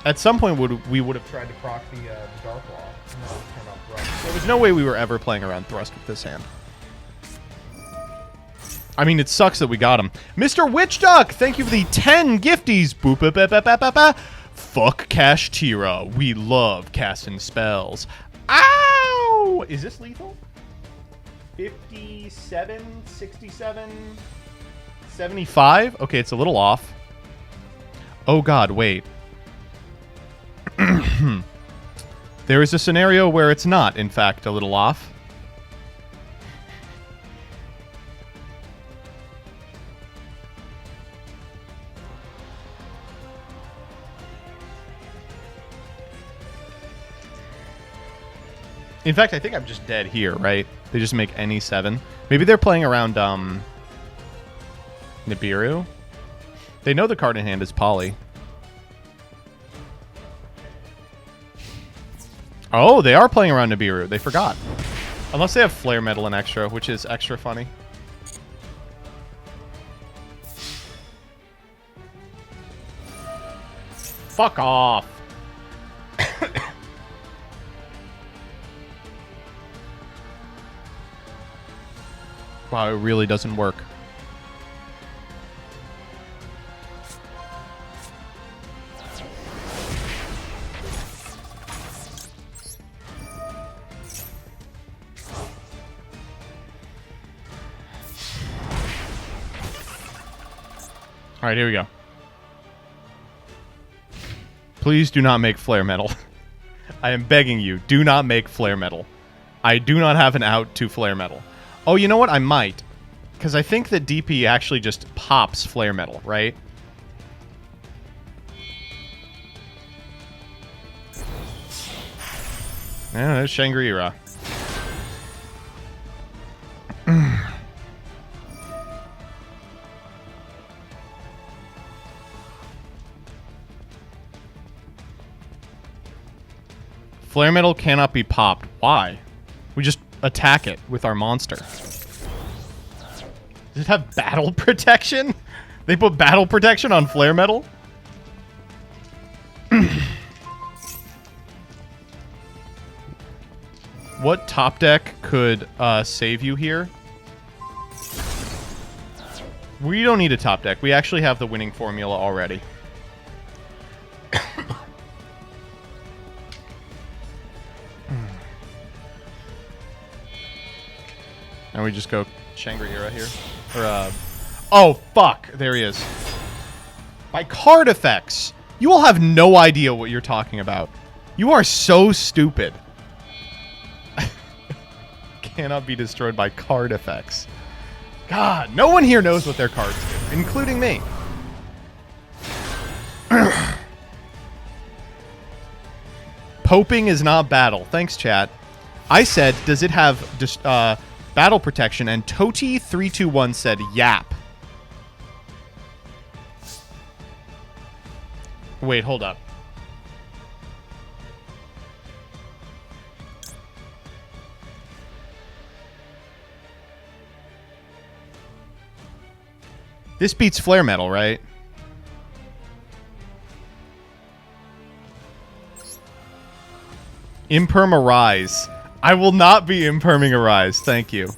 At some point, we would have tried to proc the Dark Law. There was no way we were ever playing around Thrust with this hand. I mean, it sucks that we got him. Mr. Witch Duck, thank you for the 10 gifties. Boop, ba, ba, ba, ba, ba, ba. Fuck Cash Tira. We love casting spells. Ow! Is this lethal? 57, 67, 75? Okay, it's a little off. Oh, God, wait. There is a scenario where it's not, in fact, a little off. In fact, I think I'm just dead here, right? They just make any 7. Maybe they're playing around, Nibiru? They know the card in hand is Poly. Oh, they are playing around Nibiru. They forgot. Unless they have Flare Metal and extra, which is extra funny. Fuck off. Wow, it really doesn't work. All right, here we go. Please do not make flare metal. I am begging you, do not make flare metal. I do not have an out to flare metal. Oh, you know what? I might. Because I think that DP actually just pops flare metal, right? Yeah, there's Shangri-La. Flare metal cannot be popped. Why? We just attack it with our monster. Does it have battle protection? They put battle protection on flare metal? What top deck could save you here? We don't need a top deck. We actually have the winning formula already. And we just go Shangri-La here. Or, oh, fuck. There he is. By card effects. You all have no idea what you're talking about. You are so stupid. Cannot be destroyed by card effects. God, no one here knows what their cards do, including me. Poping is not battle. Thanks, chat. I said, does it have just battle protection? And Toti321 said, yap. Wait, hold up. This beats flare metal, right? Imperm a rise. I will not be imperming a rise. Thank you.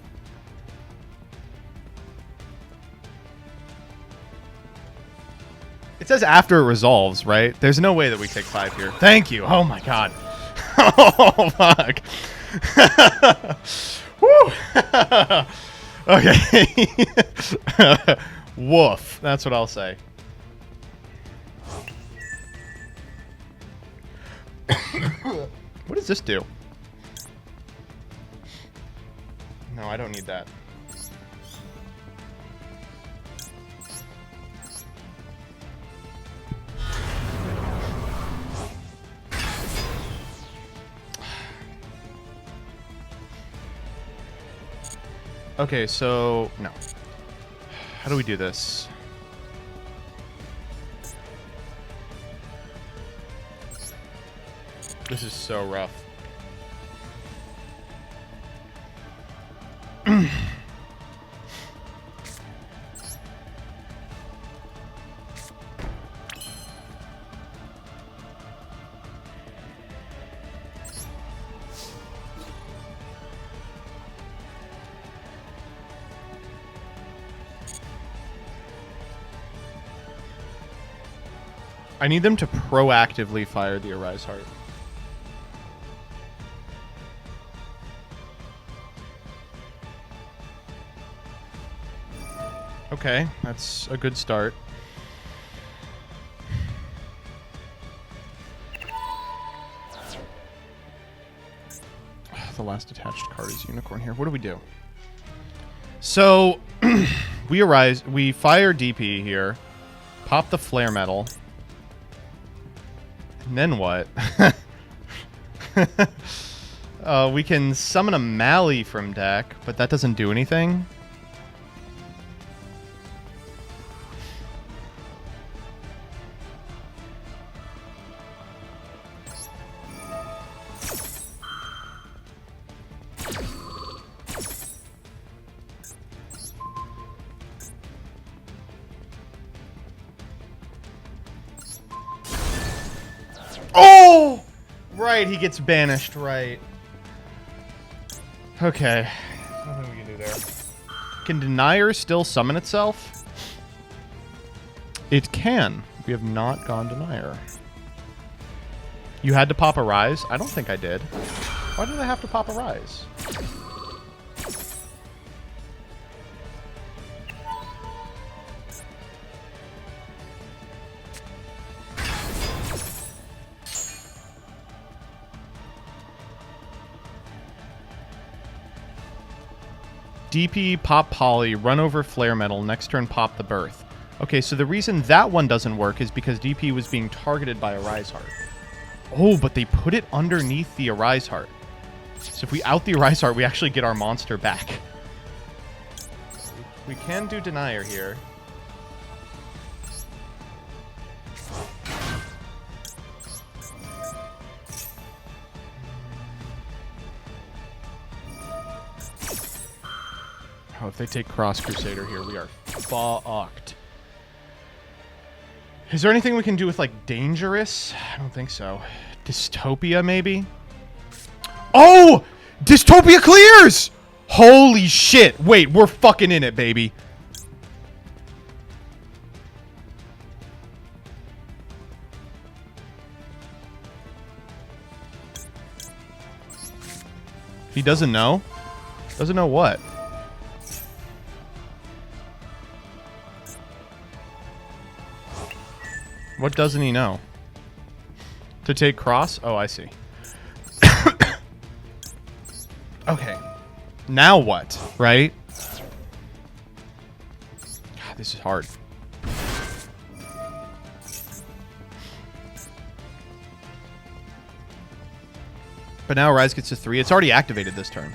It says after it resolves, right? There's no way that we take 5 here. Thank you. Oh my god. Oh fuck. Woo. Okay. Woof. That's what I'll say. What does this do? No, I don't need that. Okay, so no. How do we do this? This is so rough. I need them to proactively fire the Arise Heart. Okay, that's a good start. The last attached card is Unicorn here. What do we do? So, we fire DP here, pop the Flare Metal, and then what? We can summon a Mally from deck, but that doesn't do anything. right, he gets banished, right. Okay. Nothing we can do there. Can Denier still summon itself? It can. We have not gone Denier. You had to pop a Rise? I don't think I did. Why did I have to pop a Rise? DP, pop Poly, run over Flare Metal, next turn pop the Birth. Okay, so the reason that one doesn't work is because DP was being targeted by a Rise Heart. Oh, but they put it underneath the Arise Heart. So if we out the Arise Heart, we actually get our monster back. We can do Denier here. Oh, if they take Cross Crusader here, we are fucked. Is there anything we can do with, like, Dangerous? I don't think so. Dystopia, maybe? Oh! Dystopia clears! Holy shit. Wait, we're fucking in it, baby. He doesn't know? Doesn't know what? What doesn't he know? To take Cross? Oh, I see. Okay. Now what? Right? God, this is hard. But now Rise gets to 3. It's already activated this turn.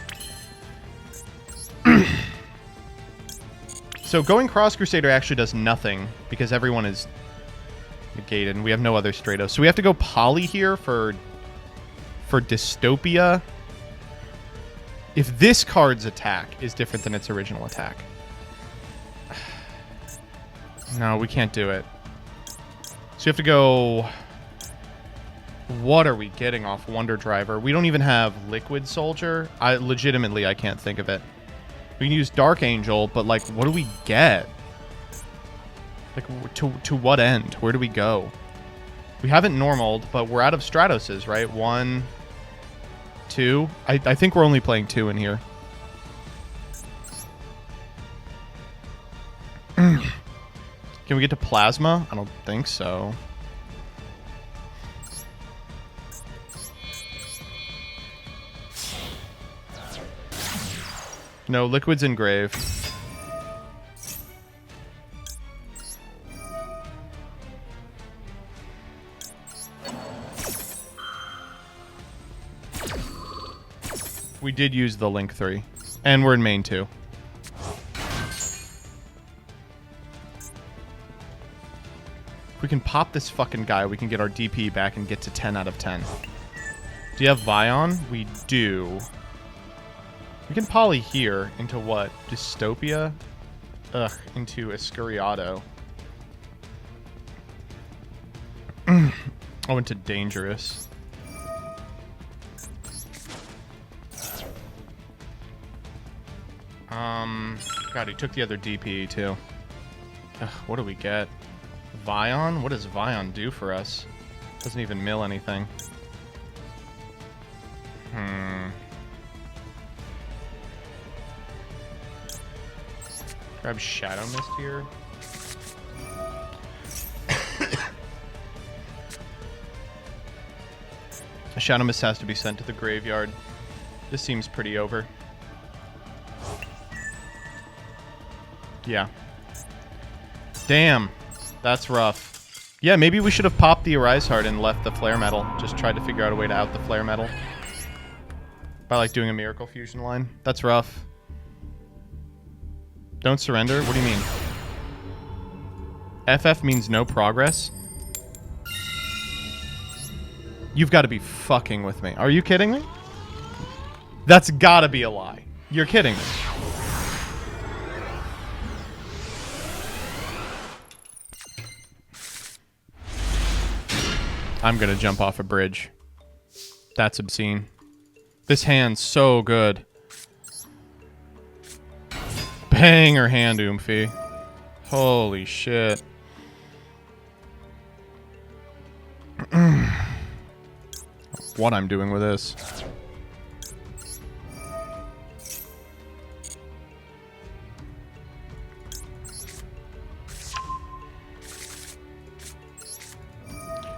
So going Cross Crusader actually does nothing because everyone is negated and we have no other Stratos. So we have to go Poly here for Dystopia. If this card's attack is different than its original attack. No, we can't do it. So you have to go... What are we getting off Wonder Driver? We don't even have Liquid Soldier. I can't think of it. We can use Dark Angel, but like, what do we get? Like, to what end? Where do we go? We haven't normaled, but we're out of Stratoses, right? 1, 2. I think we're only playing 2 in here. Can we get to Plasma? I don't think so. No, Liquid's in Grave. We did use the Link 3. And we're in main 2. If we can pop this fucking guy, we can get our DP back and get to 10 out of 10. Do you have Vion? We do. We can Poly here into what? Dystopia? Ugh, into Escuriado. Oh, into Dangerous. God, he took the other DP too. Ugh, what do we get? Vion? What does Vion do for us? Doesn't even mill anything. Grab Shadow Mist here. A Shadow Mist has to be sent to the graveyard. This seems pretty over. Yeah. Damn. That's rough. Yeah, maybe we should have popped the Arise Heart and left the Flare Metal. Just tried to figure out a way to out the Flare Metal. By, like, doing a Miracle Fusion line. That's rough. Don't surrender? What do you mean? FF means no progress? You've got to be fucking with me. Are you kidding me? That's got to be a lie. You're kidding me. I'm going to jump off a bridge. That's obscene. This hand's so good. Banger hand, Oomphy. Holy shit. What I'm doing with this.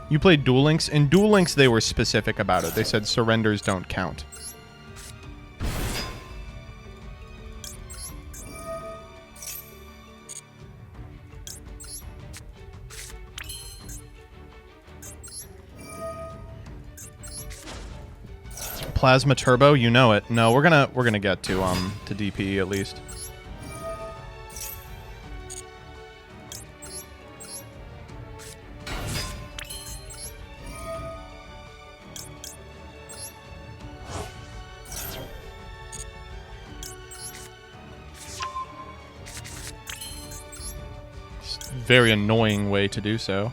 You played Duel Links? In Duel Links, they were specific about it. They said surrenders don't count. Plasma Turbo, you know it. No, we're gonna get to DP at least. Very annoying way to do so.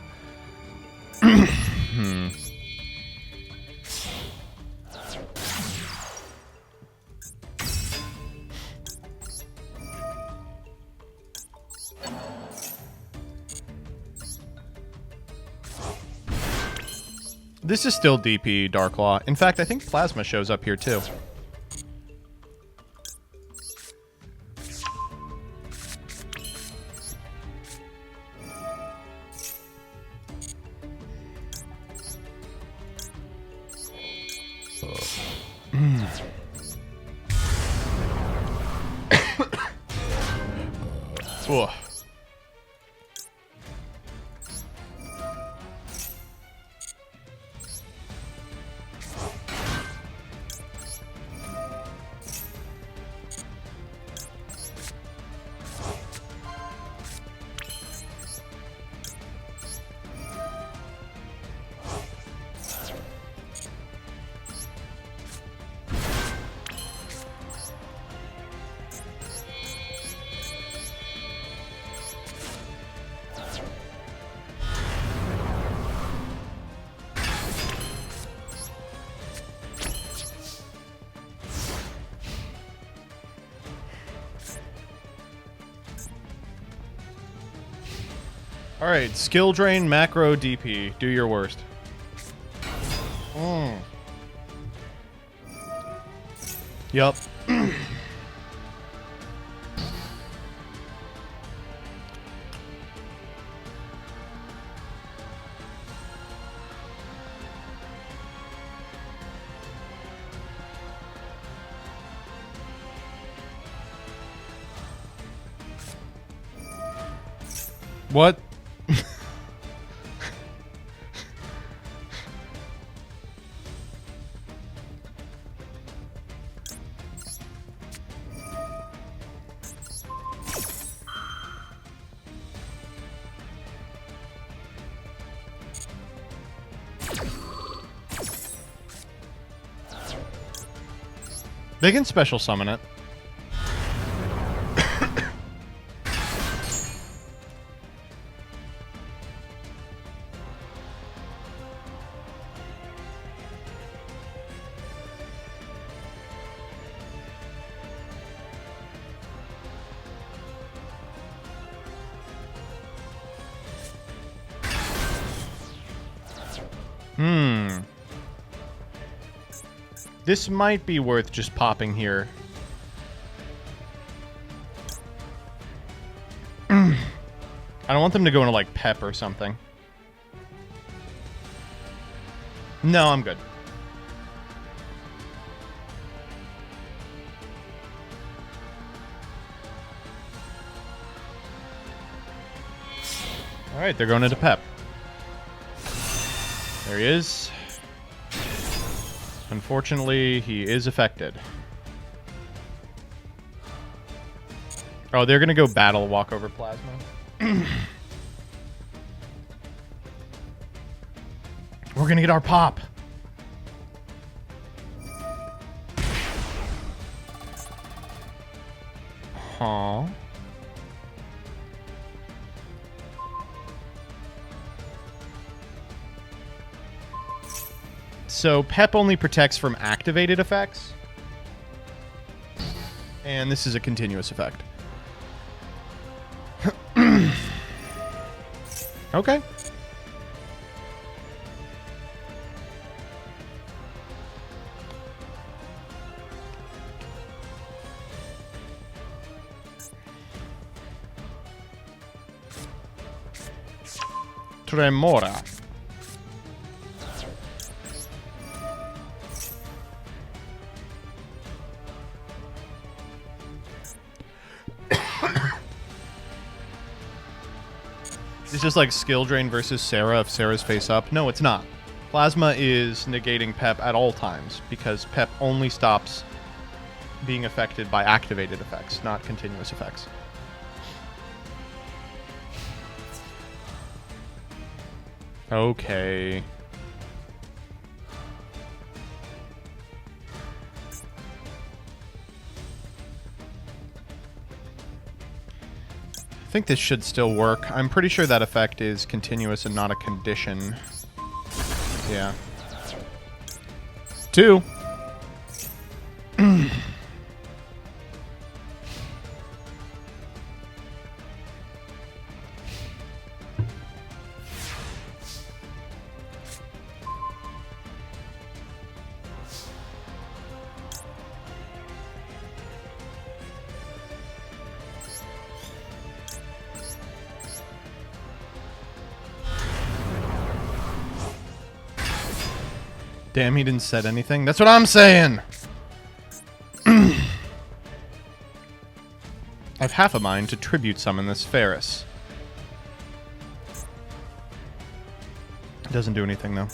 This is still DP Darklaw. In fact, I think Plasma shows up here too. Ugh. Alright, skill drain, macro, DP. Do your worst. Yup. What? They can special summon it. This might be worth just popping here. I don't want them to go into, like, Pep or something. No, I'm good. Alright, they're going into Pep. There he is. Unfortunately, he is affected. Oh, they're gonna go battle walk over Plasma. We're gonna get our pop. Huh. So Pep only protects from activated effects. And this is a continuous effect. Okay. Tremora. It's just like skill drain versus Sarah if Sarah's face up. No, it's not. Plasma is negating Pep at all times because Pep only stops being affected by activated effects, not continuous effects. Okay. I think this should still work. I'm pretty sure that effect is continuous and not a condition. Yeah. 2. Damn, he didn't set anything. That's what I'm saying. I have half a mind to tribute summon this Ferris. It doesn't do anything, though.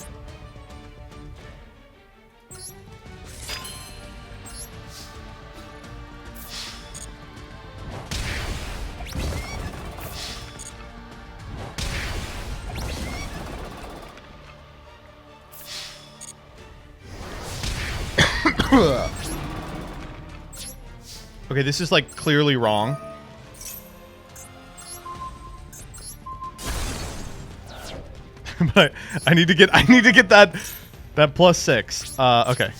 Okay, this is like clearly wrong. But I need to get that +6. Okay.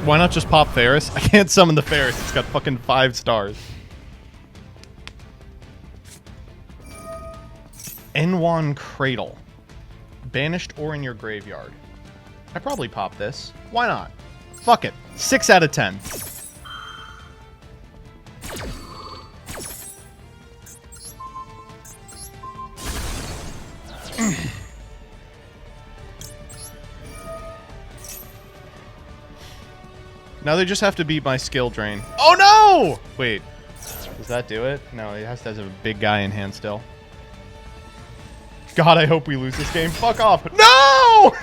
Why not just pop Ferris? I can't summon the Ferris. It's got fucking 5 stars. N1 Cradle. Banished or in your graveyard. I probably pop this. Why not? Fuck it. 6 out of 10. Now they just have to beat my skill drain. Oh no! Wait. Does that do it? No, it has to have a big guy in hand still. God, I hope we lose this game. Fuck off. No!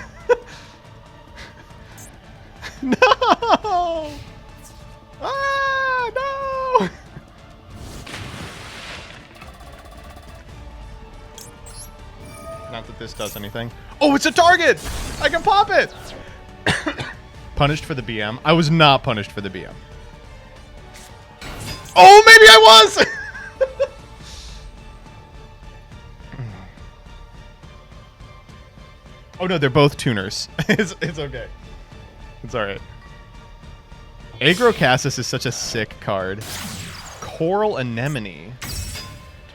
No! Ah, no! Not that this does anything. Oh, it's a target! I can pop it! Punished for the BM. I was not punished for the BM. Oh, maybe I was! Oh no, they're both tuners. It's okay. It's alright. Agrocassis is such a sick card. Coral Anemone.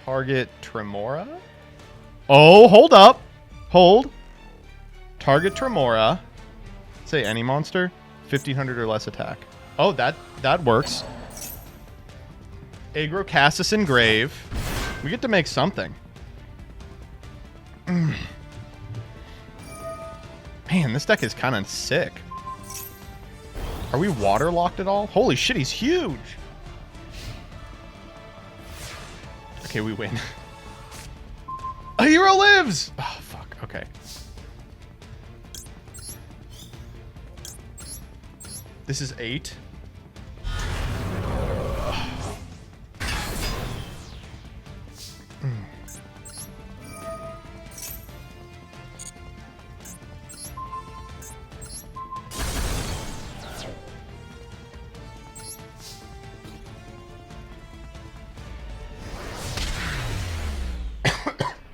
Target Tremora? Oh, hold up. Hold. Target Tremora. Say any monster. 1500 or less attack. Oh, that works. Agrocassis Engrave. We get to make something. Man, this deck is kind of sick. Are we waterlocked at all? Holy shit, he's huge. Okay, we win. A hero lives! Oh, fuck. Okay. This is 8.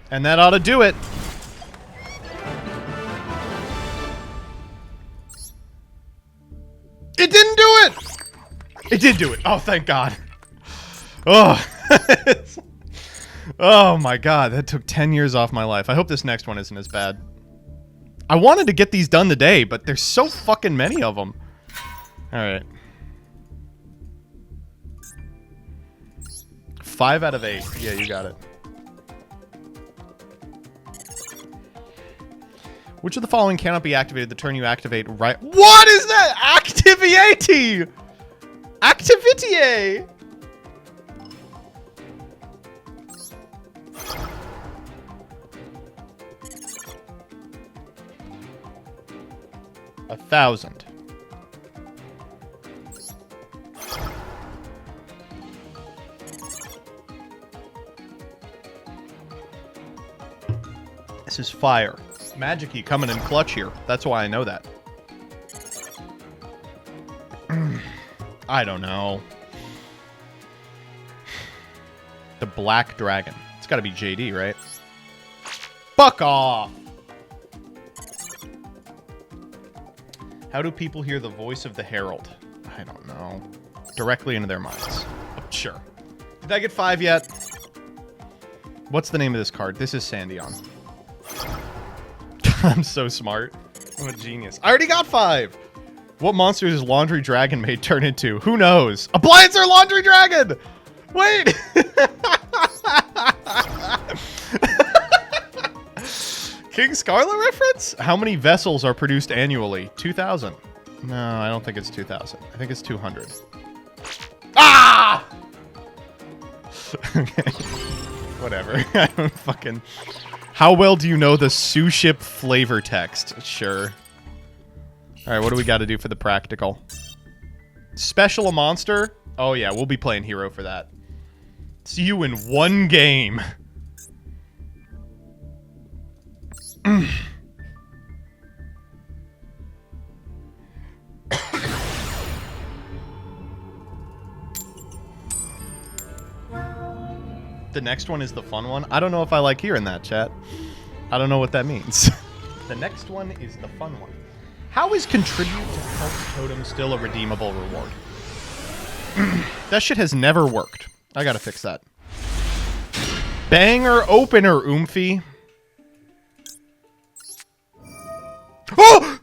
And that ought to do it. It didn't do it! It did do it. Oh, thank God. Oh. Oh my God, that took 10 years off my life. I hope this next one isn't as bad. I wanted to get these done today, but there's so fucking many of them. Alright. 5 out of 8. Yeah, you got it. Which of the following cannot be activated the turn you activate right... What is that? Activity! Activity! 1,000. This is fire. Magic-y coming in clutch here. That's why I know that. I don't know. The Black Dragon. It's gotta be JD, right? Fuck off! How do people hear the voice of the Herald? I don't know. Directly into their minds. Oh, sure. Did I get 5 yet? What's the name of this card? This is Sandion. I'm so smart. I'm a genius. I already got 5! What monster does Laundry Dragon Maid turn into? Who knows? Appliancer Laundry Dragon! Wait! King Scarlet reference? How many vessels are produced annually? 2,000. No, I don't think it's 2,000. I think it's 200. Ah! Okay. Whatever. I don't fucking... How well do you know the sous ship flavor text? Sure. Alright, what do we got to do for the practical? Special a monster? Oh yeah, we'll be playing hero for that. See you in 1 game. The next one is the fun one. I don't know if I like hearing that, chat. I don't know what that means. The next one is the fun one. How is contribute to Health Totem still a redeemable reward? That shit has never worked. I gotta fix that. Banger opener, Oomphy. Oh!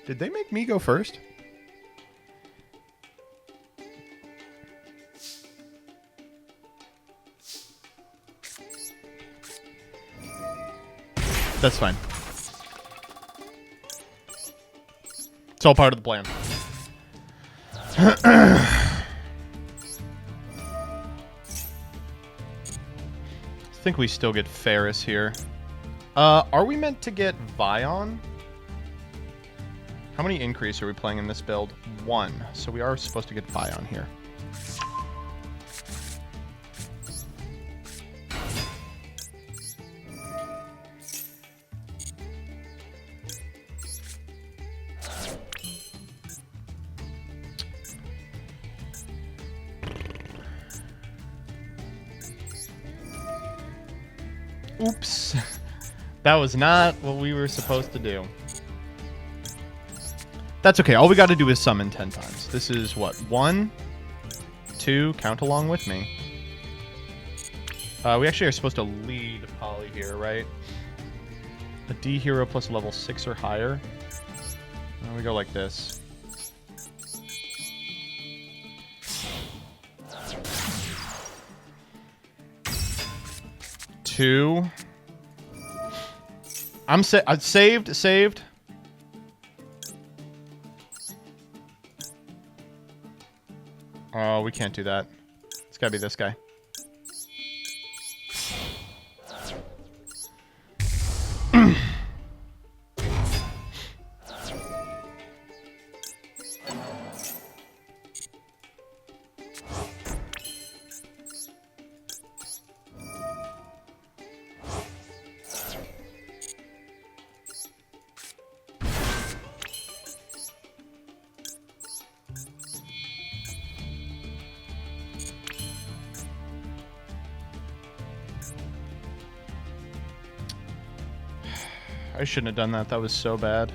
Did they make me go first? That's fine. It's all part of the plan. I think we still get Ferris here. Are we meant to get Vion? How many increase are we playing in this build? 1. So we are supposed to get Vion here. Oops. That was not what we were supposed to do. That's okay. All we got to do is summon 10 times. This is what? 1, 2, count along with me. We actually are supposed to lead Polly here, right? A D hero plus level 6 or higher. And we go like this. Two. I'm saved. Oh, we can't do that. It's gotta be this guy. I shouldn't have done that. That was so bad.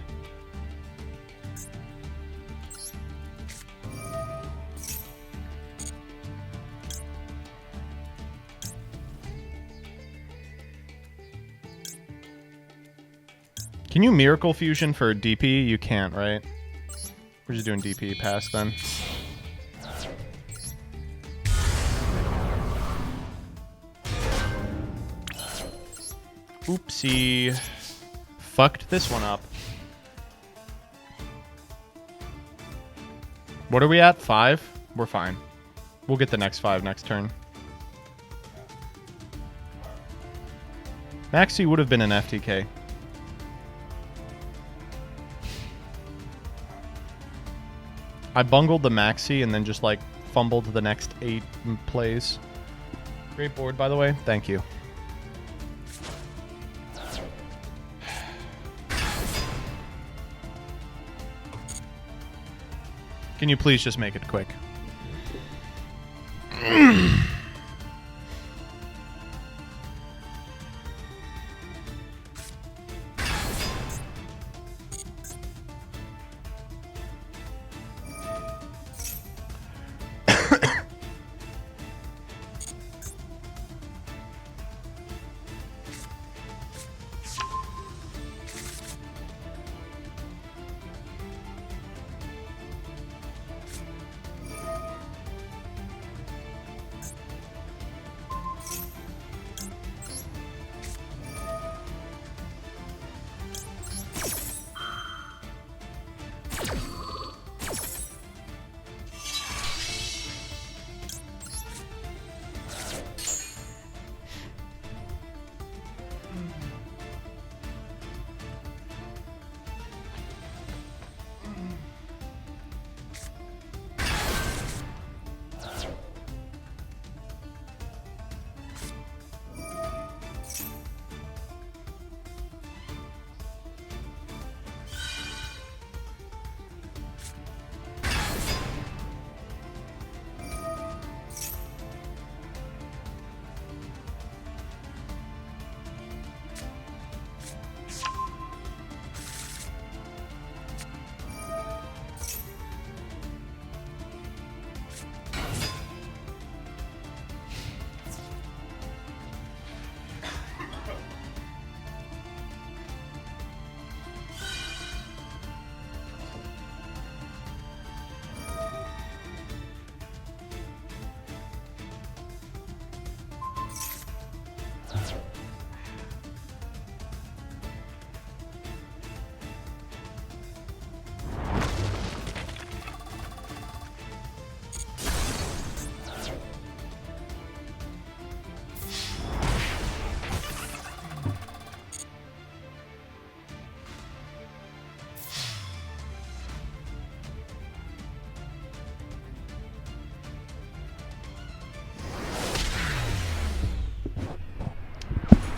Can you Miracle Fusion for DP? You can't, right? We're just doing DP pass then. Oopsie. Fucked this one up. What are we at? 5? We're fine. We'll get the next 5 next turn. Maxi would have been an FTK. I bungled the Maxi and then just like fumbled the next 8 plays. Great board, by the way. Thank you. Can you please just make it quick?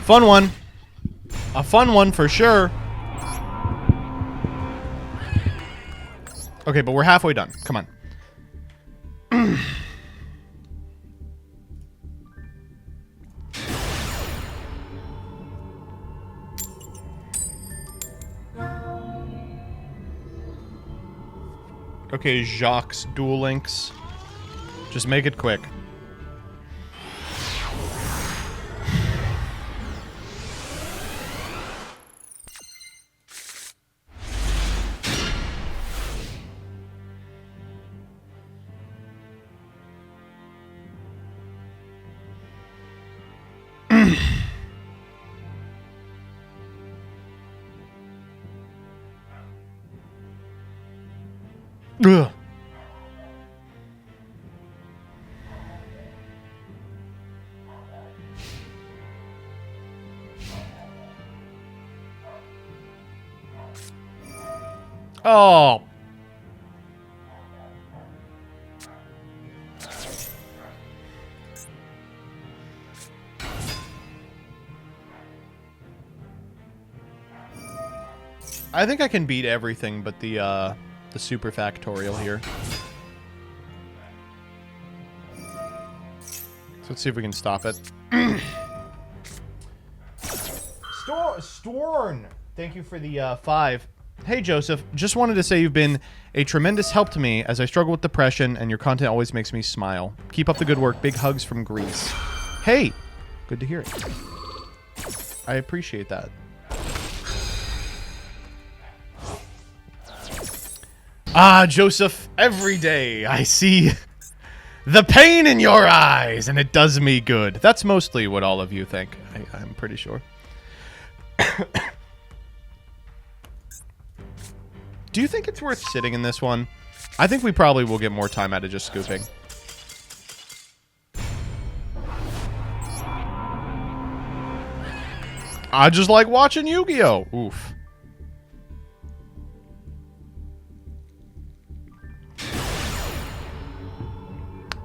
Fun one. A fun one for sure. Okay, but we're halfway done. Come on. Okay, Jacques Duel Links. Just make it quick. Ugh. Oh. I think I can beat everything but the super factorial here. So let's see if we can stop it. Storn! Thank you for the 5. Hey, Joseph. Just wanted to say you've been a tremendous help to me as I struggle with depression, and your content always makes me smile. Keep up the good work. Big hugs from Greece. Hey! Good to hear it. I appreciate that. Ah, Joseph, every day I see the pain in your eyes, and it does me good. That's mostly what all of you think, I'm pretty sure. Do you think it's worth sitting in this one? I think we probably will get more time out of just scooping. I just like watching Yu-Gi-Oh! Oof.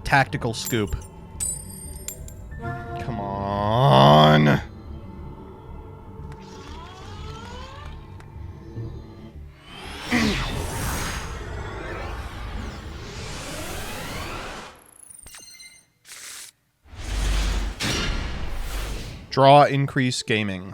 Tactical scoop. Come on. Draw, increase, gaming.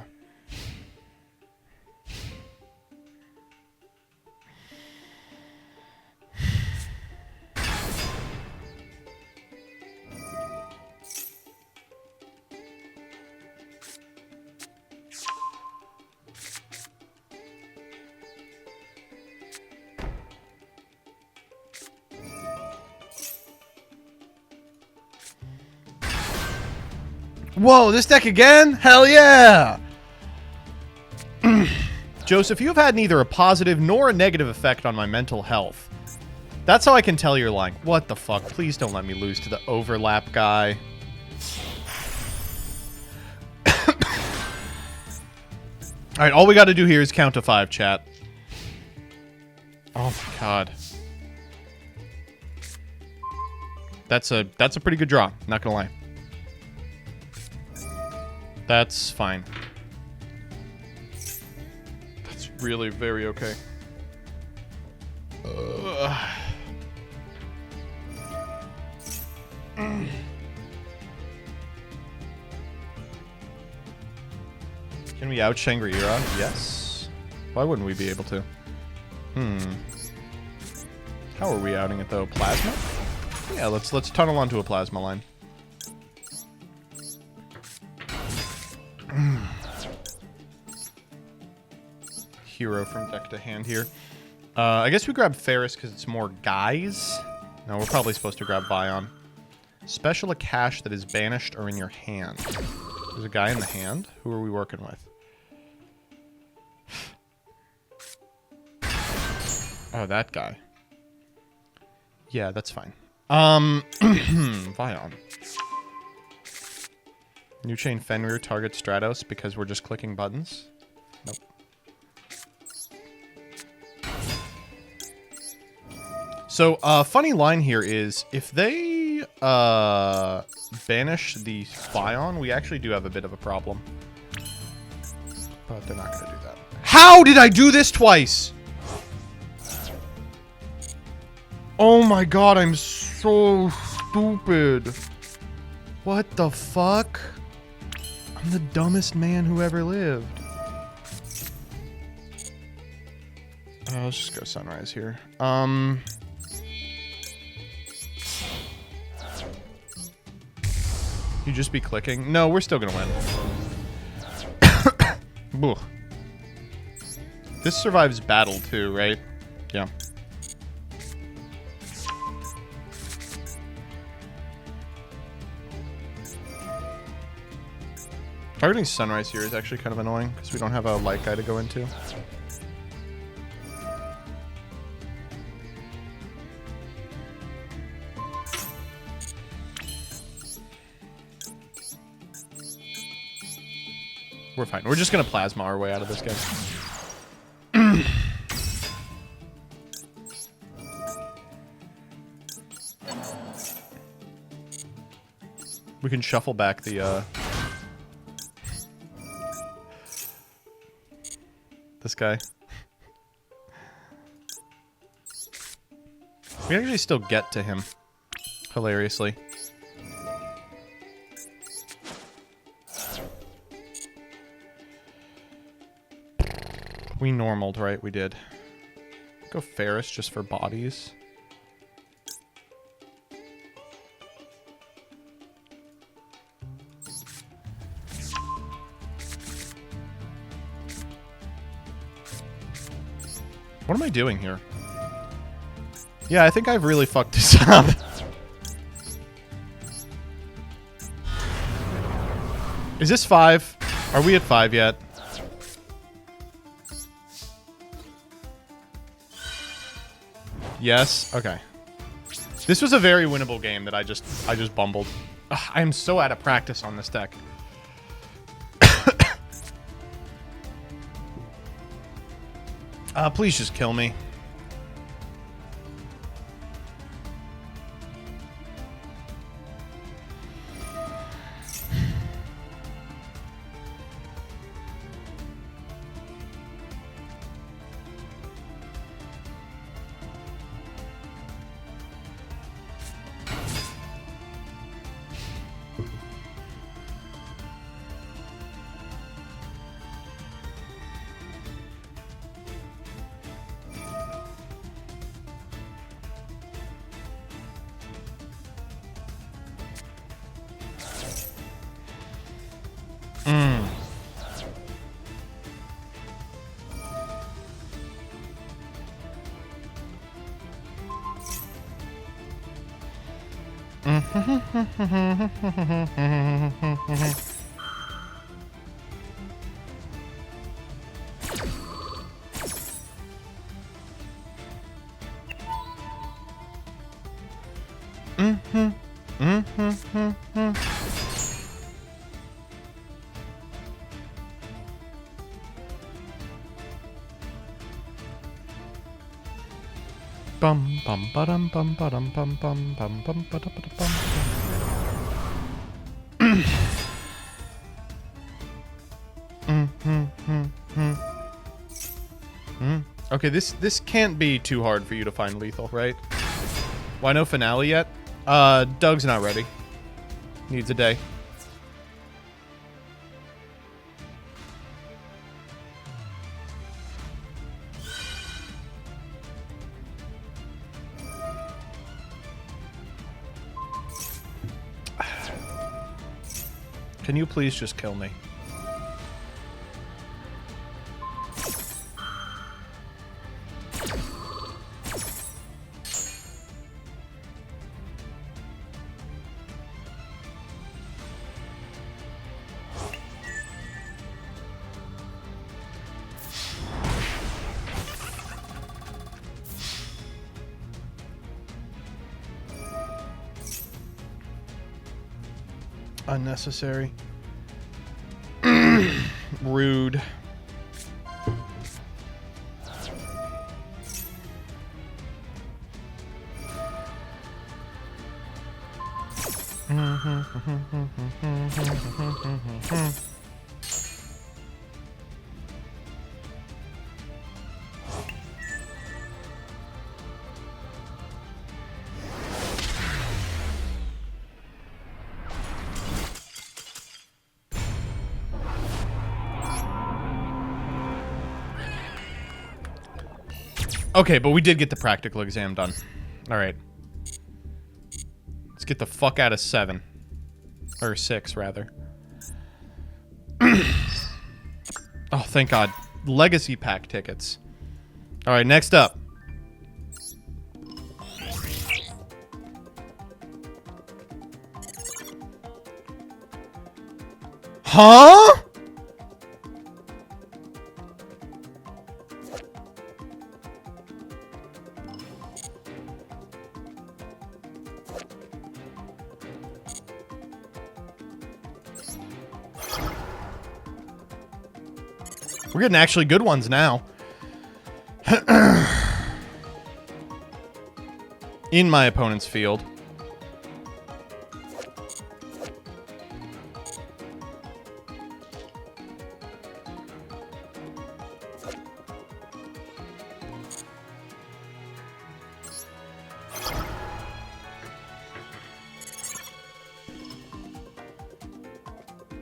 Whoa, this deck again? Hell yeah! Joseph, you've had neither a positive nor a negative effect on my mental health. That's how I can tell you're lying. What the fuck? Please don't let me lose to the overlap guy. Alright, all we gotta do here is count to 5, chat. Oh my god. That's a pretty good draw, not gonna lie. That's fine. That's really very okay. Can we out Shangri-La? Yes. Why wouldn't we be able to? How are we outing it though? Plasma? Yeah, let's tunnel onto a plasma line. Hero from deck to hand here. I guess we grab Ferris because it's more guys. No, we're probably supposed to grab Vion. Special a cash that is banished or in your hand. There's a guy in the hand. Who are we working with? Oh, that guy. Yeah, that's fine. Vion. New chain Fenrir target Stratos because we're just clicking buttons. Nope. So, funny line here is, if they, banish the Vion, we actually do have a bit of a problem. But they're not gonna do that. How did I do this twice? Oh my god, I'm so stupid. What the fuck? I'm the dumbest man who ever lived. Let's just go Sunrise here. You just be clicking? No, we're still gonna win. This survives battle too, right? Yeah. Targeting Sunrise here is actually kind of annoying because we don't have a light guy to go into. We're fine. We're just going to plasma our way out of this game. We can shuffle back the, this guy. We actually still get to him. Hilariously. We normaled, right? We did. Go Ferris just for bodies. What am I doing here? Yeah, I think I've really fucked this up. Is this 5? Are we at 5 yet? Yes? Okay. This was a very winnable game that I just bumbled. Ugh, I am so out of practice on this deck. Please just kill me. Bum bum ba-dum bum ba-dum bum bum bum bum ba-da ba-da bum. Okay, this can't be too hard for you to find lethal, right? Why no finale yet? Doug's not ready. Needs a day. Can you please just kill me? Unnecessary. Rude. Okay, but we did get the practical exam done. All right. Let's get the fuck out of 7. Or 6, rather. Oh, thank God. Legacy pack tickets. All right, next up. Huh? We're getting actually good ones now. In my opponent's field.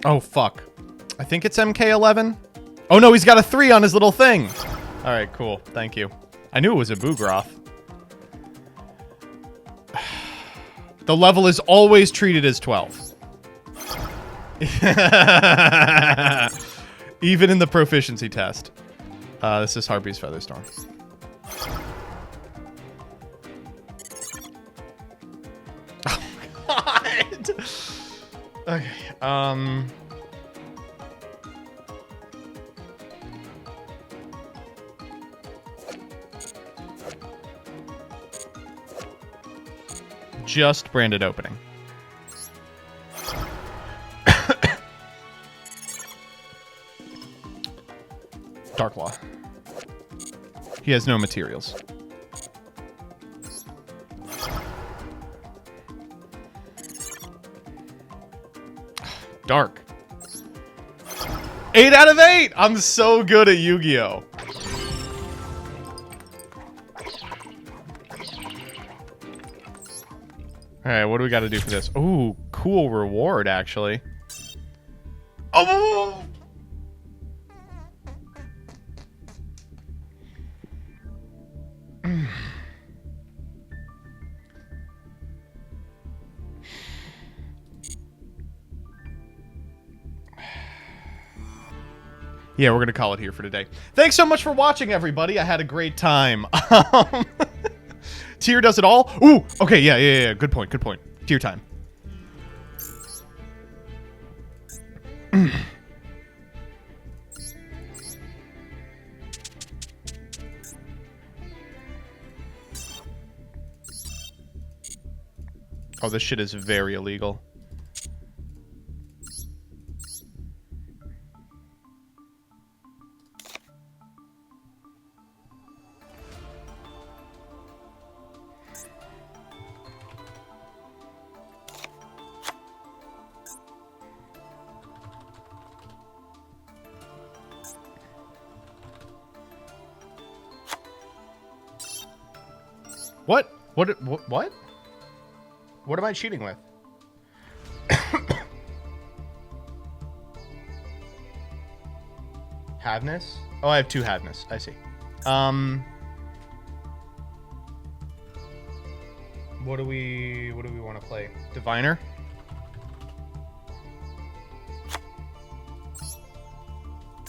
Oh, fuck. I think it's MK11. Oh, no, he's got a 3 on his little thing. All right, cool. Thank you. I knew it was a Boogroth. The level is always treated as 12. Even in the proficiency test. This is Harpy's Featherstorm. Oh God. Okay. Just branded opening. Darklaw. He has no materials. Dark. 8 out of 8! I'm so good at Yu-Gi-Oh! Alright, what do we got to do for this? Ooh, cool reward, actually. Oh! Yeah, we're going to call it here for today. Thanks so much for watching, everybody. I had a great time. Tier does it all? Ooh, okay, yeah. Good point. Tier time. Oh, this shit is very illegal. What? What? What am I cheating with? Havness? Oh, I have 2 Havness. I see. What do we want to play? Diviner?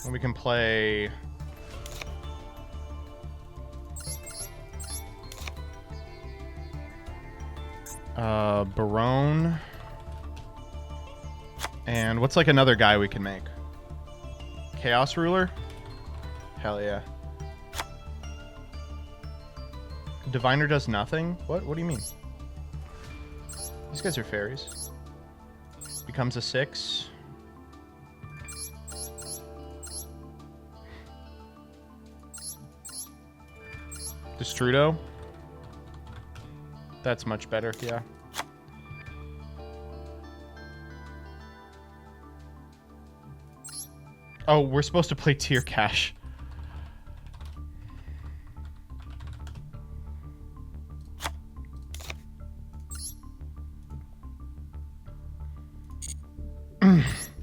And we can play Barone. And what's like another guy we can make? Chaos Ruler? Hell yeah. Diviner does nothing? What do you mean? These guys are fairies. Becomes a 6. Destrudo? That's much better, yeah. Oh, we're supposed to play Tier Cash.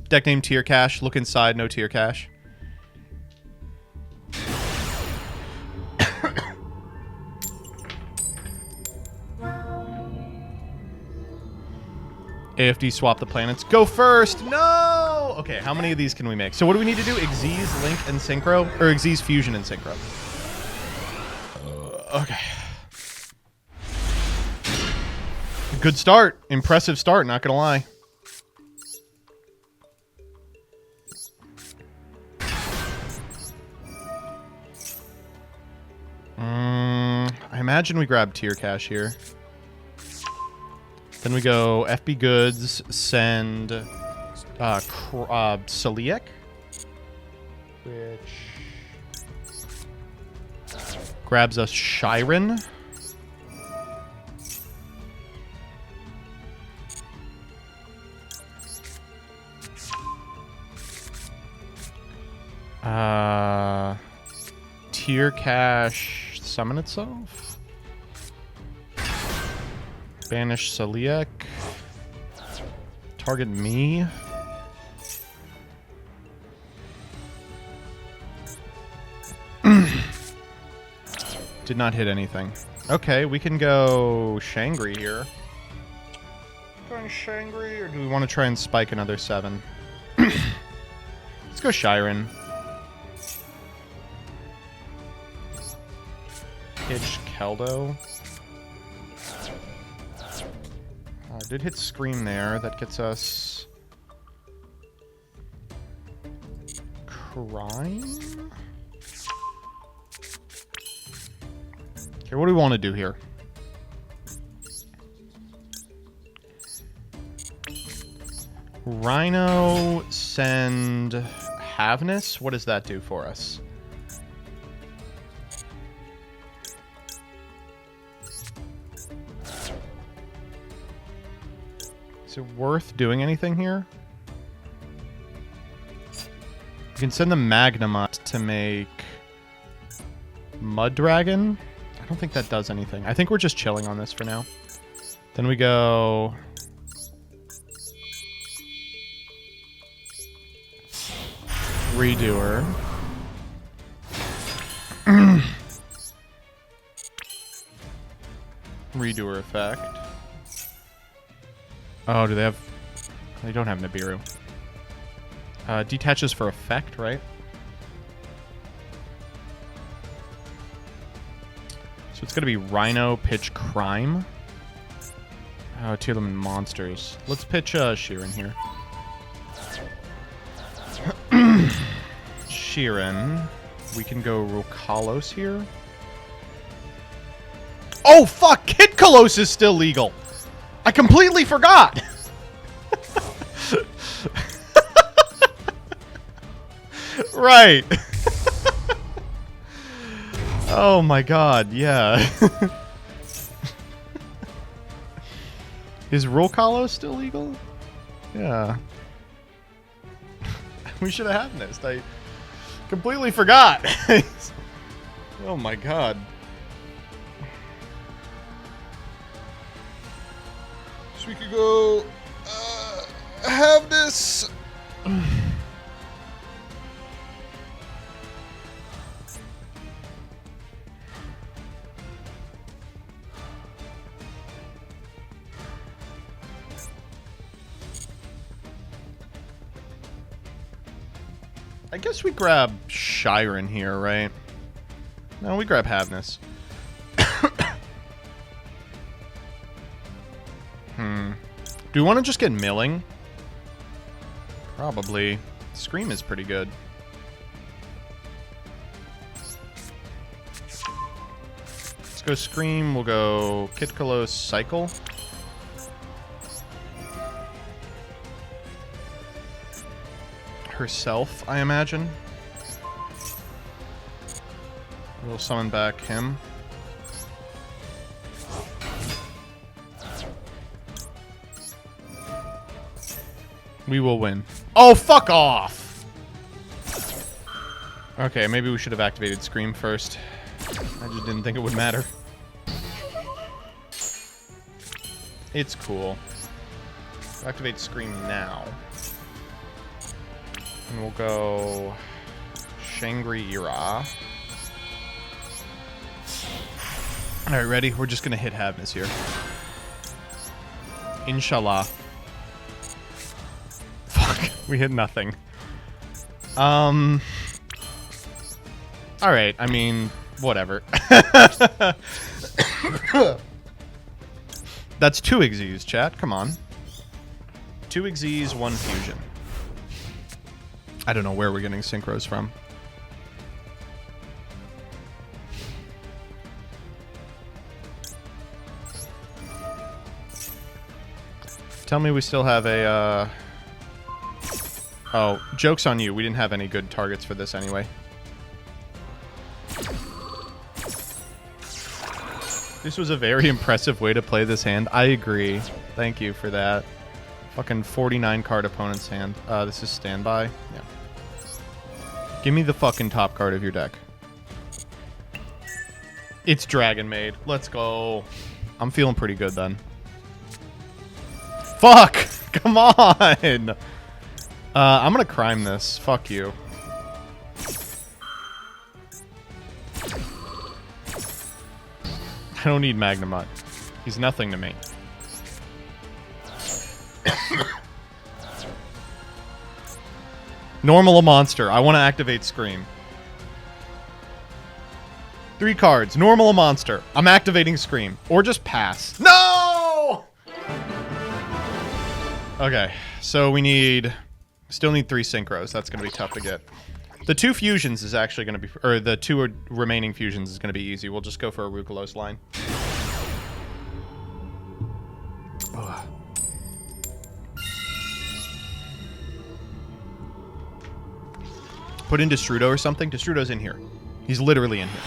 Deck name Tier Cash. Look inside, no Tier Cash. AFD swap the planets. Go first! No! Okay, how many of these can we make? So what do we need to do? Xyz, Link, and Synchro? Or Xyz, Fusion, and Synchro. Okay. Good start. Impressive start, not gonna lie. I imagine we grab Tier Cash here. Then we go FB Goods, send Celiac, which grabs us Shiren. Tier Cash summon itself. Banish Celiac. Target me. Did not hit anything. Okay, we can go Shangri here. Going Shangri, or do we want to try and spike another 7? Let's go Shiren. Pitch Keldo. Did hit Scream there. That gets us... Crime? Okay, what do we want to do here? Rhino, send Havness. What does that do for us? Is it worth doing anything here? You can send the Magnemite to make Mud Dragon. I don't think that does anything. I think we're just chilling on this for now. Then we go... Redoer. Redoer effect. Oh, do they have... They don't have Nibiru. Detaches for effect, right? So it's going to be Rhino, pitch Crime. Oh, 2 of them monsters. Let's pitch Sheeran here. Sheeran. We can go Rokalos here. Oh, fuck! Kid Kalos is still legal! I completely forgot! Right. Oh my god, yeah. Is Rokalos still legal? Yeah. We should have had this. I completely forgot. Oh my god. So we could go have this. I guess we grab Shiren here, right? No, we grab Havness. Do we want to just get Milling? Probably. Scream is pretty good. Let's go Scream. We'll go Kitkalos Cycle. Herself, I imagine. We'll summon back him. We will win. Oh, fuck off! Okay, maybe we should have activated Scream first. I just didn't think it would matter. It's cool. Activate Scream now. And we'll go Shangri-Ira. Alright, ready? We're just gonna hit Havness here. Inshallah. Fuck, we hit nothing. Alright, I mean, whatever. That's 2 Xyzs, chat. Come on. 2 Xyzs, 1 fusion. I don't know where we're getting synchros from. Tell me we still have a, Oh, joke's on you. We didn't have any good targets for this anyway. This was a very impressive way to play this hand. I agree. Thank you for that. Fucking 49 card opponent's hand. This is standby. Yeah. Give me the fucking top card of your deck. It's Dragon Maid. Let's go. I'm feeling pretty good then. Fuck! Come on! I'm gonna crime this. Fuck you. I don't need Magnemite. He's nothing to me. Normal a monster. I want to activate Scream. 3 cards. Normal a monster. I'm activating Scream. Or just pass. No! Okay. So we need... Still need 3 synchros. That's going to be tough to get. The 2 fusions is actually going to be... Or the 2 remaining fusions is going to be easy. We'll just go for a Rukalos line. Ugh. Put in Destrudo or something. Destrudo's in here. He's literally in here.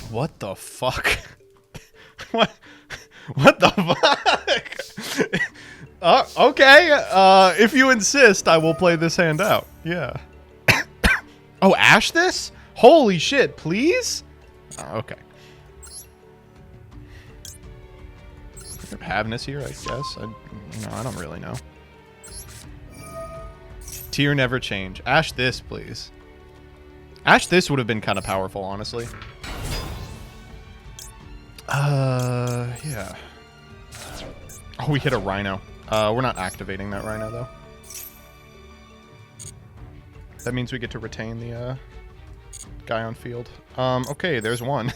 What the fuck? What the fuck? Okay. If you insist, I will play this hand out. Yeah. Oh, Ash this? Holy shit, please? Okay. Havness here, I guess. I don't really know. Tier never change. Ash this, please. Ash this would have been kind of powerful, honestly. Yeah. Oh, we hit a Rhino. We're not activating that Rhino, though. That means we get to retain the, guy on field. Okay, there's one.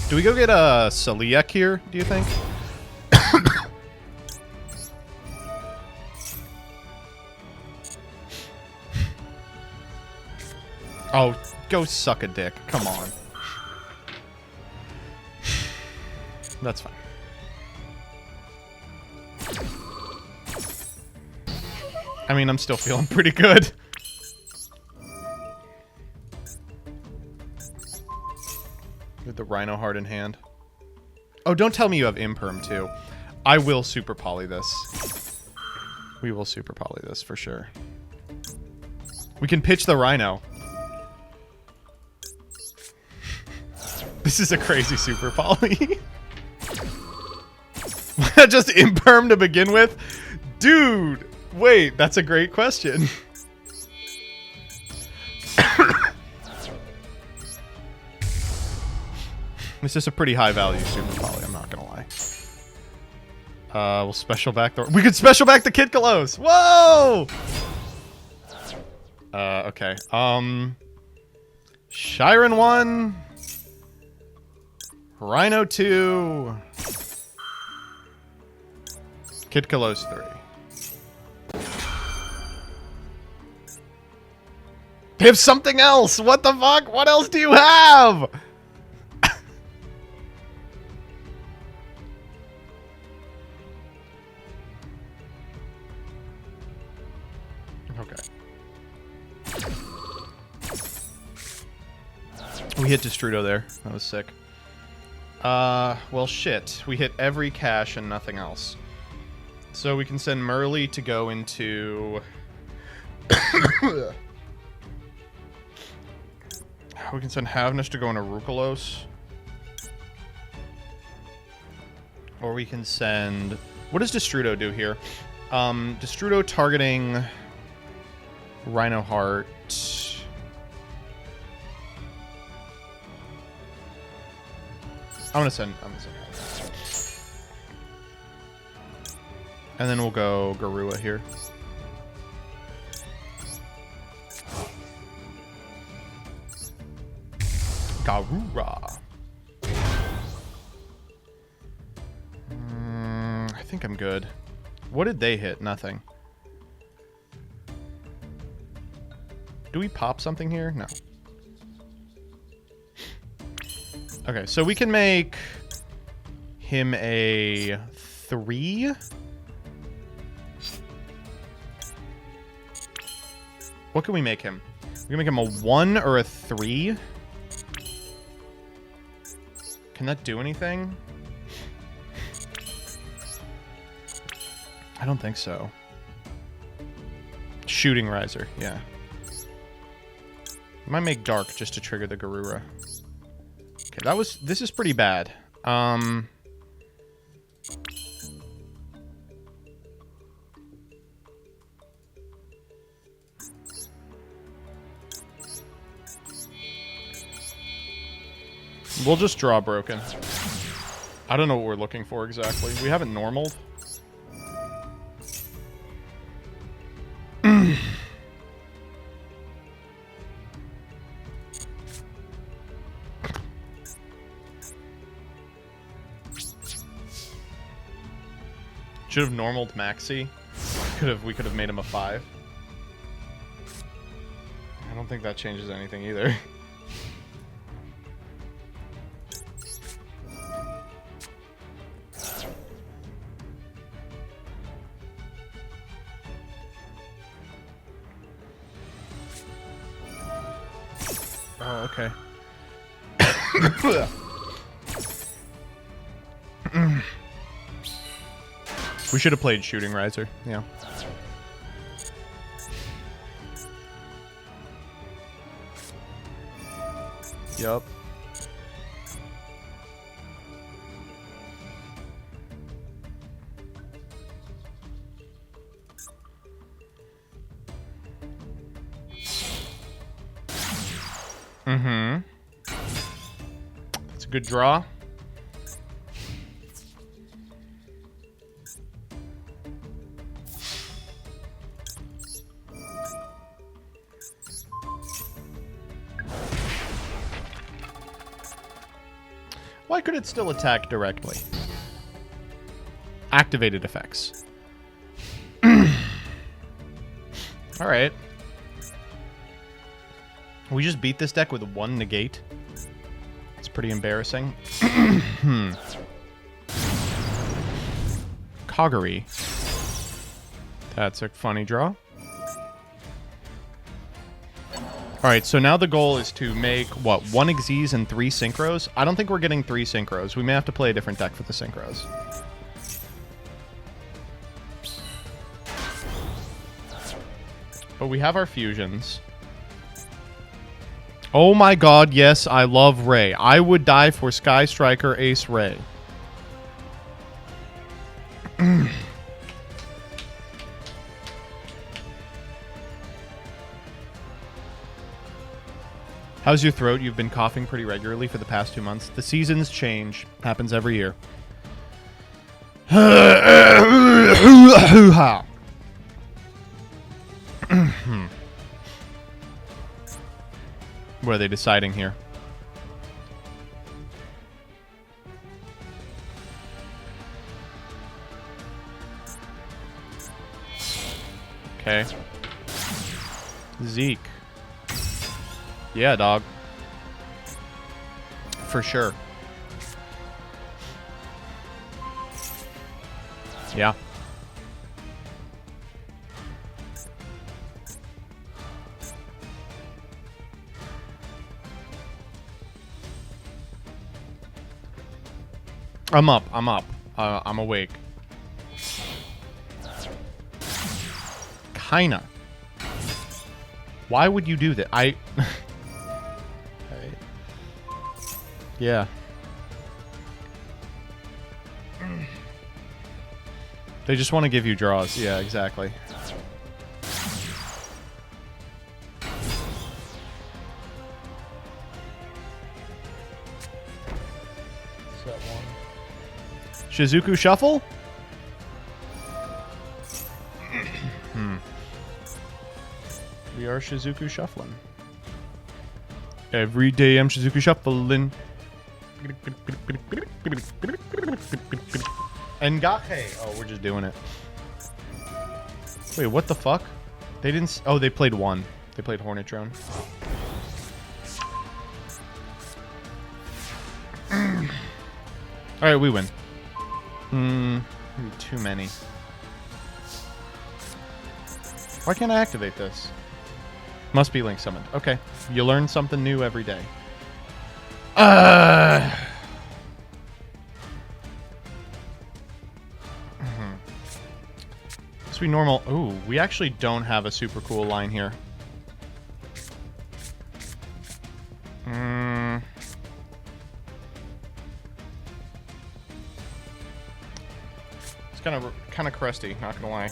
Do we go get a Saliak here, do you think? Oh, go suck a dick. Come on. That's fine. I mean, I'm still feeling pretty good. With the Rhino Heart in hand. Oh, don't tell me you have Imperm, too. I will Super Poly this. We will Super Poly this, for sure. We can pitch the Rhino. This is a crazy Super Poly. Just Imperm to begin with? Dude! Wait, that's a great question. This is a pretty high value Super Poly, I'm not gonna lie. We'll special back the... We could special back the Kid Kalos! Whoa! Okay. Shiren 1. Rhino 2. Kid Kalos 3. They have something else! What the fuck? What else do you have? Okay. We hit Destrudo there. That was sick. Well, shit. We hit every cache and nothing else. So we can send Merly to go into... We can send Havnish to go into Rukalos. Or we can send... What does Destrudo do here? Destrudo targeting Rhino Heart. I'm gonna send Havnish. And then we'll go Garua here. Garura. I think I'm good. What did they hit? Nothing. Do we pop something here? No. Okay, so we can make him a 3. What can we make him? We can make him a 1 or a 3. Can that do anything? I don't think so. Shooting Riser, yeah. I might make Dark just to trigger the Garura. Okay, this is pretty bad. We'll just draw broken. I don't know what we're looking for exactly. We haven't normaled. Should have normaled Maxi. We could have made him a 5. I don't think that changes anything either. Oh, okay. We should have played Shooting Riser, yeah. Yup. Mm-hmm. It's a good draw. Why could it still attack directly? Activated effects. Alright. We just beat this deck with 1 negate. It's pretty embarrassing. Kagari. That's a funny draw. Alright, so now the goal is to make, what, 1 Xyz and 3 Synchros? I don't think we're getting 3 Synchros. We may have to play a different deck for the Synchros. But we have our fusions. Oh my god, yes, I love Ray. I would die for Sky Striker Ace Ray. How's your throat? You've been coughing pretty regularly for the past 2 months. The seasons change. Happens every year. What are they deciding here? Okay. Zeke. Yeah, dog. For sure. Yeah. I'm up. I'm awake. Kinda. Why would you do that? Yeah. They just want to give you draws. Yeah, exactly. Shizuku Shuffle? We are Shizuku Shuffling. Every day I'm Shizuku Shuffling. Engahe. Oh, we're just doing it. Wait, what the fuck? They didn't... Oh, they played 1. They played Hornet Drone. Alright, we win. Too many. Why can't I activate this? Must be link summoned. Okay. You learn something new every day. So we normal... Ooh, we actually don't have a super cool line here. It's kind of crusty, not gonna lie.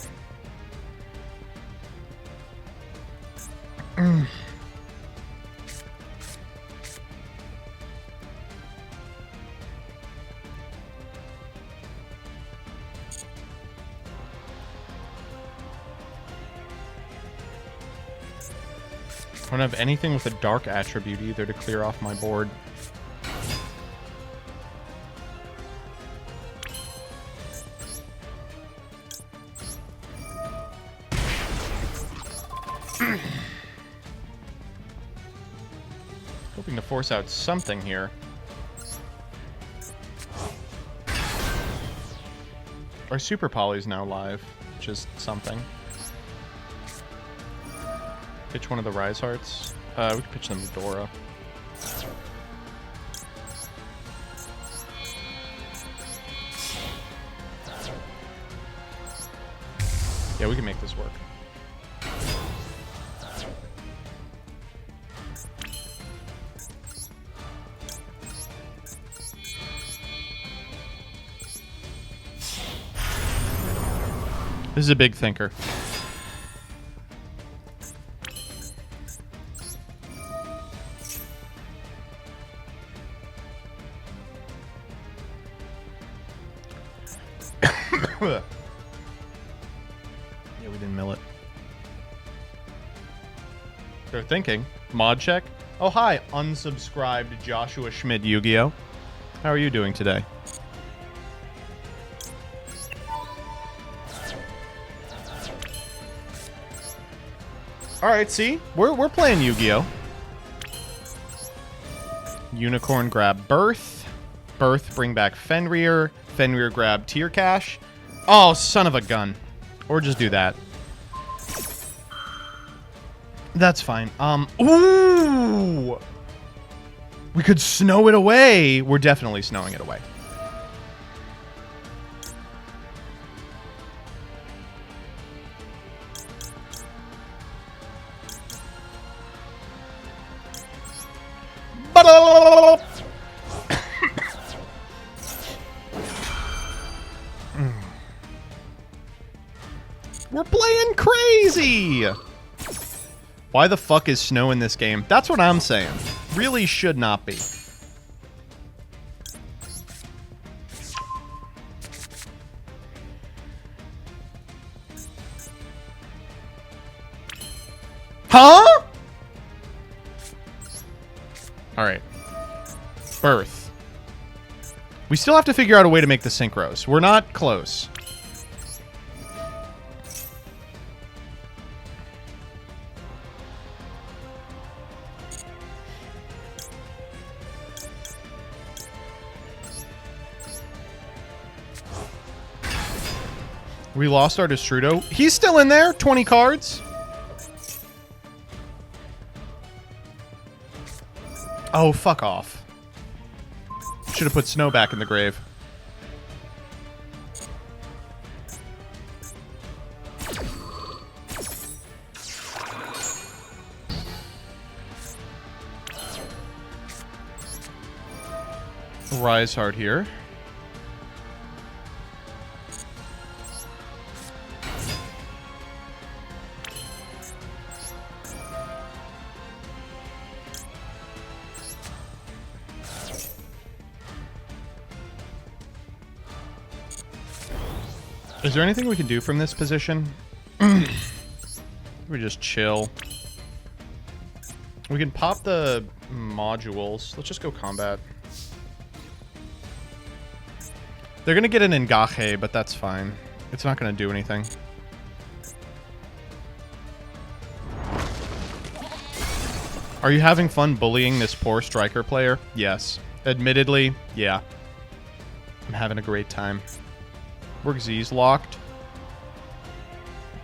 I don't have anything with a dark attribute either to clear off my board. Hoping to force out something here. Our Super Poly's now live, which is something. Pitch one of the Rise Hearts. We can pitch them to Dora. Yeah, we can make this work. This is a big thinker. Yeah, we didn't mill it. They're thinking. Mod check. Oh, hi. Unsubscribed Joshua Schmidt Yu-Gi-Oh! How are you doing today? Alright, see? We're playing Yu-Gi-Oh! Unicorn grab Birth. Birth bring back Fenrir. Fenrir grab Tier Cash. Oh, son of a gun. Or just do that. That's fine. Ooh! We could snow it away. We're definitely snowing it away. We're playing crazy! Why the fuck is snow in this game? That's what I'm saying. Really should not be. Huh? Alright. Birth. We still have to figure out a way to make the synchros. We're not close. We lost our Destrudo. He's still in there. 20 cards. Oh, fuck off. Should have put Snow back in the grave. Rise Heart here. Is there anything we can do from this position? We just chill. We can pop the modules. Let's just go combat. They're going to get an Engaje, but that's fine. It's not going to do anything. Are you having fun bullying this poor striker player? Yes. Admittedly, yeah. I'm having a great time. Work Z's locked.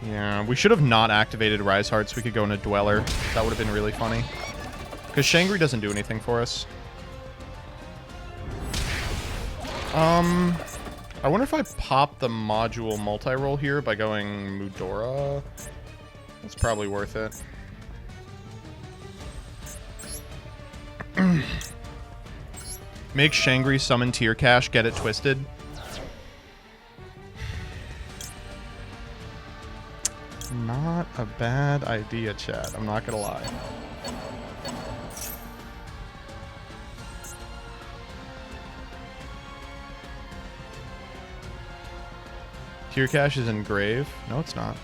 Yeah, we should have not activated Rise Hearts. We could go into Dweller. That would have been really funny. Because Shangri doesn't do anything for us. I wonder if I pop the module multi-roll here by going Mudora. That's probably worth it. Make Shangri summon Tier Cash, get it twisted. not a bad idea, chat. I'm not gonna lie. Tier cache is in grave. No, it's not.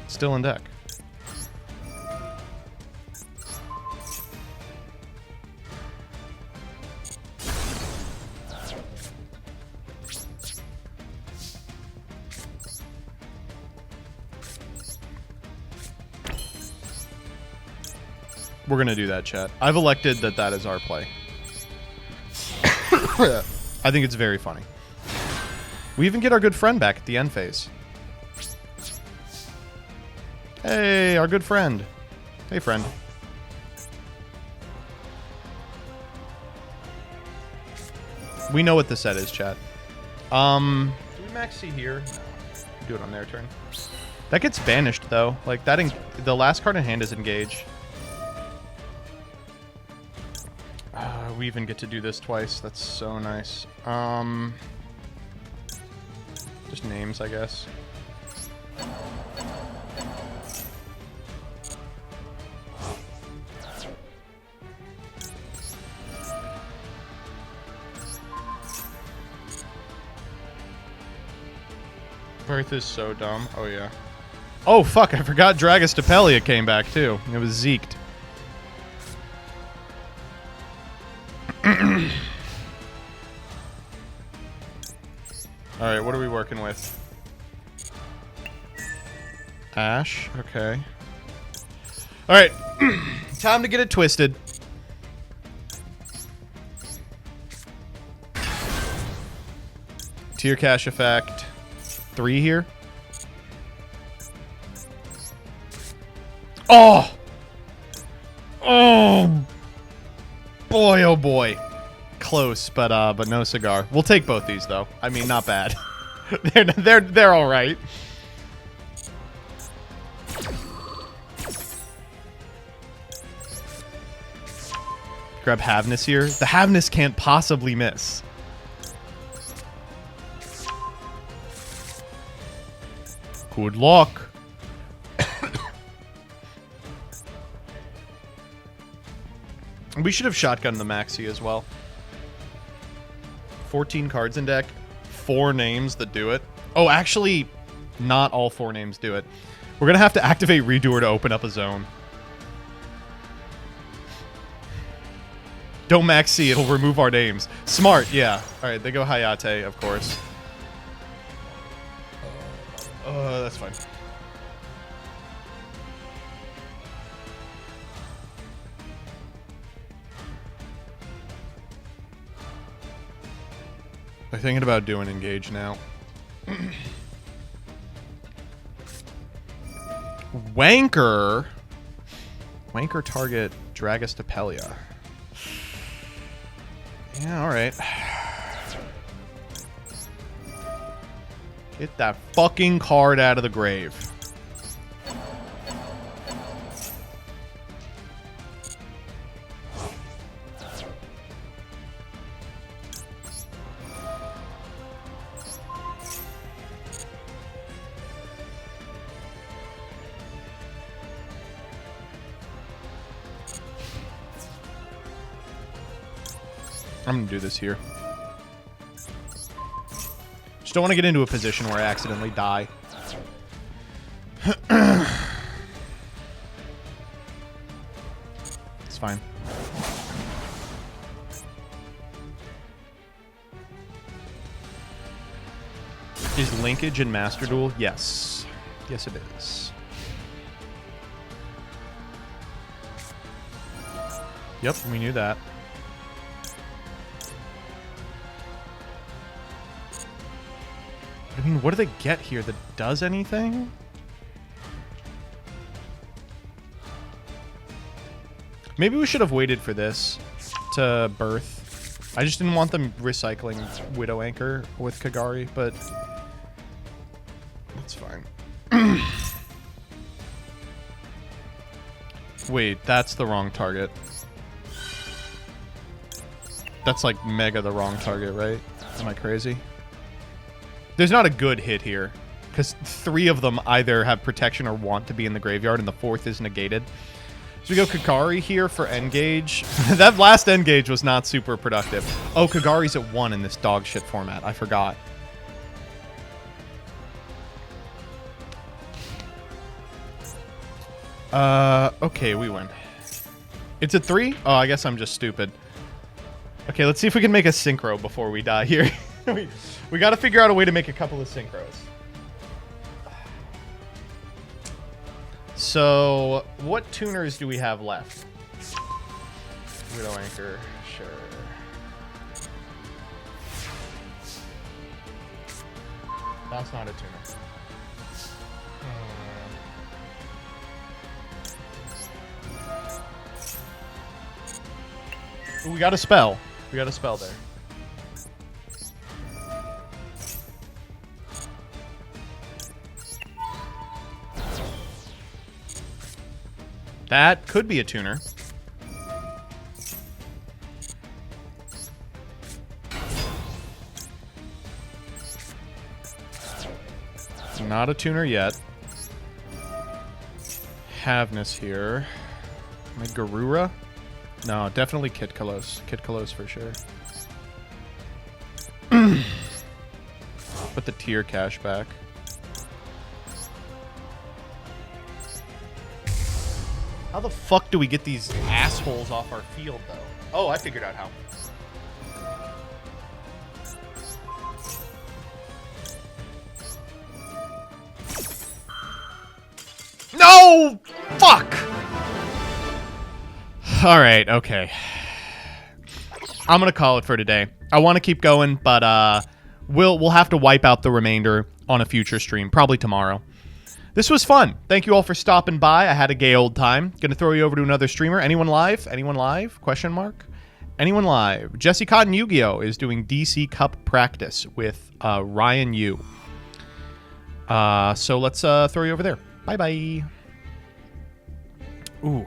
It's still in deck. We're gonna do that, chat. I've elected that is our play. I think it's very funny. We even get our good friend back at the end phase. Hey, our good friend. Hey, friend. We know what the set is, chat. Do we max C here? No. Do it on their turn. That gets banished, though. Like, the last card in hand is engage. We even get to do this twice. That's so nice. Just names, I guess. Birth is so dumb. Oh, yeah. Oh, fuck. I forgot Dragostapelia came back, too. It was zeked. Alright, what are we working with? Ash, okay. Alright, time to get it twisted. Tier cache effect. 3 here. Oh! Oh! Boy, oh boy. Close, but no cigar. We'll take both these though. I mean, not bad. they're all right. Grab Havness here. The Havness can't possibly miss. Good luck. We should have shotgunned the Maxi as well. 14 cards in deck. 4 names that do it. Oh, actually, not all 4 names do it. We're going to have to activate Redoer to open up a zone. Don't Maxi, it'll remove our names. Smart, yeah. Alright, they go Hayate, of course. That's fine. I'm thinking about doing engage now. Wanker. Wanker target Dragostapelia. Yeah, alright. Get that fucking card out of the grave. I'm gonna do this here. Just don't want to get into a position where I accidentally die. It's fine. Is linkage in Master Duel? Yes. Yes, it is. Yep, we knew that. I mean, what do they get here that does anything? Maybe we should have waited for this to birth. I just didn't want them recycling Widow Anchor with Kagari, but that's fine. Wait, that's the wrong target. That's like mega the wrong target, right? Am I crazy? There's not a good hit here. because 3 of them either have protection or want to be in the graveyard, and the 4th is negated. So we go Kagari here for Engage. That last Engage was not super productive. Oh, Kagari's at 1 in this dog shit format. I forgot. Okay, we win. It's at 3? Oh, I guess I'm just stupid. Okay, let's see if we can make a synchro before we die here. we got to figure out a way to make a couple of synchros. So, what tuners do we have left? Widow Anchor, sure. That's not a tuner. We got a spell. We got a spell there. That could be a tuner. Not a tuner yet. Havness here. My Garura? No, definitely Kit Kalos. Kit Kalos for sure. Put the tier cash back. How the fuck do we get these assholes off our field, though? Oh, I figured out how. No! Fuck! Alright, okay. I'm gonna call it for today. I want to keep going, but we'll have to wipe out the remainder on a future stream, probably tomorrow. This was fun. Thank you all for stopping by. I had a gay old time. Gonna throw you over to another streamer. Anyone live? Anyone live? Question mark? Anyone live? Jesse Cotton Yu-Gi-Oh! Is doing DC Cup practice with Ryan Yu. So let's throw you over there. Bye-bye. Ooh.